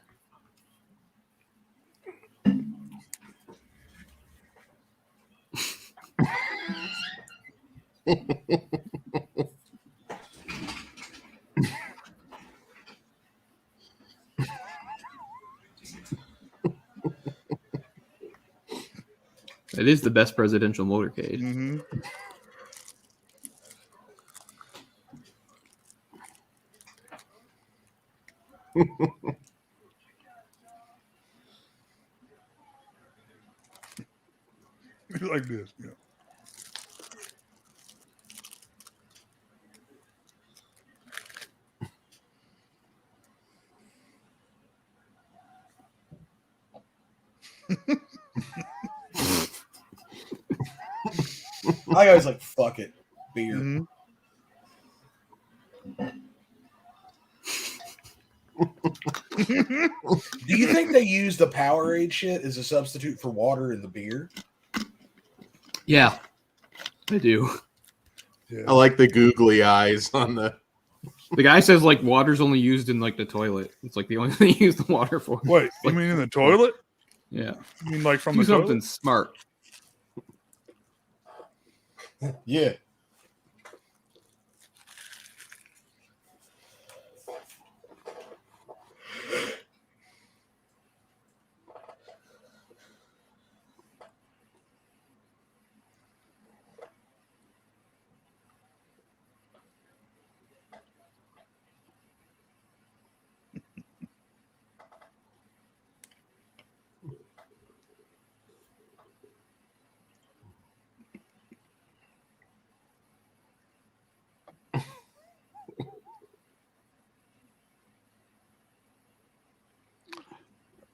It is the best presidential motorcade. Mm-hmm. Like this, yeah. My guy's like, fuck it, beer. Mm-hmm. Do you think they use the Powerade shit as a substitute for water in the beer? Yeah, I do. Yeah. I like the googly eyes on the. The guy says like water's only used in like the toilet. It's like the only thing you use the water for. Wait, you mean in the toilet? Yeah. You mean like from Do the something toilet? smart. Yeah.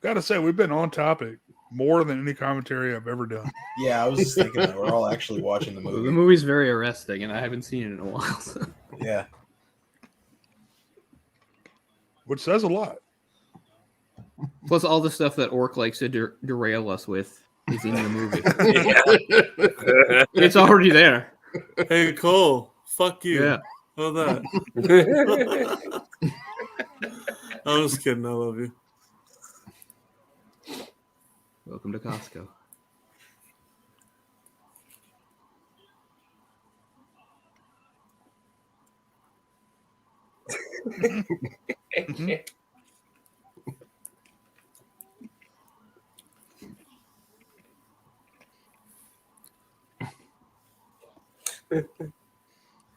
Gotta say, we've been on topic more than any commentary I've ever done. Yeah, I was just thinking that we're all actually watching the The movie. movie's very arresting, and I haven't seen it in a while. So. Yeah. Which says a lot. Plus, all the stuff that Orc likes to derail us with is in the movie. It's already there. Hey, Cole, fuck you. Yeah. How about that? I'm just kidding. I love you. Welcome to Costco.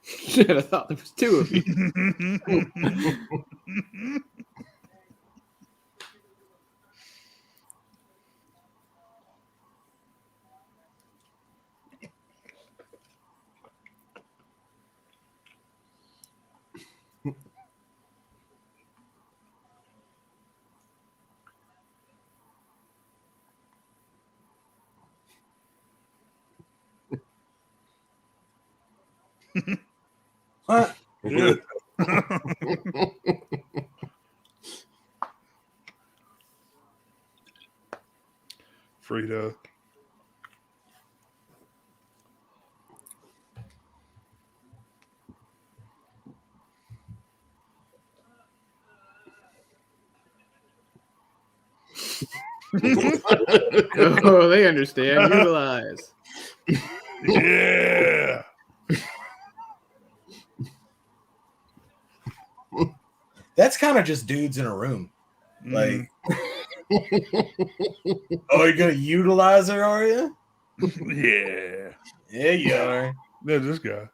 Shit, I thought there was 2 of you. What? Yeah. Frito. Oh, they understand. Utilize. Yeah. That's kind of just dudes in a room. Like, oh, you're gonna utilize her, are you? Yeah. Yeah, you are. There's this guy.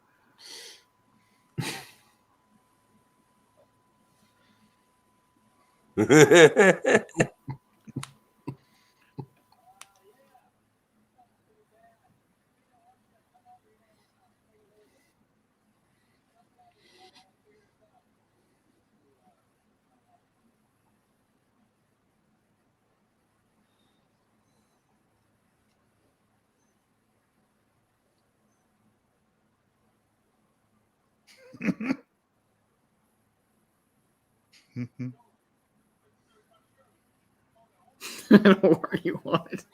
I don't know where you want it.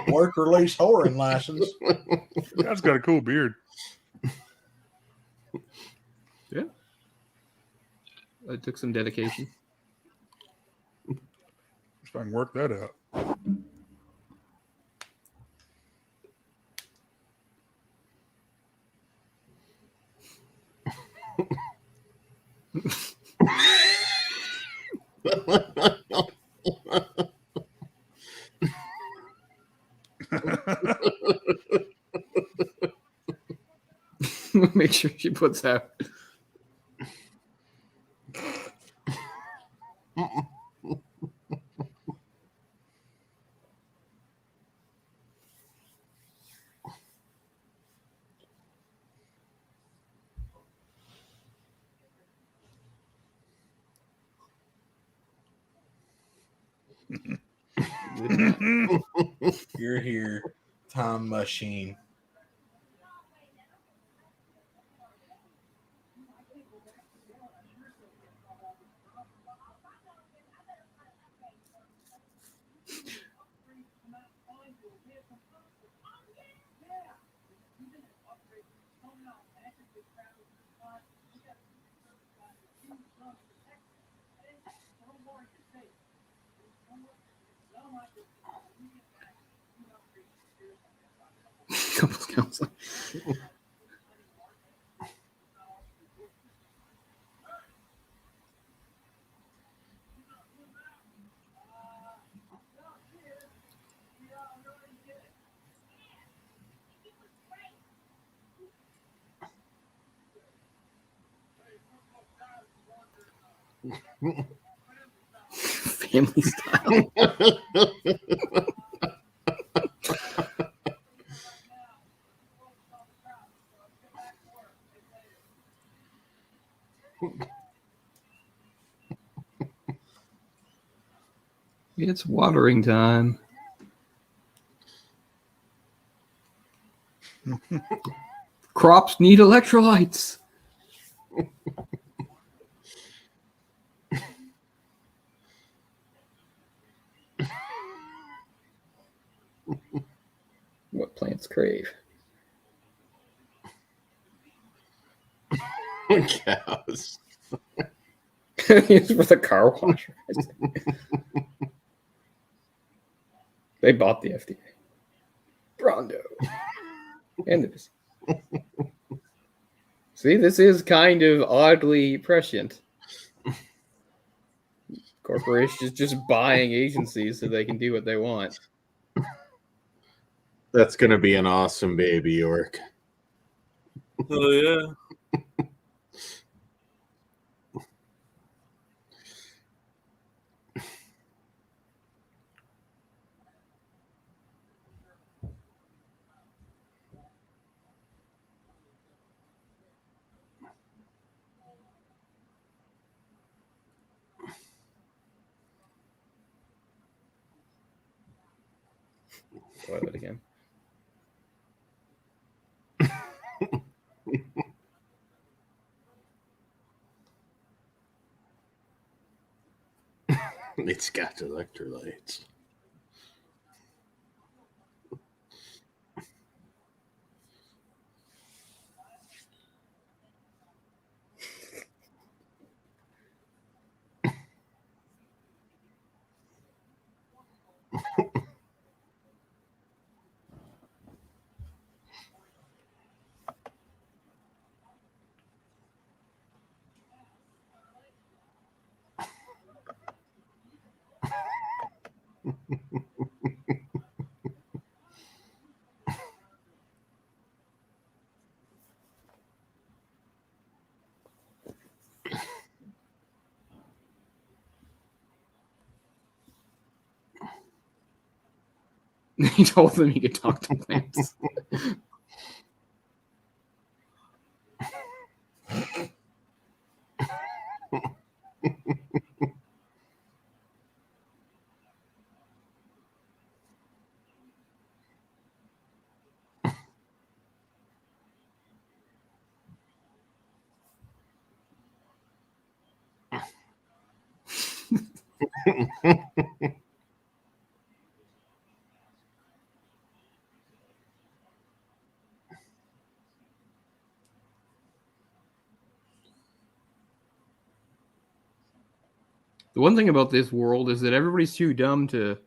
Work release whoring license. Guy's got a cool beard. Yeah. It took some dedication. If I can work that out. Make sure she puts out. You're here, time machine. Couples counseling. Family style. It's watering time. Crops need electrolytes. What plants crave? Cows. It's for the car wash. They bought the FDA. Rondo. And this. See, this is kind of oddly prescient. Corporations just buying agencies so they can do what they want. That's going to be an awesome baby, York. Oh, yeah. Toilet again. It's got electrolytes. He told them he could talk to plants. The one thing about this world is that everybody's too dumb to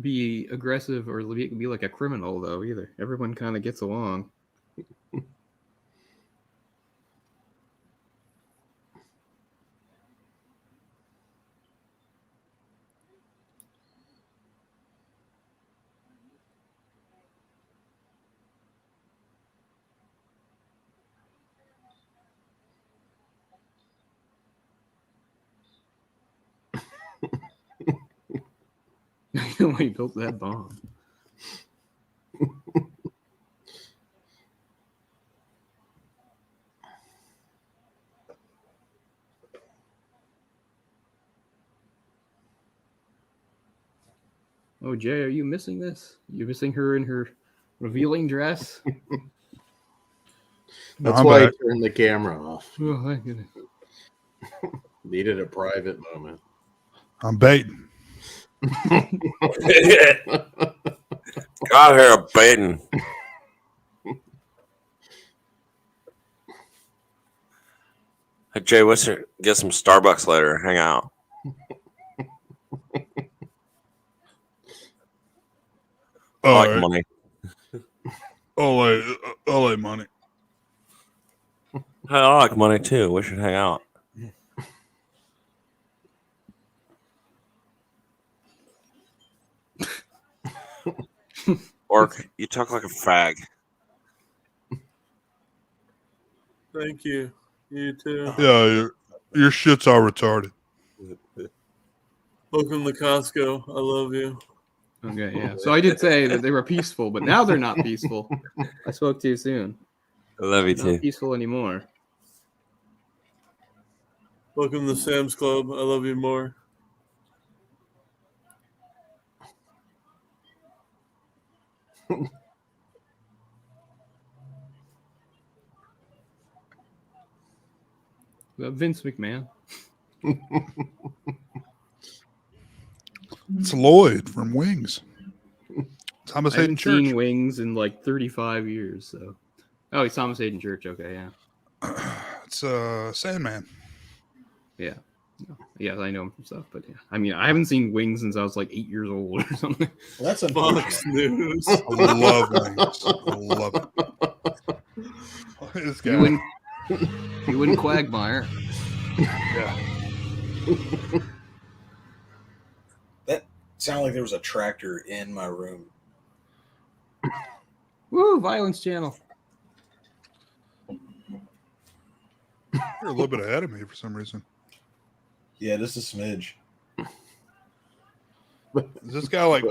be aggressive or be like a criminal, though, either. Everyone kind of gets along. I know why he built that bomb. Oh, Jay, are you missing this? You missing her in her revealing dress? That's why I turned the camera off. Oh, my goodness. Needed a private moment. I'm baiting. Got her baiting. Hey, Jay, what's your get some Starbucks later? Hang out. I like right. money. I like money. Hey, I like money too. We should hang out. Orc, you talk like a fag. Thank you. You too. Yeah, your shit's all retarded. Welcome to Costco. I love you. Okay, yeah. So I did say that they were peaceful, but now they're not peaceful. I spoke too soon. I love you They're too. not peaceful anymore. Welcome to Sam's Club. I love you more. Vince McMahon. It's Lloyd from Wings. Thomas I Hayden haven't Church. seen Wings in like 35 years. So, oh, he's Thomas Hayden Church. Okay, yeah. It's Sandman. Yeah. Yeah, I know him from stuff, but yeah. I mean, I haven't seen Wings since I was like 8 years old or something. Well, that's Fox News. I love Wings. I love it. This guy. You wouldn't Quagmire. Yeah. That sounded like there was a tractor in my room. Woo, Violence Channel. You're a little bit ahead of me for some reason. Yeah, just a smidge. Is this guy like,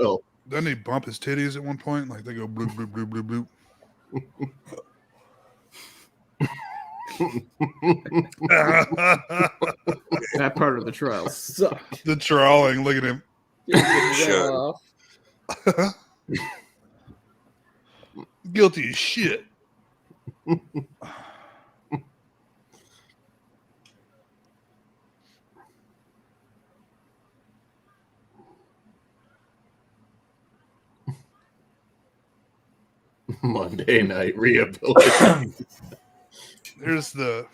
doesn't he bump his titties at one point? Like they go bloop, bloop, bloop, bloop, bloop. That part of the trial sucked. The trawling, look at him. Sure. Guilty as shit. Monday Night Rehabilitation. Here's the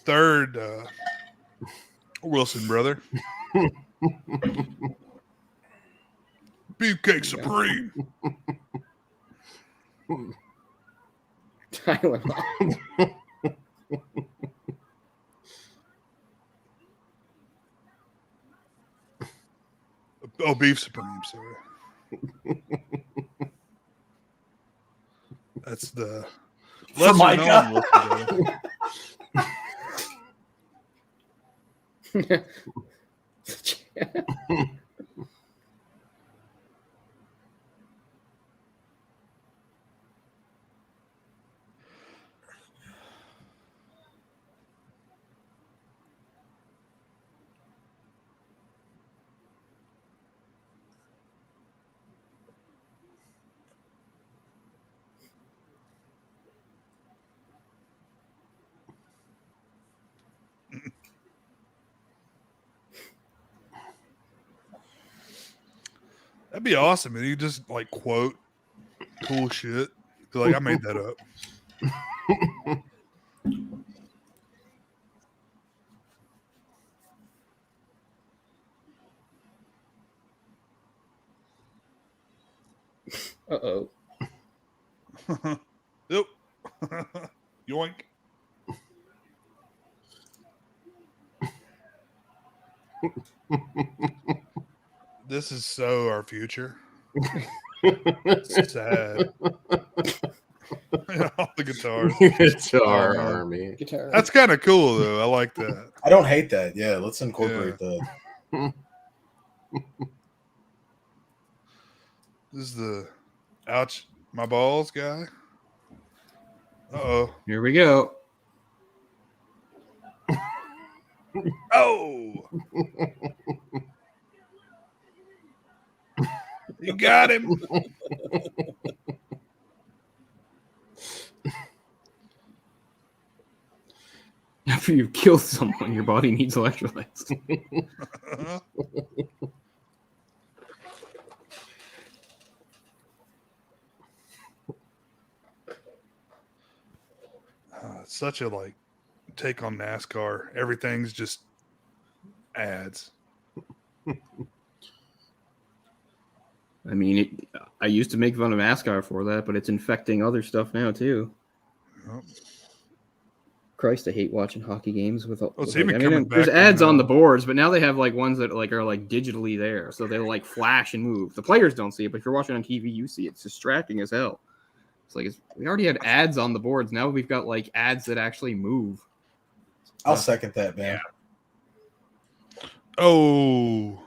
third Wilson brother. Beefcake Supreme. Oh, Beef Supreme, sorry. That's the For lesser known Micah. Wilson brother. That'd be awesome. And you just like quote cool shit. Be like, I made that up. Uh-oh. Yep. Yoink. This is so our future. It's sad. All the guitars. Guitar army. Guitar. That's kind of cool, though. I like that. I don't hate that. Yeah, let's incorporate that. This is the ouch my balls guy. Uh-oh. Here we go. Oh! You got him. After you've killed someone, your body needs electrolytes. It's such a like take on NASCAR. Everything's just ads. I mean, I used to make fun of NASCAR for that, but it's infecting other stuff now too. Yep. Christ, I hate watching hockey games with. it's like, even I mean, coming there's back ads on now. the boards, but now they have like ones that like are like digitally there, so they like flash and move. The players don't see it, but if you're watching on TV, you see it. It's distracting as hell. It's like we already had ads on the boards. Now we've got like ads that actually move. I'll second that, man. Oh.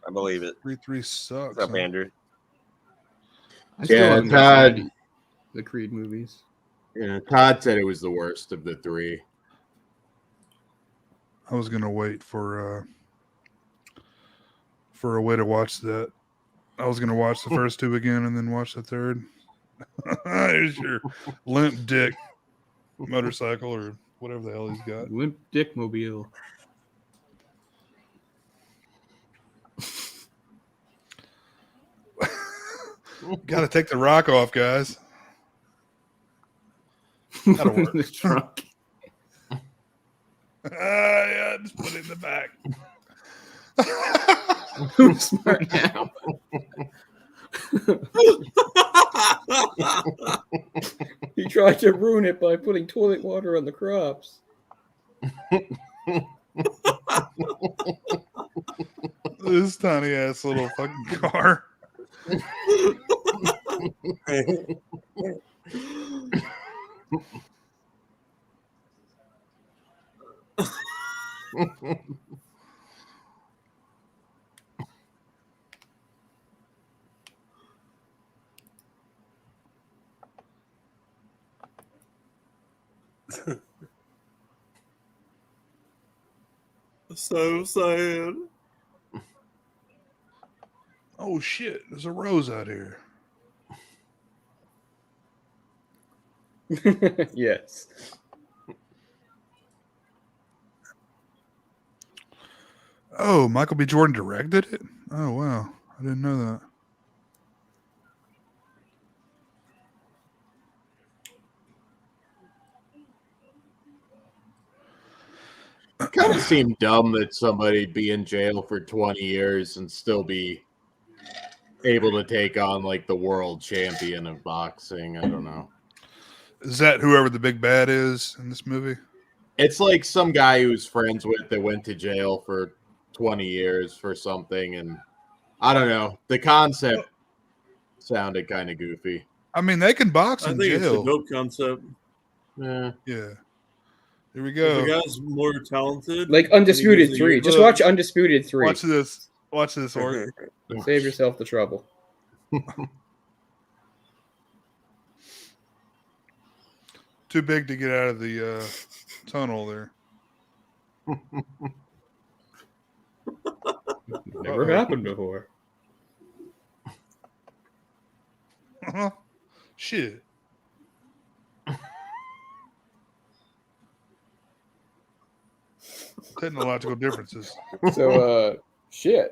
I believe it. 3-3 sucks. What's up, huh? Andrew? I still Yeah, haven't Todd. seen the Creed movies. Yeah, Todd said it was the worst of the three. I was gonna wait for a way to watch that. I was gonna watch the first two again and then watch the third. Here's your limp dick motorcycle or whatever the hell he's got. Limp Dick Mobile. Got to take the rock off, guys. That'll work. The trunk. Yeah, just put it in the back. Who's smart now? He tried to ruin it by putting toilet water on the crops. This tiny ass little fucking car. So sad. Oh shit! There's a rose out here. Yes. Oh, Michael B. Jordan directed it? Oh, wow. I didn't know that. Kind of seemed dumb that somebody'd be in jail for 20 years and still be able to take on like the world champion of boxing. I don't know. Is that whoever the big bad is in this movie? It's like some guy who's friends with that went to jail for 20 years for something, and I don't know. The concept sounded kind of goofy. I mean, they can box I in think it's a jail. dope concept. Yeah. Yeah. Here we If go. the guy's more talented. Like and he Undisputed gives 3. you- Just watch Undisputed 3. Watch this. Watch this, Orc. Save yourself the trouble. Too big to get out of the tunnel there. Never happened before. Shit. Technological differences. So, shit.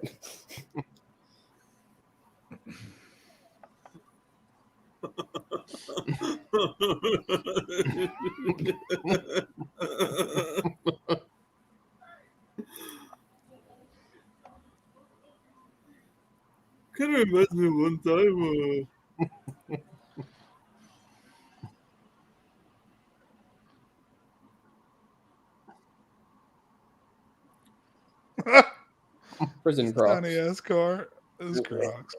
Can I imagine one time? Prison Crocs. Tiny ass car. Those Crocs.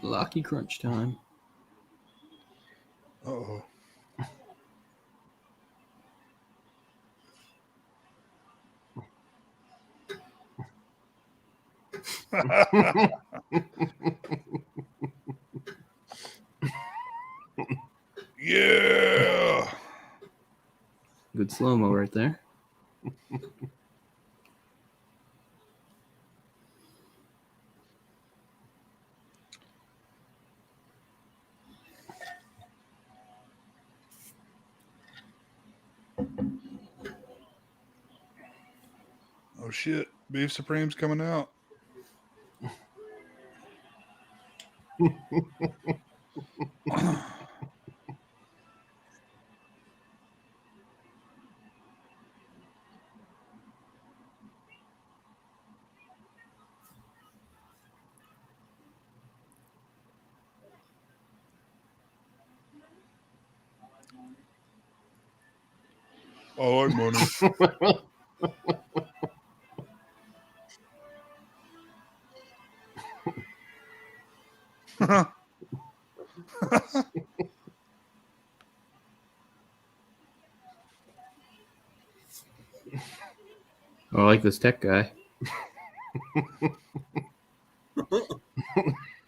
Lucky crunch time. Uh-oh. Yeah. Good slow-mo right there. Oh shit. Beef Supreme's coming out. Oh, I like money. I like this tech guy.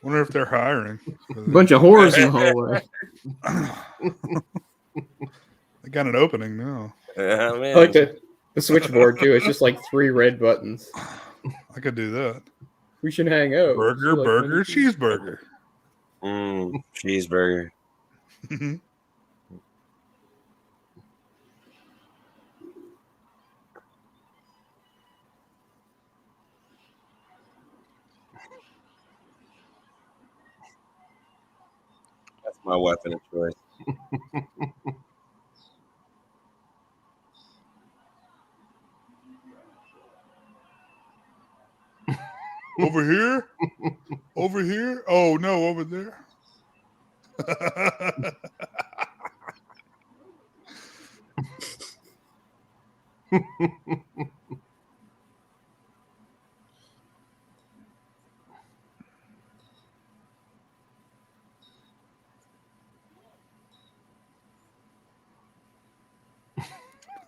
Wonder if they're hiring. Bunch of whores in the hallway. They got an opening now. Yeah, I man. like the switchboard too. It's just like 3 red buttons. I could do that. We should hang out. Burger, Like burger, many- cheeseburger. Cheeseburger. That's my weapon of choice. Over here? Over here? Oh, no, over there.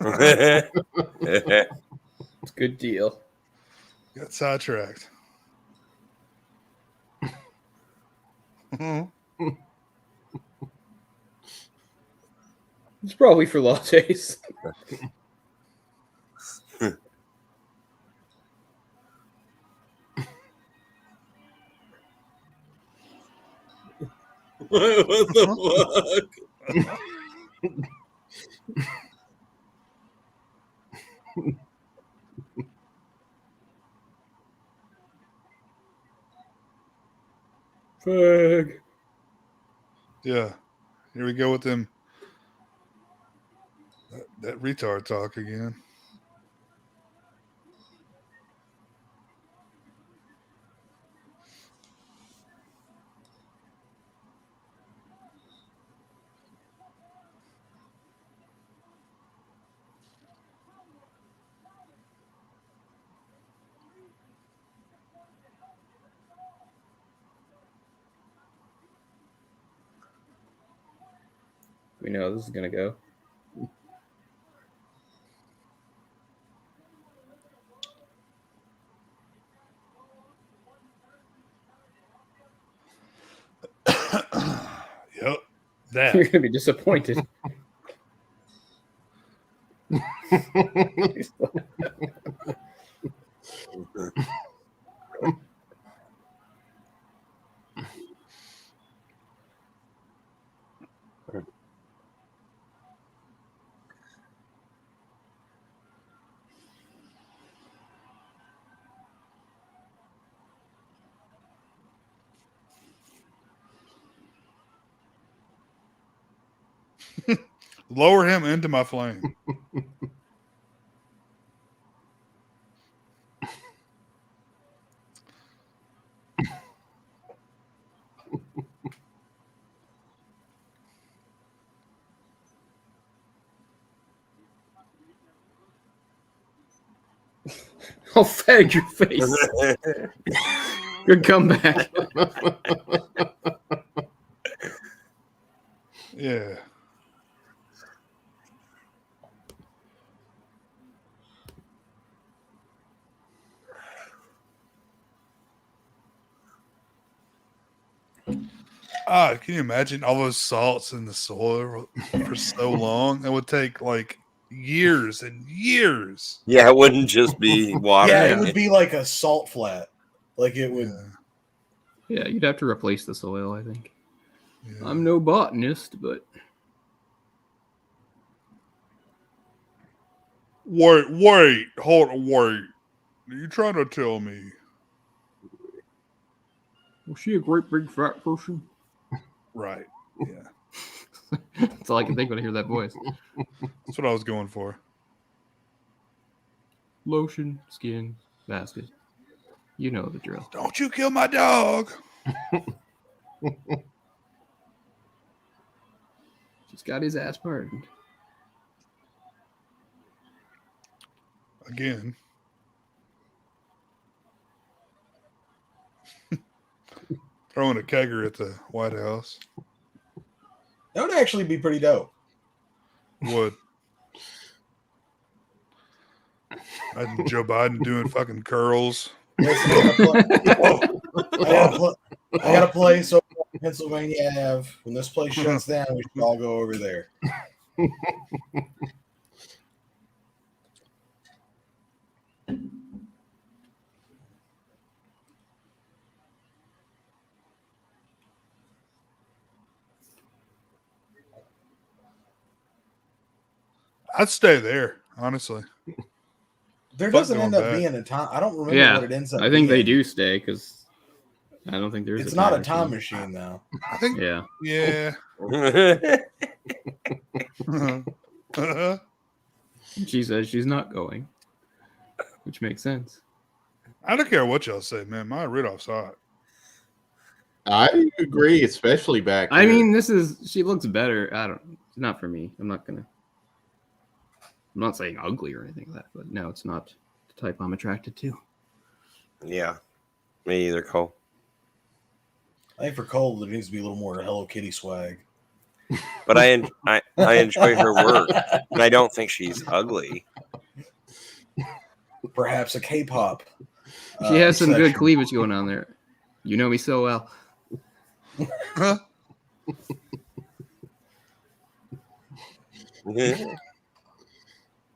It's a good deal. Got sidetracked. It's probably for lattes. What the fuck? Fag. Yeah. Here we go with them. That retard talk again. We know how this is gonna go. Yep. That. You're gonna be disappointed. Lower him into my flame. I'll fag your face. Good comeback. Yeah. Can you imagine all those salts in the soil for so long? It would take like years and years. Yeah, it wouldn't just be water. Yeah, it would be like a salt flat. Like it would. Yeah, you'd have to replace the soil, I think. Yeah. I'm no botanist, but wait, hold on, wait. Are you trying to tell me? Was she a great big fat person? Right. Yeah. That's all I can think when I hear that voice. That's what I was going for. Lotion, skin, basket. You know the drill. Don't you kill my dog. Just got his ass pardoned. Again. Throwing a kegger at the White House. That would actually be pretty dope. Would. Joe Biden doing fucking curls. I got a place over in Pennsylvania Ave. When this place shuts down, we should all go over there. I'd stay there, honestly. There doesn't end up being a time. I don't remember what it ends up I think being. they do stay because I don't think there's. It's not a time machine, though. I think. Yeah. Yeah. She says she's not going, which makes sense. I don't care what y'all say, man. Maya Rudolph's hot. I agree, especially back I here. mean, she looks better. I don't. Not for me. I'm not saying ugly or anything like that, but no, it's not the type I'm attracted to. Yeah, me either, Cole. I think for Cole, there needs to be a little more Hello Kitty swag. But I enjoy her work, and I don't think she's ugly. Perhaps a K-pop. She has some good section. cleavage going on there. You know me so well.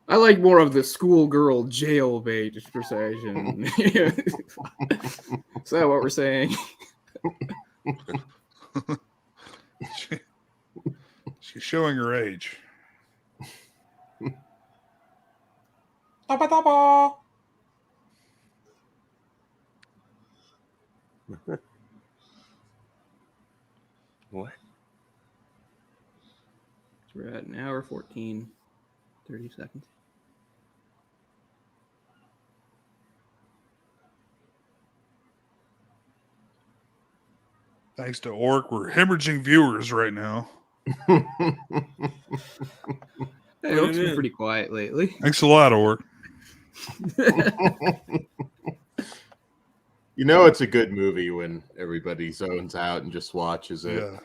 I like more of the schoolgirl jailbait version. Is that what we're saying? She's showing her age. What? We're at an hour 14, 30 seconds. Thanks to Orc, we're hemorrhaging viewers right now. Hey, Orc's been pretty quiet lately. Thanks a lot, Orc. You know it's a good movie when everybody zones out and just watches it. Yeah.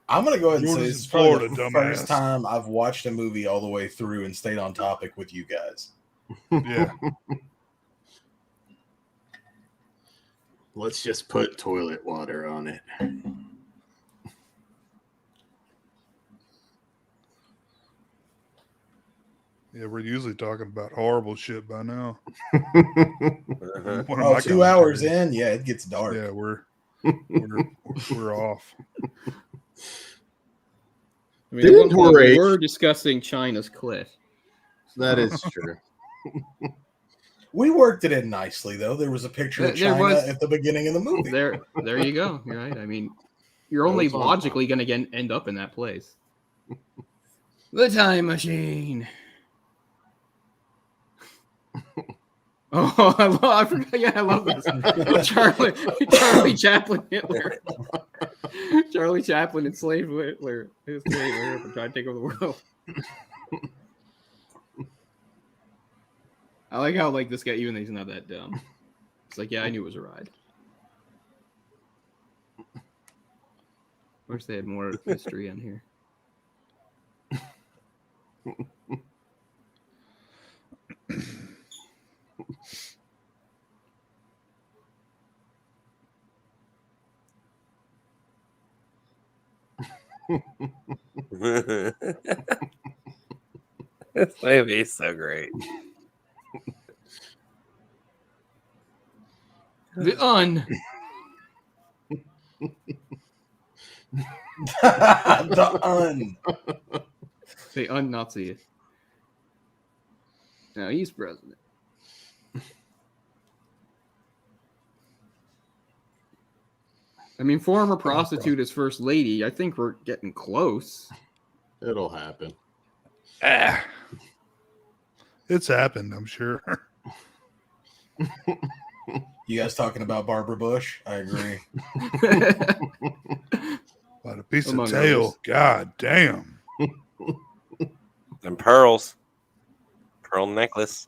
I'm going to go ahead and say Georgia's this is probably Florida, the dumbass. first time I've watched a movie all the way through and stayed on topic with you guys. Yeah. Let's just put toilet water on it. Yeah, we're usually talking about horrible shit by now. Uh-huh. One of Oh, my 2 hours commentaries. in, yeah, it gets dark. Yeah, we're off. I mean, at one point we Didn't were discussing China's cliff. That is true. We worked it in nicely, though. There was a picture of There China was- at the beginning of the movie. There you go. You're right. I mean, you're only was on logically going to end up in that place. The time machine. Oh, I forgot. Yeah, I love this. Charlie Chaplin Hitler. Charlie Chaplin enslaved Hitler. His slave Hitler trying to take over the world. I like how this guy, even though he's not that dumb, it's like, yeah, I knew it was a ride. Wish they had more history on here. This movie is so great. The The un-Nazi. Now he's president. I mean, former prostitute as first lady. I think we're getting close. It'll happen. It's happened, I'm sure. You guys talking about Barbara Bush? I agree. What a piece Among of tail. others. God damn. And pearls. Pearl necklace.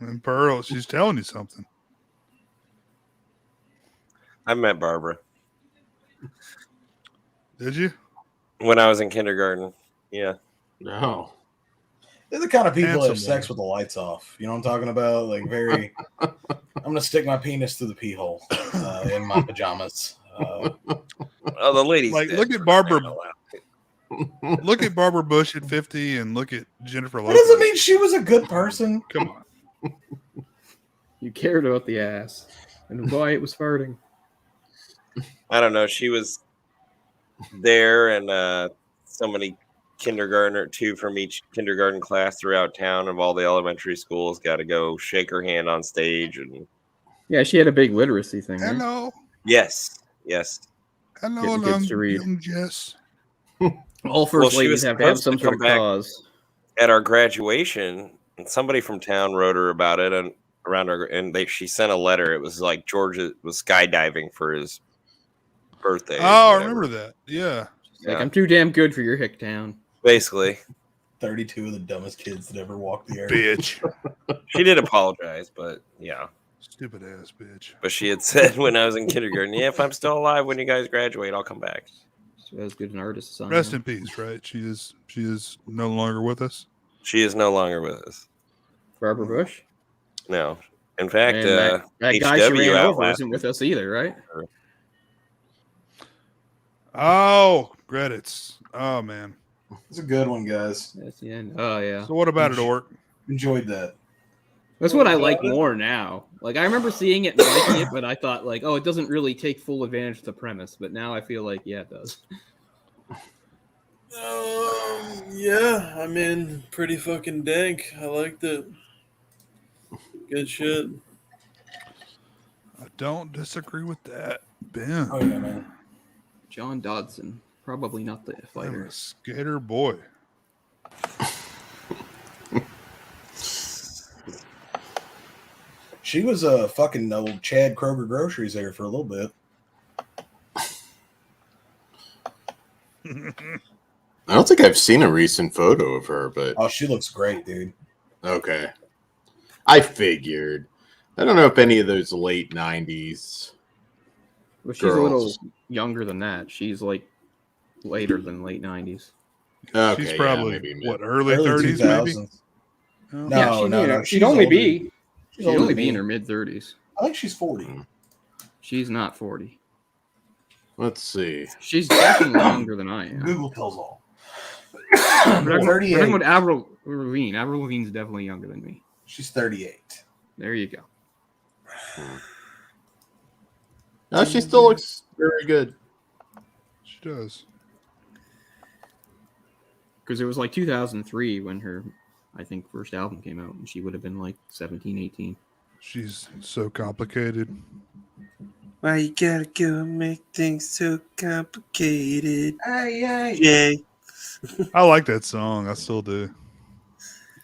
And Pearl, she's telling you something. I met Barbara Did you? when I was in kindergarten. Yeah. No. They're the kind of people that have Handsome sex with the lights off. You know what I'm talking about? Like very. I'm gonna stick my penis through the pee hole in my pajamas. Oh, the ladies. Like, did. look at Barbara. Look at Barbara Bush at 50 and look at Jennifer That Lopez. doesn't mean she was a good person. Come on. You cared about the ass and why it was farting. I don't know. She was there, and so many kindergartner, 2 from each kindergarten class throughout town of all the elementary schools got to go shake her hand on stage. And Yeah, she had a big literacy thing. Right? Hello. yes. Hello, Getting kids to read. young Jess. All first She ladies was have to have supposed some to sort come of back cause. at our graduation, and somebody from town wrote her about it and around her, and she sent a letter. It was like George was skydiving for his birthday. Oh, I remember that. Yeah. Like, I'm too damn good for your hick town. Basically. 32 of the dumbest kids that ever walked the earth. Bitch. She did apologize, but yeah. Stupid ass bitch. But she had said when I was in kindergarten, yeah, if I'm still alive when you guys graduate, I'll come back. So as good an artist as I Rest am. in peace, right? She is no longer with us. She is no longer with us. Barbara Bush? No. In fact, And that guy she HW ran out over last isn't with us either, right? Oh, credits. Oh man. It's a good one, guys. That's the end. Oh yeah. So what about it, Orc? Enjoyed that. That's what I like more now. Like, I remember seeing it and liking it, but I thought, like, oh, it doesn't really take full advantage of the premise. But now I feel like, yeah, it does. Yeah, I mean, pretty fucking dank. I liked it. Good shit. I don't disagree with that, Ben. Oh yeah, man. John Dodson, probably not the I'm fighter. a skater boy. She was a fucking old Chad Kroger groceries there for a little bit. I don't think I've seen a recent photo of her, but Oh, she looks great, dude. okay. I figured. I don't know if any of those late 90s Well, she's a little girls. younger than that. She's like later than late 90s. Okay, She's yeah, probably maybe mid- what, early 30s, maybe? 2000s. No. No, no. She'd only older. be. She's She'd older only than be in me. her mid 30s. I think she's 40. She's not 40. Let's see. She's definitely younger than I am. Google tells all. We're talking 38. about Avril Lavigne. Avril Lavigne's definitely younger than me. She's 38. There you go. No, she still looks very good. She does. Because it was like 2003 when her, I think, first album came out, and she would have been like 17, 18. She's so complicated. Why you gotta go and make things so complicated? Hey, hey. Yay. I like that song. I still do.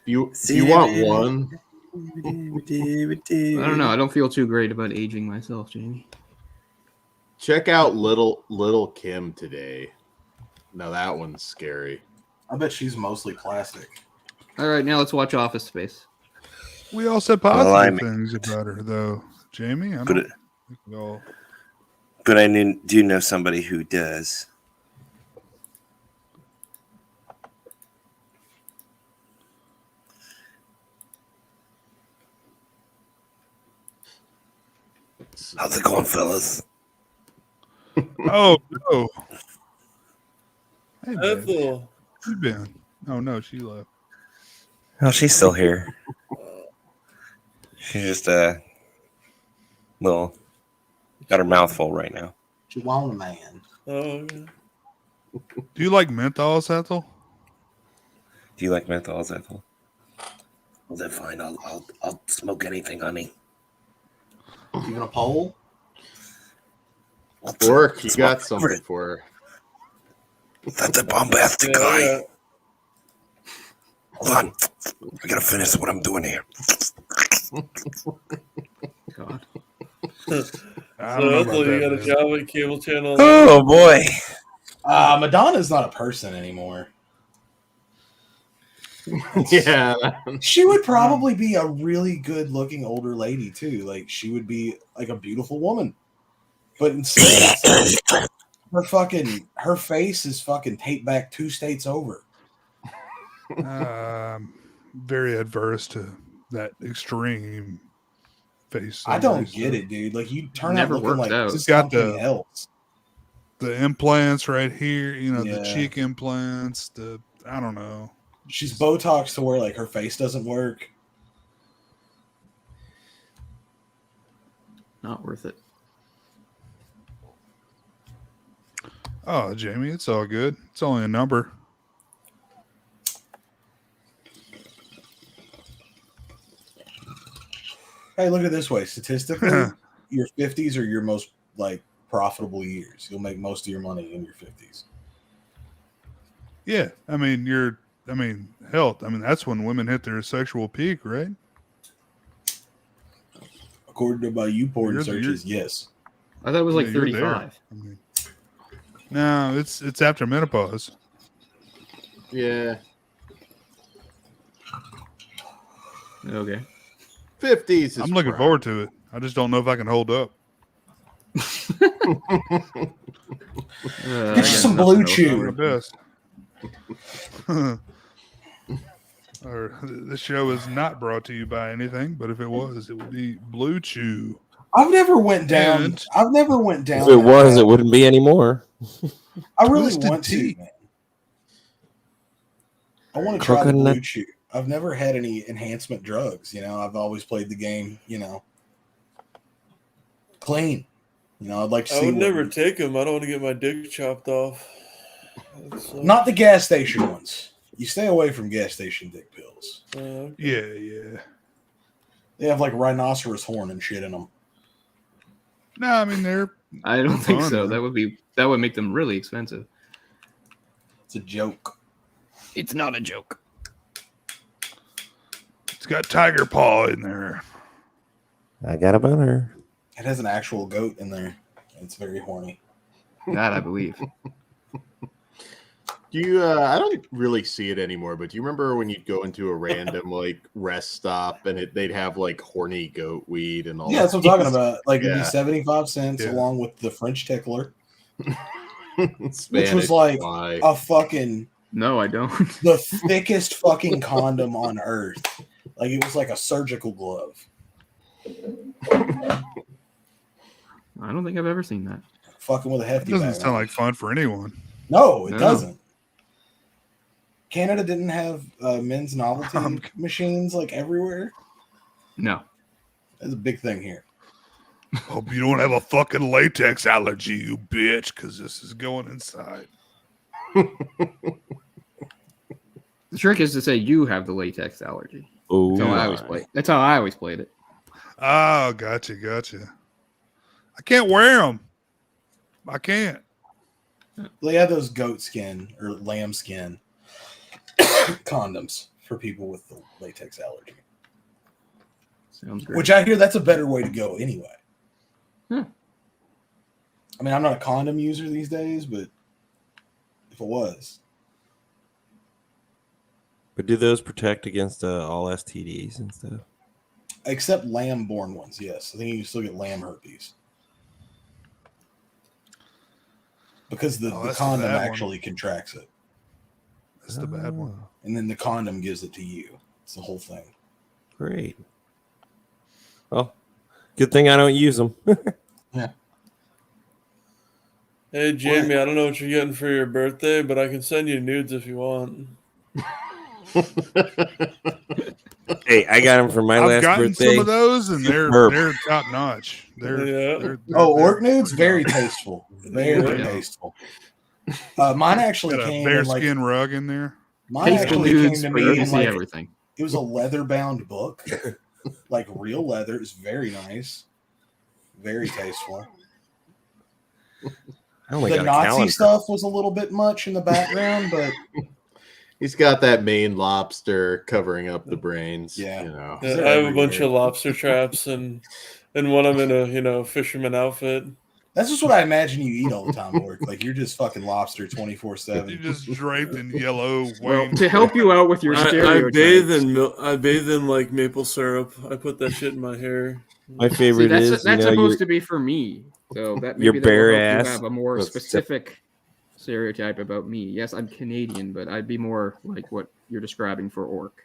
You want one? I don't know. I don't feel too great about aging myself, Jamie. Check out Little Kim today. Now that one's scary. I bet she's mostly plastic. All right, now let's watch Office Space. We all said positive things about her, though. Jamie, I don't think we all... But I do know somebody who does. How's it going, fellas? Oh, no. Hey, man. Ethel. Where you been? Oh, no, she left. Oh, she's still here. She's just little got her mouth full right now. Chihuahua man. Oh, okay. Do you like menthols, Ethel? Do you like menthols, Ethel? Well, then fine. I'll smoke anything, honey. Even a pole? Work, you got something for her. That's a bombastic guy. Hold on. I gotta finish what I'm doing here. God. So Ethel, you got a job at cable channel. Oh boy. Madonna's not a person anymore. Yeah. She would probably be a really good looking older lady too. Like she would be like a beautiful woman. But instead it's like, her face is fucking taped back 2 states over. Very adverse to that extreme face. I don't get it, dude. Like you turn out looking like She's got something else. the implants right here, you know, the Yeah. cheek implants, I don't know. She's Botox to where like her face doesn't work. Not worth it. Oh, Jamie, it's all good. It's only a number. Hey, look at it this way. Statistically, your 50s are your most like profitable years. You'll make most of your money in your 50s. Yeah, I mean, health. I mean, that's when women hit their sexual peak, right? According to my YouPorn You're- searches, yes. I thought it was like Yeah, you're there. 35. I mean, no, it's after menopause. Yeah. Okay. 50s. I'm looking forward to it. I just don't know if I can hold up. Get you some Blue Chew. Best. This show is not brought to you by anything, but if it was, it would be Blue Chew. I've never went down. And I've never went down. If it that was, path. it wouldn't be anymore. I really Twisted want to, Tea. man. I want to try the Coconut. Blue Chew. I've never had any enhancement drugs. You know, I've always played the game. You know, clean. You know, I'd like to see. I would what- never take them. I don't want to get my dick chopped off. Not the gas station ones. You stay away from gas station dick pills. Yeah. They have like rhinoceros horn and shit in them. No, I mean they're. I don't think fun, so. man. That would make them really expensive. It's a joke. It's not a joke. It's got tiger paw in there. I got a boner. It has an actual goat in there. It's very horny. That I believe. Do you? I don't really see it anymore. But do you remember when you'd go into a random like rest stop and they'd have like horny goat weed and all? Yeah, that's what I'm talking about. Like it'd Yeah. be 75 cents Yeah. along with the French tickler, which Spanish was like fly. a fucking No, I don't. the thickest fucking condom on earth. Like it was like a surgical glove. I don't think I've ever seen that. Fucking with a It hefty doesn't bag sound on like fun for anyone. No, it No. doesn't. Canada didn't have men's novelty machines like everywhere. No. That's a big thing here. Hope you don't have a fucking latex allergy, you bitch, because this is going inside. The trick is to say you have the latex allergy. Oh, That's how I always play. That's how I always played it. Oh, gotcha. I can't wear them. I can't. They have those goat skin or lamb skin condoms for people with the latex allergy. Sounds great. Which I hear that's a better way to go anyway. Hmm. I mean, I'm not a condom user these days, but if it was, But do those protect against all STDs and stuff? except lamb-born ones, yes. I think you can still get lamb herpes. Because the that's the condom bad one. actually contracts it. That's the bad one. And then the condom gives it to you. It's the whole thing. Great. Well, good thing I don't use them. Yeah. Hey, Jamie, I don't know what you're getting for your birthday, but I can send you nudes if you want. Hey, I got them for my I've last gotten birthday. some of those, and Superb. they're top notch. They're Orc nudes, very tasteful. Very Yeah. tasteful. Mine actually got a came bear in like skin rug in there. mine Tasteful actually nudes, came to but you me can in see like everything. it was a leather bound book, like real leather. It's very nice, very tasteful. I only The got a Nazi calendar. stuff was a little bit much in the background, but He's got that Maine lobster covering up the brains. Yeah. You know. Yeah, I have a bunch of lobster traps, and when I'm in a fisherman outfit. that's just what I imagine you eat all the time, work. Like you're just fucking lobster You 24/7. just draped in yellow. Well, Wayne to help you out with your I stereotypes. bathe in like maple syrup. I put that shit in my hair. My See, favorite that's is that's you know, supposed your- to be for me. So that your maybe that bare will help you ass have a more with specific stereotype about me. Yes, I'm Canadian, but I'd be more like what you're describing for orc.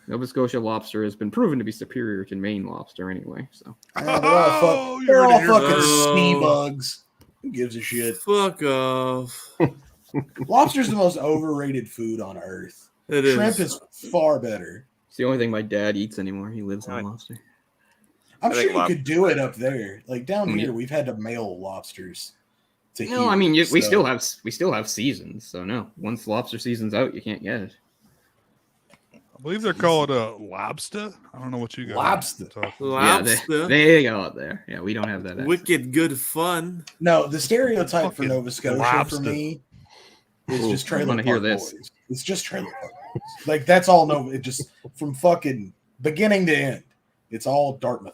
Nova Scotia lobster has been proven to be superior to Maine lobster anyway. So Yeah, they're all, Oh, they're you're all ready to hear fucking this? sea bugs. Who gives a shit? Fuck off. Lobster's the most overrated food on earth. It is. Shrimp is far better. it's the only thing my dad eats anymore. He lives on lobster. I'm I sure think you could do it up there. Like down Mm, here, yeah. we've had to mail lobsters. To No, here, I mean we so- still have seasons. So no, once lobster season's out, you can't get it. I believe they're called lobster. I don't know what you got. Lobster. Yeah, Lobster. they got it there. Yeah, we don't have that. accent. Wicked good fun. No, the stereotype for Fucking Nova Scotia lobster. for me is Ooh, just I trailer wanna park hear this. boys. It's just trailer park boys. Like that's all Nova. It just from fucking beginning to end. It's all Dartmouth.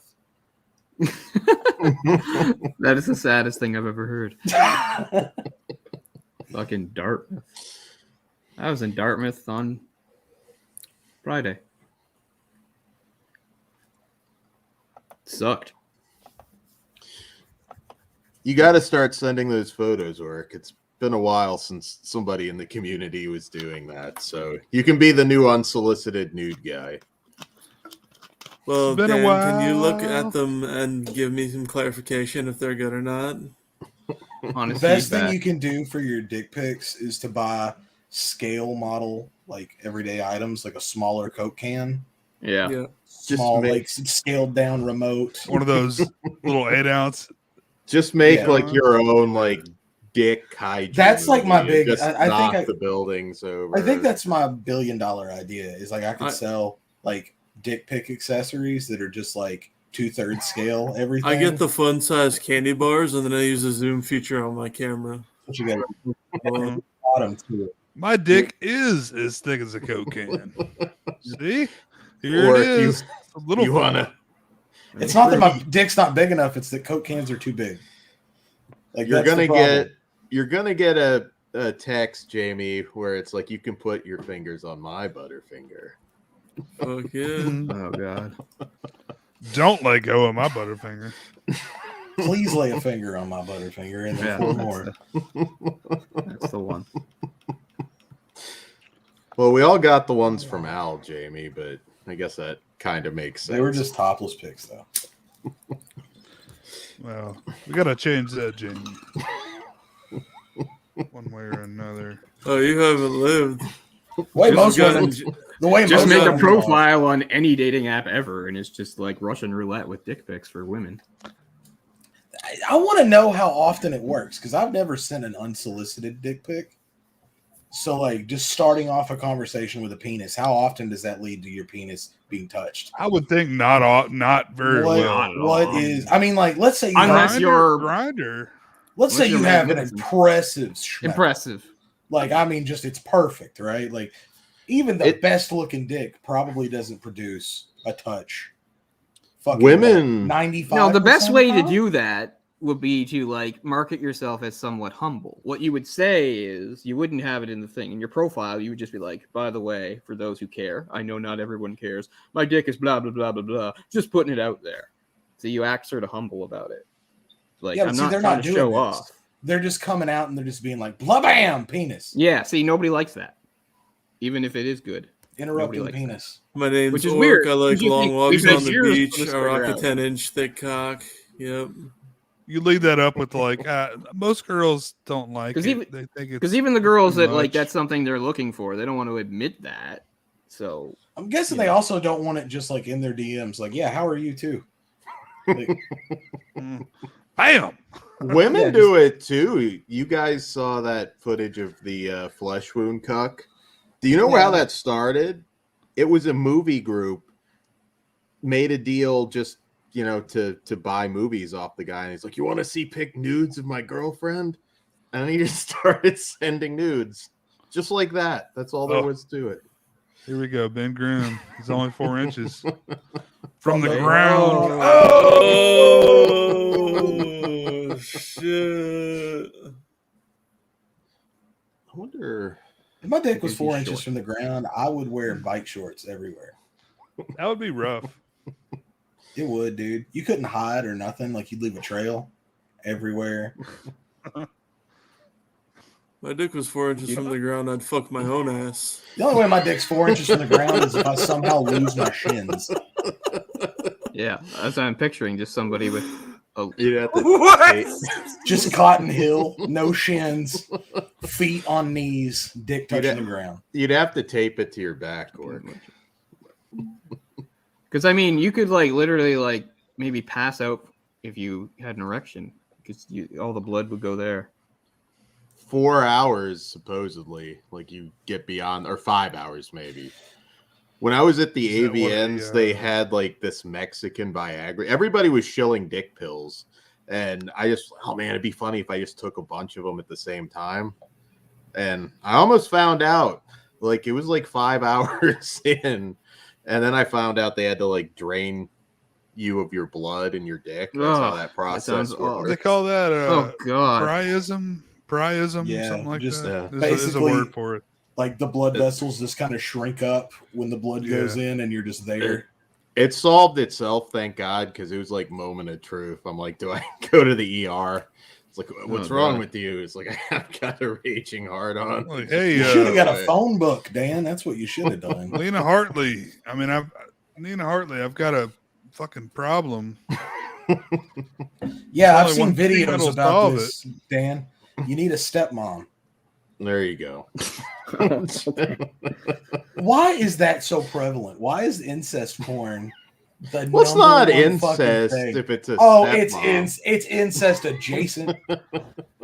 That is the saddest thing I've ever heard. Fucking Dartmouth. I was in Dartmouth on Friday. Sucked. You got to start sending those photos, Orc. It's been a while since somebody in the community was doing that. So you can be the new unsolicited nude guy. Well, been a Dan, can you look while. at them and give me some clarification if they're good or not? Honest The best thing feedback. you can do for your dick pics is to buy scale model, like everyday items, like a smaller Coke can. Yeah. Yeah. Small, make- like scaled down remote. One of those little 8-ounce. Just make Yeah. like your own like dick hygiene. That's like my movie and big- Just I think knock I- the buildings over. I think that's my $1 billion idea. Is like I could I- sell like dick pic accessories that are just like 2/3 scale. Everything. I get the fun size candy bars and then I use a zoom feature on my camera. What you got Uh, bottom to it. my dick is as thick as a Coke can. See? Here Or it if you- is. A little you wanna- It's not that my dick's not big enough; it's that Coke cans are too big. Like you're that's the problem. gonna get a text, Jamie, where it's like you can put your fingers on my butterfinger. Fuck yeah. Oh god. Don't let go of my butterfinger. Please lay a finger on my butterfinger and then Yeah, four that's more. That's the one. Well, we all got the ones from Al, Jamie, but I guess that kind of makes sense. They were just topless pics, though. Well, we gotta change that, Jamie. One way or another. Oh, you haven't lived. Way Just most gotten- women, the way Just most make a women profile on any dating app ever, and it's just like Russian roulette with dick pics for women. I want to know how often it works because I've never sent an unsolicited dick pic. So, like, just starting off a conversation with a penis, how often does that lead to your penis being touched? I would think not very well. What is? I mean, like, let's say you Unless have, you're grinder. let's say unless you you're have an magnificent. impressive, schmeck. Impressive. Like, I mean, just it's perfect, right? Like, even the best looking dick probably doesn't produce a touch. Women- 95. No, the best way to do that would be to like market yourself as somewhat humble. What you would say is you wouldn't have it in the thing in your profile. You would just be like, by the way, for those who care, I know not everyone cares. My dick is blah blah blah blah blah. Just putting it out there, so you act sort of humble about it. Like Yeah, but I'm see, not they're trying not to doing show this. off. They're just coming out and they're just being like, blah bam, penis. Yeah, see, nobody likes that, even if it is good. Interrupting Nobody likes penis. My name's Which is Orc. weird, I like 'cause you long think walks we've had on the years for beach. this I rock figure a out. 10-inch thick cock. Yep. You lead that up with like most girls don't like it. Because They think it's because even the girls too that like much. that's something they're looking for, they don't want to admit that. So I'm guessing they also don't want it just like in their DMs, like, yeah, how are you too? Like, bam. Women Yeah, do it too. You guys saw that footage of the flesh wound cuck. Do you know how that started? It was a movie group made a deal just to buy movies off the guy, and he's like, "You want to see pic nudes of my girlfriend?" And he just started sending nudes, just like that. That's all there Oh. was to it. Here we go, Ben Grimm. He's only 4 inches from the the- ground. Oh, shit. I wonder. if my dick was It'd be 4 inches short. from the ground, I would wear bike shorts everywhere. That would be rough. It would, dude. You couldn't hide or nothing. Like, you'd leave a trail everywhere. My dick was 4 inches from the ground. I'd fuck my own ass. The only way my dick's 4 inches from the ground is if I somehow lose my shins. yeah, as I'm picturing, just somebody with a You'd have to What? Just Cotton Hill, no shins, feet on knees, dick touching the ground. You'd have to tape it to your back, or because I mean, you could like literally like maybe pass out if you had an erection because all the blood would go there. 4 hours supposedly. Like you get beyond, or 5 hours maybe. When I was at the Is that what AVNs, the, they had like this Mexican Viagra. Everybody was shilling dick pills, and I just, oh man, it'd be funny if I just took a bunch of them at the same time. And I almost found out, like it was like 5 hours in, and then I found out they had to like drain you of your blood and your dick. That's how that process works. They call that God, priism, Yeah, something like just that. There's a basically word for it. Like the blood vessels just kind of shrink up when the blood goes in, and you're just there. It solved itself, thank God, because it was like moment of truth. I'm like, do I go to the ER? It's like, what's wrong with you? It's like, I've got a raging heart on. Like, hey, you should have got a phone book, Dan. That's what you should have done. Lena Hartley. I mean, I've got a fucking problem. Yeah, I've seen videos about this, Dan. You need a stepmom. There you go. Why is that so prevalent? Why is incest porn the What's not #1 incest thing? if it's a it's incest adjacent.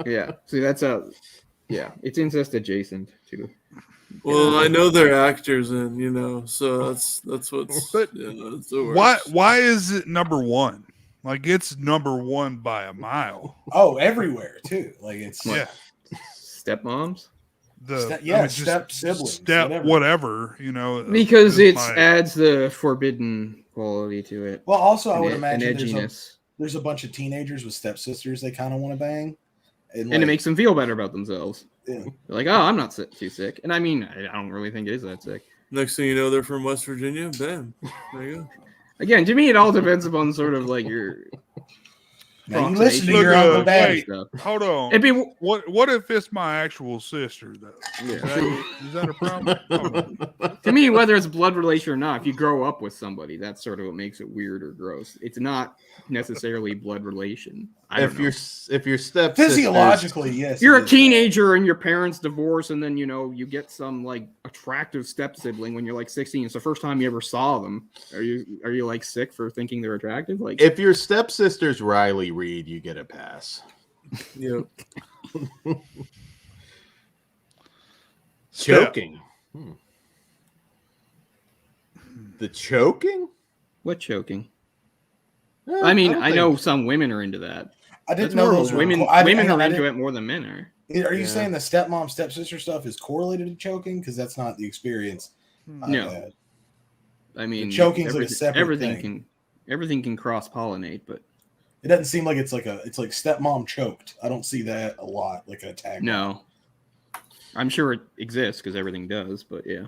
Yeah. See, that's it's incest adjacent too. Well, I know they're actors, and so that's what's. But that's the worst. why is it #1? Like it's #1 by a mile. Oh, everywhere too. Like it's stepmoms. Step siblings, step whatever. Because it adds the forbidden quality to it. Well, also I And would an imagine edginess. there's a bunch of teenagers with stepsisters they kind of want to bang, And it makes them feel better about themselves. Yeah. They're like, oh, I'm not too sick. And I mean, I don't really think it is that sick. Next thing you know, they're from West Virginia. Bam. There you go. Again, to me, it all depends upon sort of like your. Now you listen to your Uncle Daddy. Hold on. It'd be, what if it's my actual sister though? Yeah. Is that a problem? To me, whether it's blood relation or not, if you grow up with somebody, that's sort of what makes it weird or gross. It's not necessarily blood relation. If your step physiologically, yes, you're a teenager and your parents divorce, and then you get some like attractive step sibling when you're like 16. It's the first time you ever saw them. Are you like sick for thinking they're attractive? Like if your stepsister's Riley Reed, you get a pass. Yep. Choking. The choking? What choking? I mean, I know some women are into that. I didn't know those women. Women are into it more than men are. Are you saying the stepmom stepsister stuff is correlated to choking? Because that's not the experience. No. I mean, the choking's like a separate thing. Everything can cross pollinate, but it doesn't seem like it's like stepmom choked. I don't see that a lot, like a tag. No, I'm sure it exists because everything does, but yeah.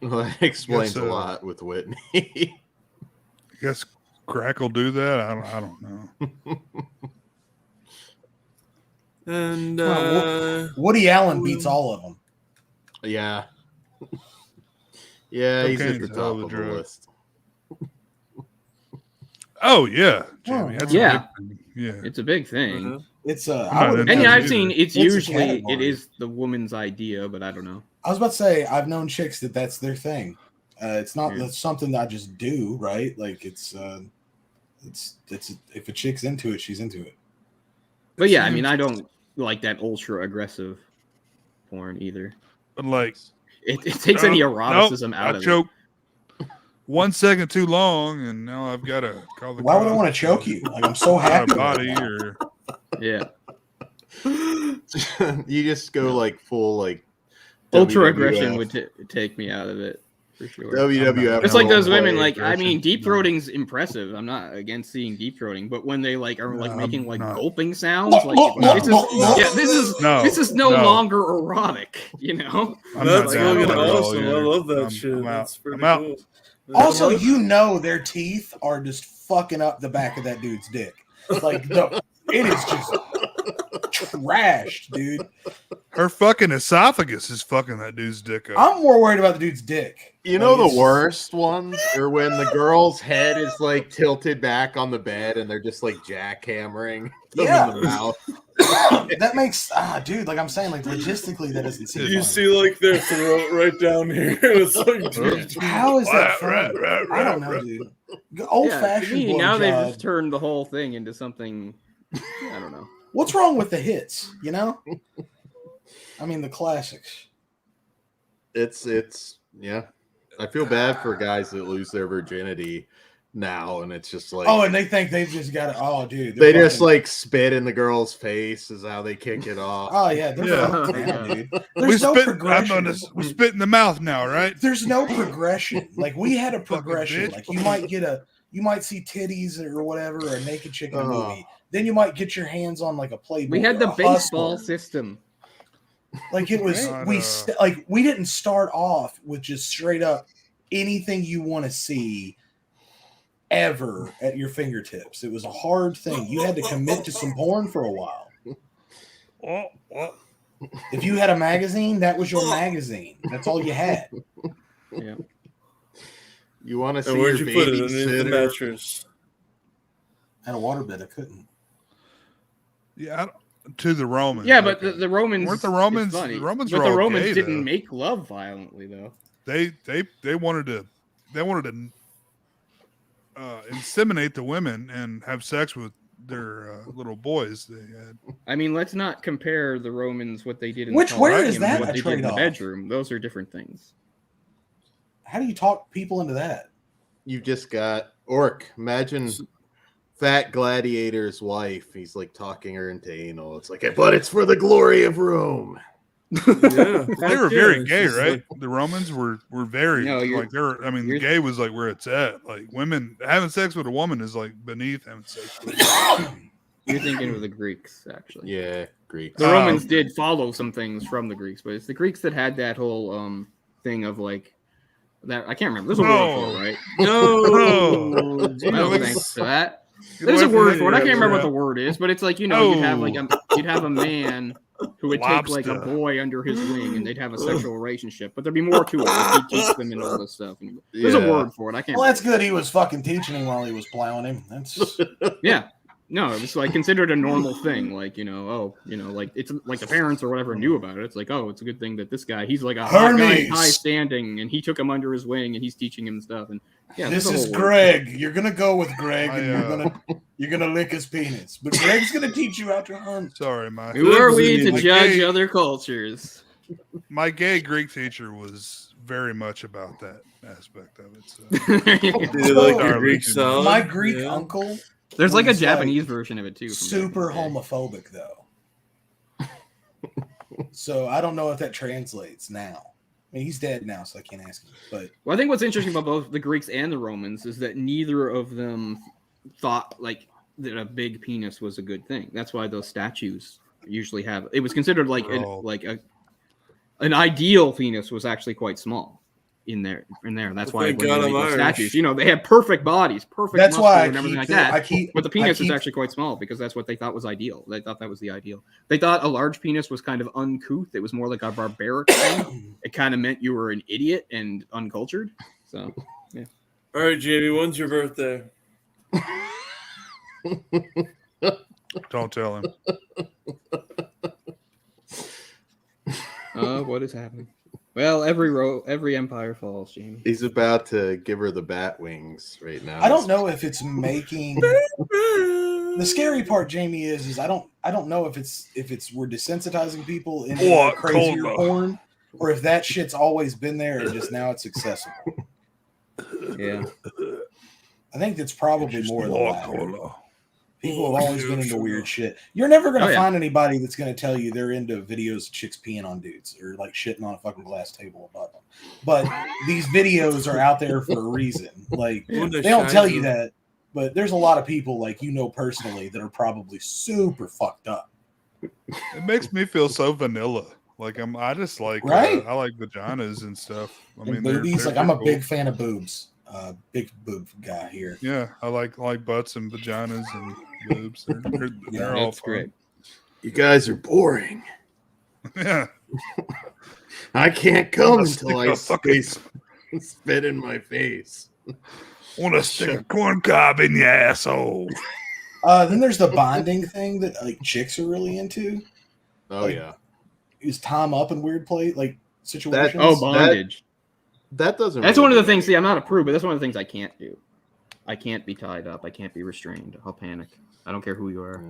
Well, that explains a lot with Whitney. I guess crack will do that. I don't know. And Woody Allen beats all of them. Yeah. Yeah, he's at Cocaine's the a hell top of a of the drug. list. Oh yeah, Jamie. That's yeah. a big thing. Yeah, It's a big thing. It's I've seen it's a usually category. it is the woman's idea, but I don't know. I was about to say I've known chicks that's their thing. It's not that's something that I just do, right? Like it's if a chick's into it, she's into it. But yeah, I mean, I don't like that ultra aggressive porn either. But like, it takes any eroticism out of choke 1 second too long, and now I've got to call the. Why would I want to choke you? Like I'm so happy. Body or yeah. You just go like full like ultra WWF. aggression would take me out of it for sure. WWF. It's like those women. roleplay Like I mean, aggression. deep throating's impressive. I'm not against seeing deep throating, but when they like are like making like not. gulping sounds, like this is no longer erotic. You know. I'm That's not down fucking with it at all awesome. I either. love that I'm shit. out. That's pretty I'm out. cool. Also, their teeth are just fucking up the back of that dude's dick. Like it is just trashed, dude. Her fucking esophagus is fucking that dude's dick up. I'm more worried about the dude's dick. You know Like, the worst ones are when the girl's head is like tilted back on the bed and they're just like jackhammering them Yeah. in the mouth. That makes dude, like I'm saying, like logistically that doesn't seem You fun. see like their throat right down here. It's like, dude, How is that fun? I don't know, dude. Old Yeah, to fashioned me, now they've blowjob. just turned the whole thing into something. I don't know. What's wrong with the hits? You know, I mean the classics. It's yeah. I feel bad for guys that lose their virginity now, and it's just like, oh, and they think they've just got it. Oh, dude, they just like spit in the girl's face is how they kick it off. Oh yeah, they're fucked now, dude. We There's no spit, progression. we spit in the mouth now, right? There's no progression. Like we had a progression. bitch. Like you might see titties or whatever, or a naked chick in a Oh. movie. Then you might get your hands on like a Playboy. We had the or a baseball Hustler. system. Like it was Right. we didn't start off with just straight up anything you want to see ever at your fingertips. It was a hard thing. You had to commit to some porn for a while. If you had a magazine, that was your magazine. That's all you had. Yeah. You want to see And where'd your you put it? Underneath the babysitter? mattress. I had a waterbed. I couldn't. Yeah, to the Romans. Yeah, but the Romans weren't the it's Romans. funny, The Romans but were the all Romans gay, didn't though. make love violently though. They wanted to inseminate the women and have sex with their little boys they had. I mean, let's not compare the Romans what they did in Where the is Colosseum that to what a they did in the trade-off? bedroom. Those are different things. How do you talk people into that? You just got Orc. Imagine Fat Gladiator's wife. He's like talking her into anal. It's like, but it's for the glory of Rome. Yeah, They were very gay, right? The Romans were very No, you're- like they were. I mean, you're- gay was like where it's at. Like women having sex with a woman is like beneath having sex with. You're thinking of the Greeks, actually. Yeah, Greeks. The Romans did follow some things from the Greeks, but it's the Greeks that had that whole thing of like that. I can't remember. There's a word for it, right? No. Well, thanks to that. Get There's a away from word me, for it. I can't remember what yeah. the word is, but it's like, you know, you'd have a man who would take like a Lobster. boy under his wing and they'd have a sexual relationship, but there'd be more to it. Like he'd teach them and all this stuff. And there's a Yeah. word for it. I can't. Well, that's good. He was fucking teaching him while he was plowing him. That's Yeah. No, it was like considered a normal thing. Like, like it's like the parents or whatever knew about it. It's like, oh, it's a good thing that this guy, he's like a hot guy, Hermes. high standing, and he took him under his wing and he's teaching him stuff. And yeah, this there's a is whole word. Greg. You're gonna go with Greg, and I, you're gonna lick his penis. But Greg's gonna teach you how to hunt. Sorry, my Who are we to my judge gay- other cultures? My gay Greek teacher was very much about that aspect of it. So. Do you like your Greek salad? My Greek Yeah. uncle. There's like a was, Japanese version of it too. from Super back in the day. homophobic though. So I don't know if that translates now. I mean, he's dead now, so I can't ask him. But Well, I think what's interesting about both the Greeks and the Romans is that neither of them thought like that a big penis was a good thing. That's why those statues usually have. It was considered like an ideal penis was actually quite small in there. That's why Thank when God you I'm look at Irish. statues, they had perfect bodies, perfect. That's muscles why I and everything keep like that. But the I penis is keep- actually quite small because that's what they thought was ideal. They thought that was the ideal. They thought a large penis was kind of uncouth. It was more like a barbaric thing. It kind of meant you were an idiot and uncultured. So, yeah. All right, Jamie, when's your birthday? Don't tell him. What is happening? Well, every empire falls, Jamie. He's about to give her the bat wings right now. I don't know if it's making the scary part, Jamie, is I don't know if it's we're desensitizing people into What? crazier Cola. porn, or if that shit's always been there and just now it's accessible. Yeah. I think it's probably more of the More latter. cola. People have always been into weird shit. You're never gonna Oh, yeah. find anybody that's gonna tell you they're into videos of chicks peeing on dudes or like shitting on a fucking glass table above them. But these videos are out there for a reason. Like When they they don't shine tell you them. that, but there's a lot of people like personally that are probably super fucked up. It makes me feel so vanilla. Like I just like Right? I like vaginas and stuff. I And mean, boobies, they're like I'm a cool. big fan of boobs. Big boob guy here. Yeah, I like butts and vaginas and boobs. They're Yeah, all That's fun. great. You guys are boring. Yeah, I can't come Wanna stick until I a fucking- spit in my face. want to stick a corn cob in your asshole. Then there's the bonding thing that like chicks are really into. Oh Like, yeah, Is Tom up in weird play like situations? Oh, bondage. that doesn't. That's really one of the do things. See, I'm not a prude, but that's one of the things I can't do. I can't be tied up. I can't be restrained. I'll panic. I don't care who you are.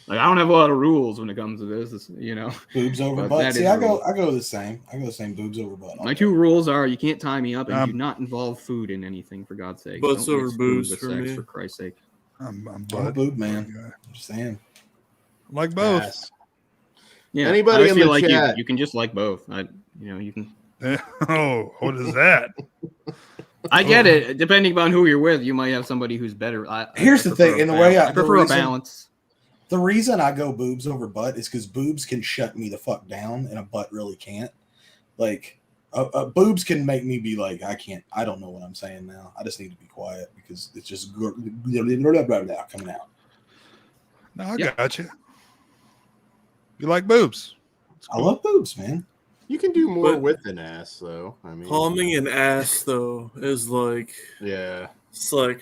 Like I don't have a lot of rules when it comes to this, you know. Boobs over butt. See, I go the same. I go the same. Boobs over butt. My 2 rules are: you can't tie me up, and do not involve food in anything. For God's sake, butts don't over mix boobs food with for sex, me. for Christ's sake. I'm a boob man. I'm just saying. Like both. Yes. Yeah. Anybody I in feel the like chat? you can just like both. You can. Oh, what is that? I get it. Depending on who you're with, you might have somebody who's better. Here's the thing, in the way I prefer a balance. The reason I go boobs over butt is because boobs can shut me the fuck down, and a butt really can't. Like, boobs can make me be like, I don't know what I'm saying now. I just need to be quiet because it's just coming out. No, I got you. You like boobs? I love boobs, man. You can do more with an ass, though. I mean, Palming an ass though is like, yeah, it's like.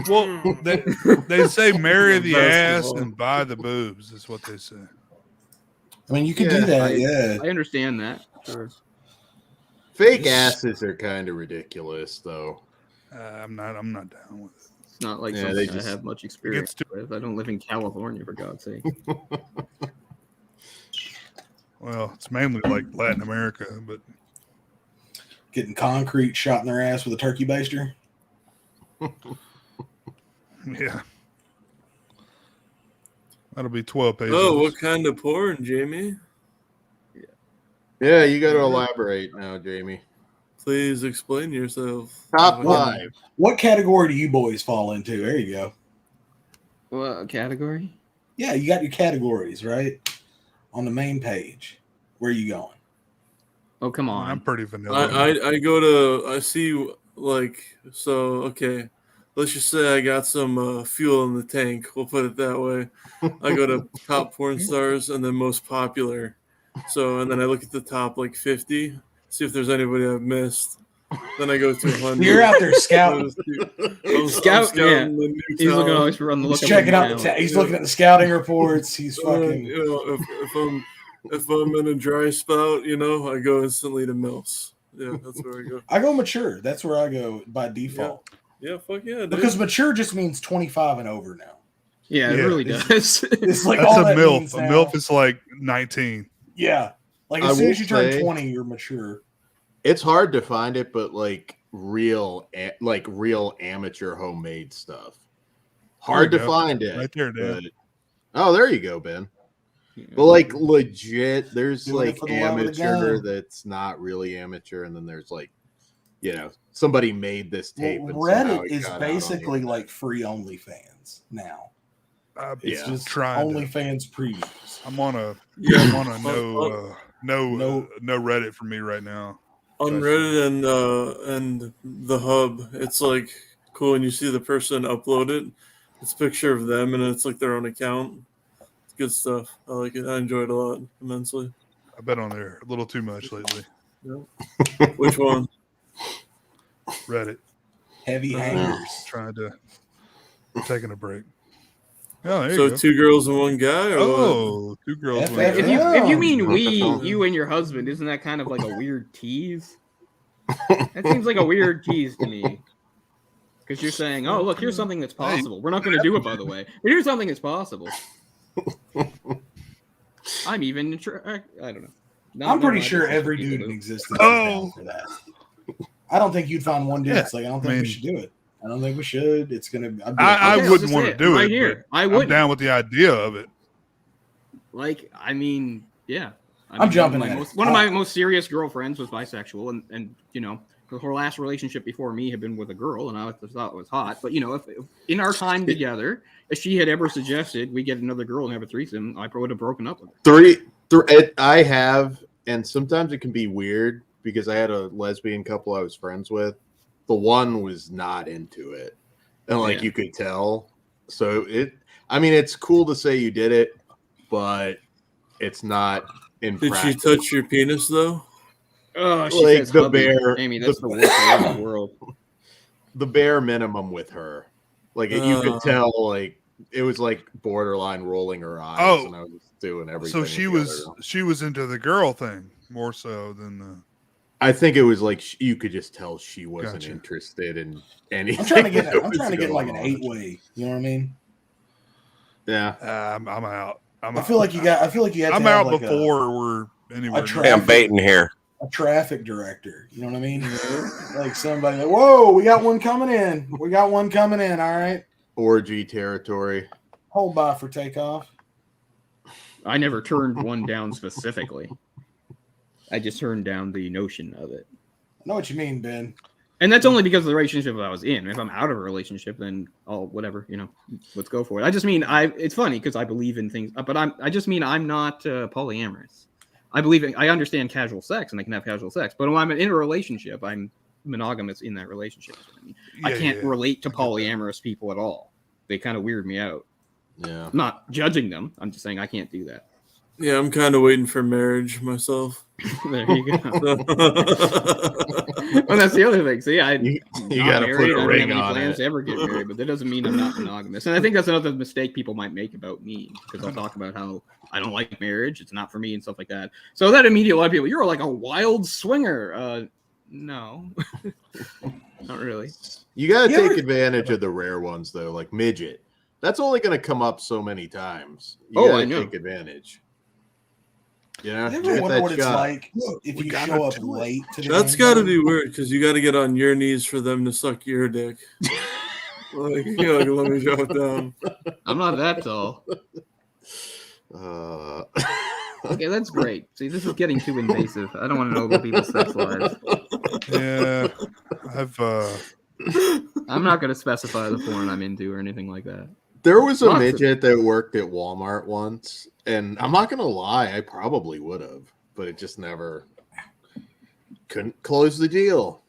Well, they say marry the ass Basketball. and buy the boobs. Is what they say. I mean, you can do that. Yeah, I understand that. Sure. Fake asses are kind of ridiculous, though. I'm not down with it. It's not like Yeah, something they just- I have much experience with. I don't live in California, for God's sake. Well, it's mainly like Latin America, but getting concrete shot in their ass with a turkey baster. yeah, that'll be 12 pages. Oh, what kind of porn, Jamie? Yeah, you got to elaborate now, Jamie. Please explain yourself. Top 5. What category do you boys fall into? There you go. What category? Yeah, you got your categories right on the main page. Where are you going? Oh, come on. I'm pretty vanilla. I go to, I see, like, so, okay. Let's just say I got some fuel in the tank. We'll put it that way. I go to top porn stars and then most popular. So, and then I look at the top like 50, see if there's anybody I've missed. Then I go to 100. You're out there scouting. I'm Scouting, yeah. the new He's looking talent. always on the He's lookout. checking out. He's looking at the scouting reports. He's Well, fucking. you know, if I'm in a dry spout, you know, I go instantly to Mills. Yeah, that's where I go. I go mature. That's where I go by default. Yeah, fuck yeah, dude. Because mature just means 25 and over now. Yeah, it really does. It's like That's all a that MILF. means A now. MILF is like 19. Yeah, like I as soon will as you turn say- 20, you're mature. It's hard to find it, but like real amateur homemade stuff. Hard There to you go. find it. Right there, Dan. but- Oh, there you go, Ben. But like legit, there's Doing it like for the love of the amateur game. that's not really amateur, and then there's like, you know, somebody made this tape. Well, and somehow Reddit it is got out on the basically internet. like free OnlyFans now. It's Yeah. just Trying to. OnlyFans previews. I'm on a Yeah. I'm on a no Reddit for me right now. On Reddit and the hub, it's like cool when you see the person upload it. It's a picture of them and it's like their own account. It's good stuff. I like it. I enjoy it a lot immensely. I've been on there a little too much lately. Yeah. Which one? Reddit. Heavy hangers. Trying to taking a break. Oh, there So you go. 2 girls and 1 guy, or Oh, 2 girls. one FF. guy. If you mean we, you and your husband, isn't that kind of like a weird tease? That seems like a weird tease to me. Because you're saying, oh, look, here's something that's possible. We're not going to do it, by the way. But here's something that's possible. I'm even, I don't know. No, I'm no, pretty I sure don't think every people dude in do. existence is Oh. down for that. I don't think you'd find one dude Yeah, that's like, I don't I think we mean- should do it. I don't think we should. It's gonna. I'd be like, I Okay, wouldn't let's want say to it do right it. here. But I I'm wouldn't. down with the idea of it. Like, I mean, yeah. I I'm mean, jumping one of at my it. most, one of my most serious girlfriends was bisexual, and you know, her last relationship before me had been with a girl, and I thought it was hot. But you know, if in our time together, if she had ever suggested we get another girl and have a threesome, I probably would have broken up with her. I have, and sometimes it can be weird because I had a lesbian couple I was friends with. The one was not into it, and like Yeah. you could tell. So it's cool to say you did it, but it's not in did she practice. touch your penis though? Oh, she Like says the hubby. bear- Amy, that's the worst word in the world. The bare minimum with her. Like you could Uh. tell, like it was like borderline rolling her eyes, Oh. and I was doing everything. So with she the was other. she was into the girl thing more so than the. I think it was like you could just tell she wasn't Gotcha. interested in anything. I'm trying to get. that I'm was trying to get like going an on. 8-way. You know what I mean? Yeah, I'm out. I feel like you got. I feel like you had. I'm to have out like before we're anywhere. Hey, I'm baiting here. A traffic director. You know what I mean? Like somebody. Like, whoa, we got one coming in. We got one coming in. All right. Orgy territory. Hold by for takeoff. I never turned one down specifically. I just turned down the notion of it. I know what you mean, Ben. And that's only because of the relationship I was in. If I'm out of a relationship, then whatever, let's go for it. I just mean it's funny because I believe in things, but I just mean I'm not polyamorous. I understand casual sex and I can have casual sex, but when I'm in a relationship, I'm monogamous in that relationship. I can't relate to polyamorous people at all. They kind of weird me out. Yeah. I'm not judging them. I'm just saying I can't do that. Yeah, I'm kind of waiting for marriage myself. There you go. Well, that's the other thing. See, you got to put a ring I don't have any on plans it. to ever get married, but that doesn't mean I'm not monogamous. And I think that's another mistake people might make about me, because I'll talk about how I don't like marriage, it's not for me, and stuff like that. So that immediately, a lot of people, you're like a wild swinger. No, not really. You got to take advantage of the rare ones, though, like midget. That's only going to come up so many times. You got to take advantage. Yeah, you ever wonder what it's like if you show up late to the That's got to be weird because you got to get on your knees for them to suck your dick. Like, let me drop down. I'm not that tall. Okay, that's great. See, this is getting too invasive. I don't want to know about people's sex lives. Yeah, I'm not going to specify the porn I'm into or anything like that. There was a midget that worked at Walmart once, and I'm not going to lie, I probably would have, but it just never couldn't close the deal.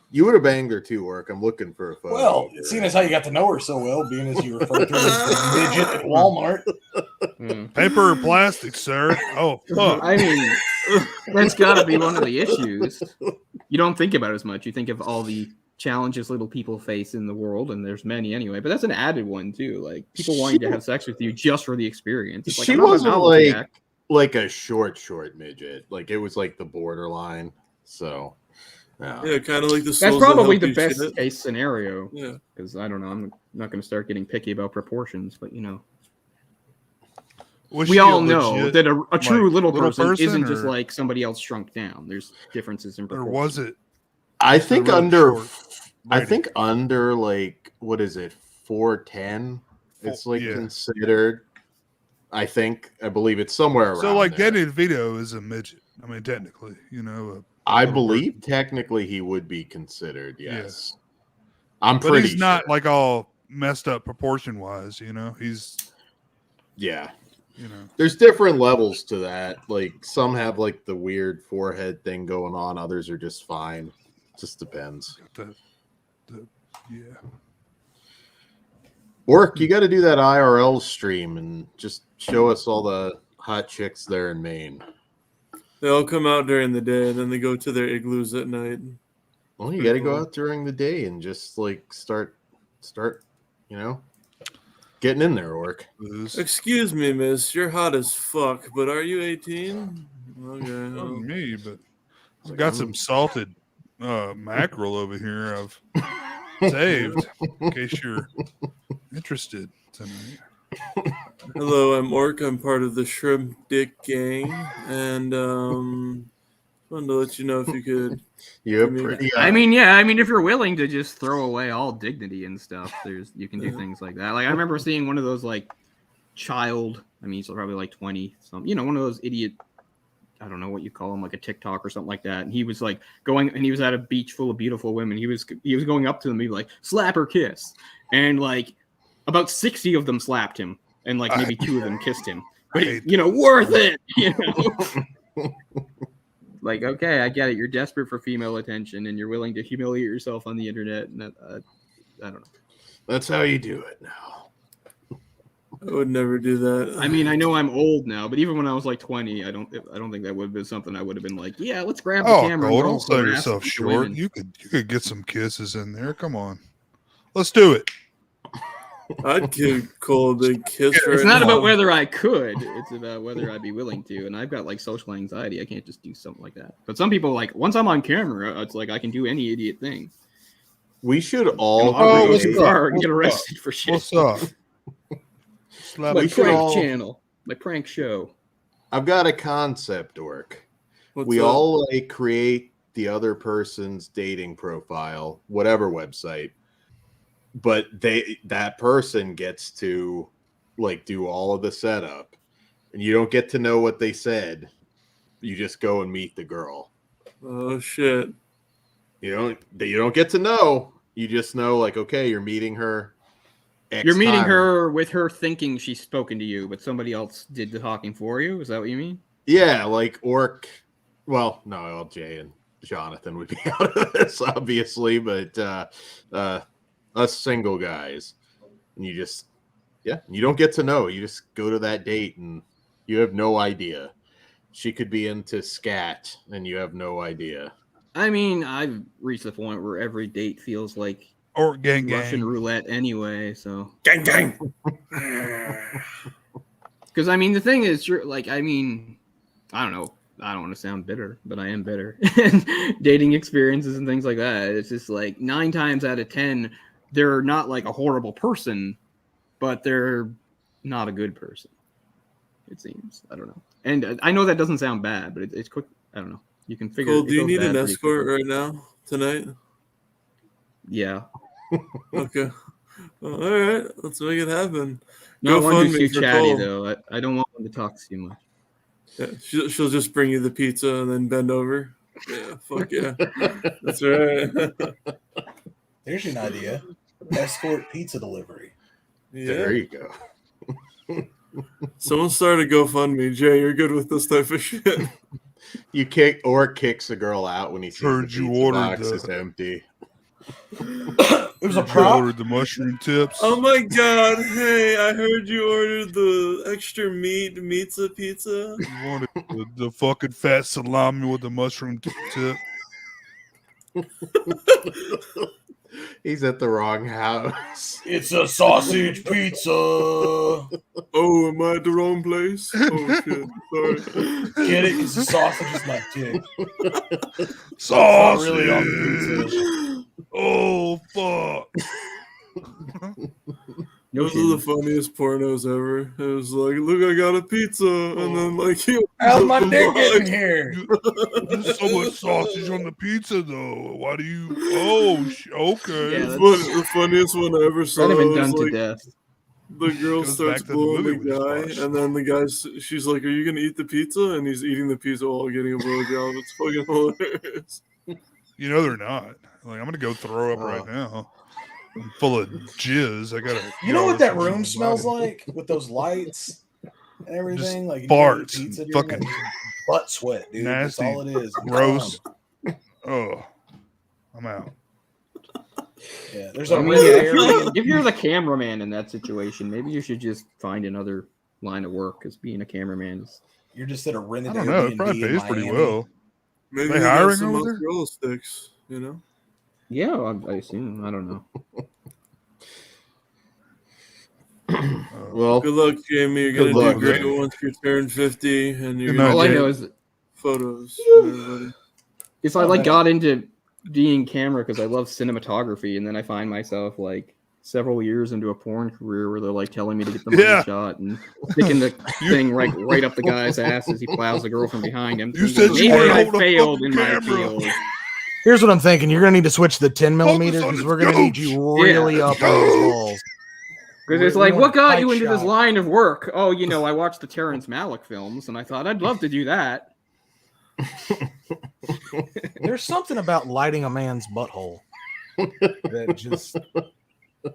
You would have banged her too, Work. I'm looking for a photo. Well, seeing as how you got to know her so well, being as you referred to her as the midget at Walmart. Paper or plastic, sir? Oh, fuck. I mean, that's got to be one of the issues. You don't think about it as much. You think of all the challenges little people face in the world, and there's many anyway, but that's an added one too. Like people wanting to have sex with you just for the experience. It's like, she wasn't like a short midget. Like it was like the borderline. So yeah, kind of like the. That's probably the best case scenario. Yeah, because I don't know. I'm not going to start getting picky about proportions, but we all know that a true little person isn't just like somebody else shrunk down. There's differences in proportions. Or was it? I think under like, what is it, 4'10"? It's like considered. I believe it's somewhere around. So like there. Danny DeVito is a midget. I mean, technically, I believe technically he would be considered. Yes, I'm pretty. But he's not like all messed up proportion wise. He's There's different levels to that. Like some have like the weird forehead thing going on. Others are just fine. Just depends. Work, you got to do that IRL stream and just show us all the hot chicks there in Maine. They all come out during the day, and then they go to their igloos at night. Well, you got to go out during the day and just like start, getting in there, Orc. Excuse me, miss. You're hot as fuck, but are you 18? Okay. Not me, but I've got some salted mackerel over here I've saved in case you're interested tonight. Hello, I'm Orc. I'm part of the Shrimp Dick Gang, and wanted to let you know if you could. You're pretty. I mean, if you're willing to just throw away all dignity and stuff, you can do things like that. Like I remember seeing one of those like child. I mean, he's probably like 20. One of those idiot. I don't know what you call him, like a TikTok or something like that. And he was like going, and he was at a beach full of beautiful women. He was going up to them, he'd be like, slap or kiss, and like about 60 of them slapped him, and like maybe 2 of them kissed him. But worth it. Like, okay, I get it. You're desperate for female attention, and you're willing to humiliate yourself on the internet. And I don't know. That's how you do it now. I would never do that. I mean, I know I'm old now, but even when I was like 20, I don't think that would have been something I would have been like, yeah, let's grab the camera. Oh, don't sell yourself short. You could get some kisses in there. Come on, let's do it. I'd give Cole a big kiss. It's not about whether I could; it's about whether I'd be willing to. And I've got like social anxiety; I can't just do something like that. But some people, like, once I'm on camera, it's like I can do any idiot thing. We should all get arrested for shit. What's up? Slap My a prank all- channel, my prank show. I've got a concept, Orc. What's We up? all like create the other person's dating profile, whatever website, but that person gets to like do all of the setup, and you don't get to know what they said. You just go and meet the girl. Oh shit! You don't get to know. You just know, like, okay, you're meeting her. You're meeting time. her with her thinking she's spoken to you, but somebody else did the talking for you. Is that what you mean? Yeah, like Orc. Well, no, Jay and Jonathan would be out of this, obviously, but us single guys, and you don't get to know. You just go to that date, and you have no idea. She could be into scat, and you have no idea. I mean, I've reached the point where every date feels like Or gang Russian gang. roulette anyway. So Gang gang. because I mean, the thing is, you're like, I mean, I don't know. I don't want to sound bitter, but I am bitter. And dating experiences and things like that. It's just like 9 times out of 10, they're not like a horrible person, but they're not a good person. It seems. I don't know. And I know that doesn't sound bad, but it's quick. I don't know. You can figure. Cole, it do you goes need bad an pretty escort quickly. right now tonight? Yeah. Okay. Well, all right. Let's make it happen. Not one who's GoFundMe too for chatty Cole. though. I don't want one to talk too much. Yeah, she'll just bring you the pizza and then bend over. Yeah, fuck yeah. That's right. There's an idea. Escort pizza delivery. Yeah. There you go. Someone started GoFundMe. Jay, you're good with this type of shit. You kicks a girl out when he sees Heard the you pizza ordered box the- is empty. It was a You prop. ordered the mushroom tips. Oh my god, hey, I heard you ordered the extra meat pizza. You wanted the fucking fat salami with the mushroom tip. He's at the wrong house. It's a sausage pizza. Oh, am I at the wrong place? Oh shit, sorry. Get it? Because the sausage is my dick. Sausage. Really on the pizza. Oh fuck. Those are the funniest pornos ever. It was like, look, I got a pizza, and then like, you. How's my dick getting here? There's so much sausage on the pizza though. Why do you? Oh, okay. Yeah, The funniest one I ever saw That'd have been was done to like death. the girl Goes starts back to the blowing movie the we just guy, watched. and then the guy's she's like, "Are you gonna eat the pizza?" And he's eating the pizza while getting a blowjob. It's fucking hilarious. You know they're not. Like I'm gonna go throw up right now. I'm full of jizz. I gotta. You know what that room smells like with those lights and everything? Like you farts, eat pizza during fucking that, butt sweat, dude. nasty, That's all it is. gross. Oh, I'm out. Yeah, there's I a mean, really yeah, area. if you're the cameraman in that situation, maybe you should just find another line of work. Because being a cameraman is. You're just at a rented I don't know. It Airbnb probably in pays pretty Miami. well. Maybe They he got hiring some over there? mozzarella sticks. You know. Yeah, I assume. I don't know. Well, Good luck, Jamie. You're Good gonna luck, do great Jamie. once you turn 50, and you're Good gonna night, All I Jay. know is photos. of everybody. if I like got into being camera because I love cinematography, and then I find myself like several years into a porn career where they're like telling me to get the money Yeah. shot and sticking the thing right up the guy's ass as he plows the girl from behind him. You thinking, said you maybe wanted to I hold a failed fucking in my camera." field. Here's what I'm thinking. You're gonna need to switch to the 10 millimeter on because the we're gonna need you really Yeah. up on those balls. Because it's We like, want what got tight you into this shot. line of work? Oh, you know, I watched the Terrence Malick films, and I thought I'd love to do that. There's something about lighting a man's butthole that just I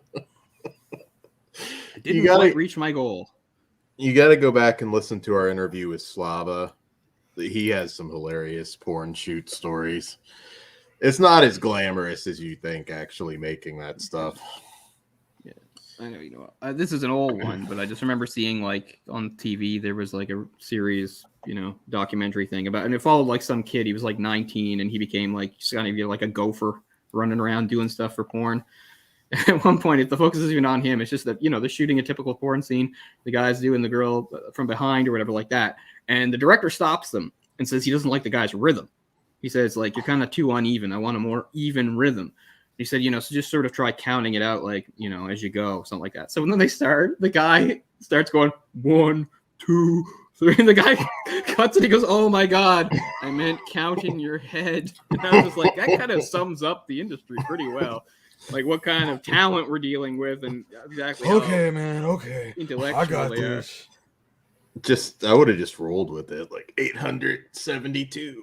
didn't gotta- quite reach my goal. You got to go back and listen to our interview with Slava. He has some hilarious porn shoot stories. It's not as glamorous as you think, actually, making that stuff. Yeah, I know. You know, this is an old one, but I just remember seeing like on TV there was like a series, you know, documentary thing about, and it followed like some kid. He was like 19, and he became like just kind of like a gopher running around doing stuff for porn. At one point, if the focus is even on him, it's just that, you know, they're shooting a typical porn scene. The guy's doing the girl from behind or whatever like that. And the director stops them and says he doesn't like the guy's rhythm. He says, like, you're kind of too uneven. I want a more even rhythm. He said, so just sort of try counting it out, like, as you go, something like that. So when they start, the guy starts going 1, 2, 3, and the guy cuts it. He goes, "Oh my God, I meant count in your head." And I was just like, that kind of sums up the industry pretty well. Like what kind of talent we're dealing with, and exactly. Okay, man. Okay, intellectual I got they this. I would have just rolled with it, like 872.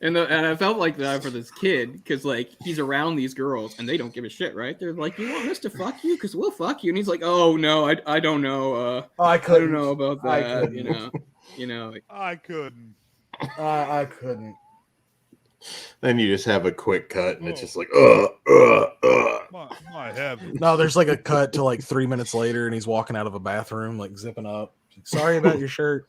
And I felt like that for this kid because like he's around these girls and they don't give a shit, right? They're like, "You want us to fuck you? Because we'll fuck you." And he's like, "Oh no, I don't know. I don't know about that. I couldn't. I couldn't. Then you just have a quick cut, and it's just like, My heavens. No, there's like a cut to like 3 minutes later, and he's walking out of a bathroom, like zipping up. Sorry about your shirt.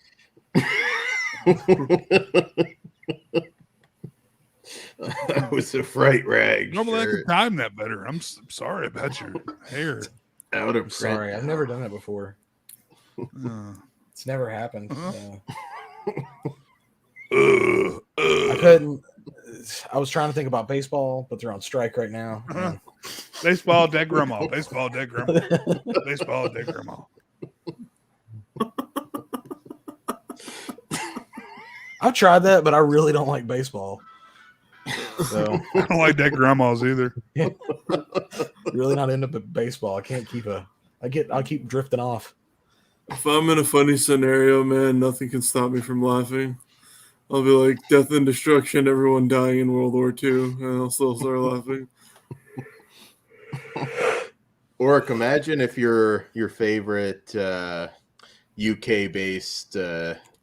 That was a fright rag. Normally I could time that better. I'm sorry about your hair. Out of Sorry, I've never done that before. It's never happened. I couldn't. I was trying to think about baseball, but they're on strike right now. Baseball, dead grandma. Baseball, dead grandma. Baseball, dead grandma. I've tried that, but I really don't like baseball. So I don't like dead grandmas either. Really not into baseball. I can't keep I'll keep drifting off. If I'm in a funny scenario, man, nothing can stop me from laughing. I'll be like, death and destruction, everyone dying in World War II, and I'll still start laughing. Or imagine if your favorite UK-based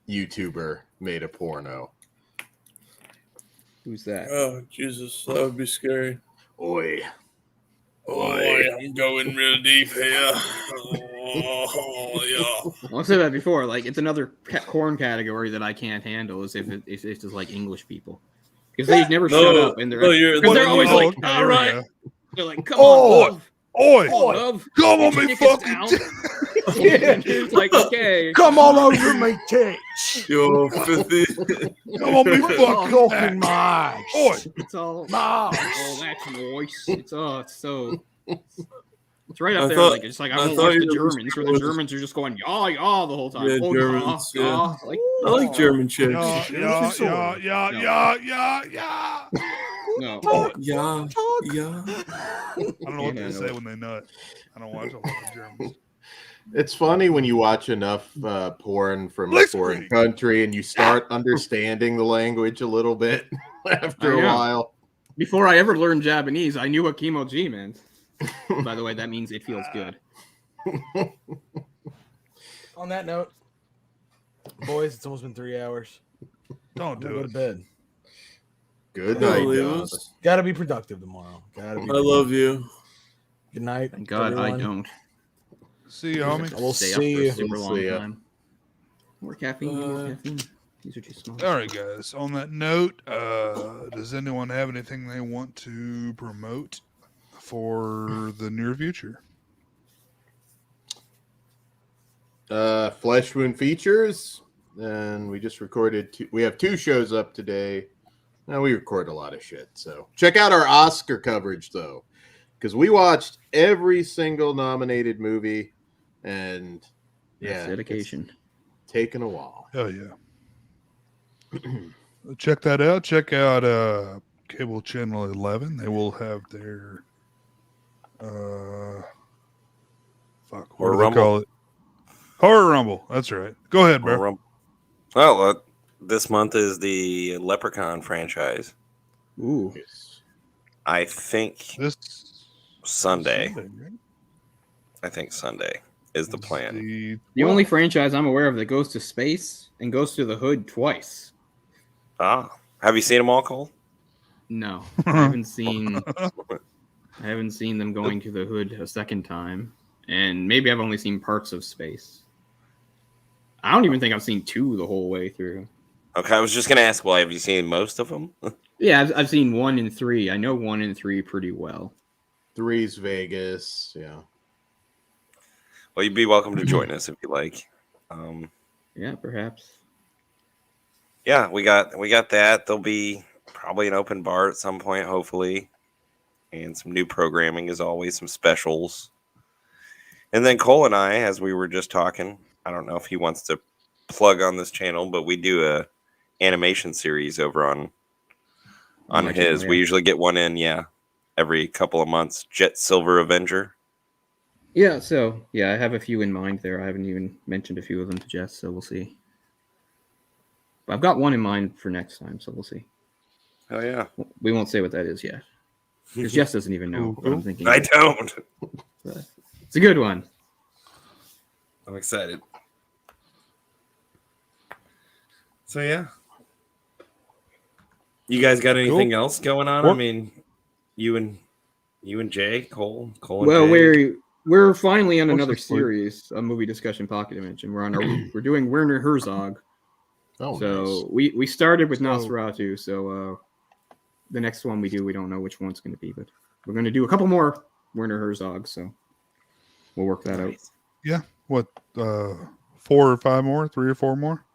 YouTuber made a porno. Who's that? Oh, Jesus, that would be scary. Oi. I'm going real deep here. Oh, yeah. Well, I've said that before. Like, it's another corn category that I can't handle is if it's just like English people. Because they never shut up. And they're always like, all right. They're like, come on, love. Oi, love. Come on, me fucking. It's like, okay. Come on over my tits. Yo, 50. Come on, me fucking my. Oi. It's all. Nice. Oh, that's noise. It's so. It's right up I there. thought- Like it's like I I watch thought the you were Germans, where the Germans are just going yaw yaw the whole time. Yeah, Oh, Germans, yaw, yeah. yaw. Like, I like German chicks. Yeah. No. Yeah. I don't know what they say when they nut. I don't watch a lot of Germans. It's funny when you watch enough porn from a foreign country and you start understanding the language a little bit after a while. Before I ever learned Japanese, I knew what kimoji meant. By the way, that means it feels good. On that note, boys, it's almost been 3 hours. Don't do Go it. to bed. Good Don't night, leave John. us. Gotta be productive tomorrow. I love you. Good night. Thank God I everyone. don't. See you, homie. We'll Stay up see for a you. super We'll long see ya. time. More caffeine, more caffeine. These are too small. All right, guys. On that note, does anyone have anything they want to promote for the near future? Flesh Wound Features, and we just recorded we have 2 shows up today. Now we record a lot of shit, so check out our Oscar coverage though, because we watched every single nominated movie, and That's dedication. it's taken a while. Hell yeah. Check that out. Check out cable channel 11. They will have their what Horror do they Rumble. call it? Horror Rumble. That's right. Go ahead, bro. Well, this month is the Leprechaun franchise. Ooh. I think This Sunday. Sunday, right? I think Sunday is the plan. The only franchise I'm aware of that goes to space and goes to the hood twice. Ah, have you seen them all, Cole? No, I haven't seen. I haven't seen them going to the hood a second time, and maybe I've only seen parts of space. I don't even think I've seen 2 the whole way through. Okay, I was just gonna ask. Well, have you seen most of them? Yeah, I've seen 1 and 3. I know 1 and 3 pretty well. 3's Vegas, yeah. Well, you'd be welcome to join us if you like. Yeah, perhaps. Yeah, we got that. There'll be probably an open bar at some point, hopefully, and some new programming as always, some specials. And then Cole and I, as we were just talking, I don't know if he wants to plug on this channel, but we do a animation series over on my his. channel, yeah. We usually get one in, every couple of months. Jet Silver Avenger. Yeah, so yeah, I have a few in mind there. I haven't even mentioned a few of them to Jess, so we'll see. But I've got one in mind for next time, so we'll see. Oh yeah, we won't say what that is yet because Jess doesn't even know what I'm thinking. I don't. But it's a good one. I'm excited. So yeah, you guys got anything else going on? I mean, you and Jay, Cole and Well, Jay. we're finally on What's another this for? series, a movie discussion pocket dimension. We're doing Werner Herzog. Oh, so nice. we started with Nosferatu. So the next one we do, we don't know which one's going to be, but we're going to do a couple more Werner Herzog. So we'll work that out. Yeah. What? 4 or 5 more? 3 or 4 more?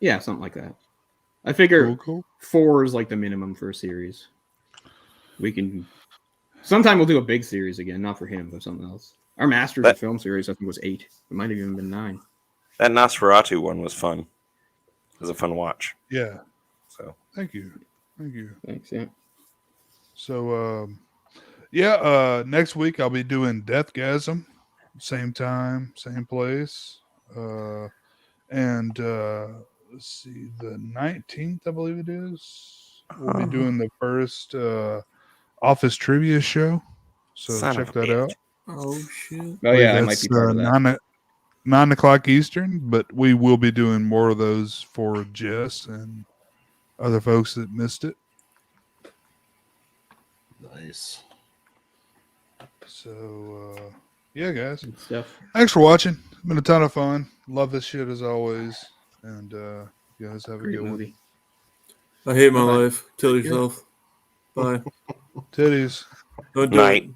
Yeah, something like that. I figure Cool. 4 is like the minimum for a series. We can. Sometime we'll do a big series again, not for him, but something else. Our Masters of Film series, I think, was 8. It might have even been 9. That Nosferatu one was fun. It was a fun watch. Yeah. So Thank you. Thanks. Yeah. So next week I'll be doing Deathgasm, same time, same place, and let's see, the 19th I believe it is. We'll be doing the first Office Trivia show, so Son check of a that bitch. out. Oh shit! Oh yeah, I might be part of that. 9 o'clock Eastern, but we will be doing more of those for Jess and other folks that missed it. Nice. So, yeah, guys. Good stuff. Thanks for watching. It's been a ton of fun. Love this shit as always. And you guys have a Great good movie. I hate my Bye-bye. life. Kill Take care. yourself. Bye. Titties. Don't do Night. it.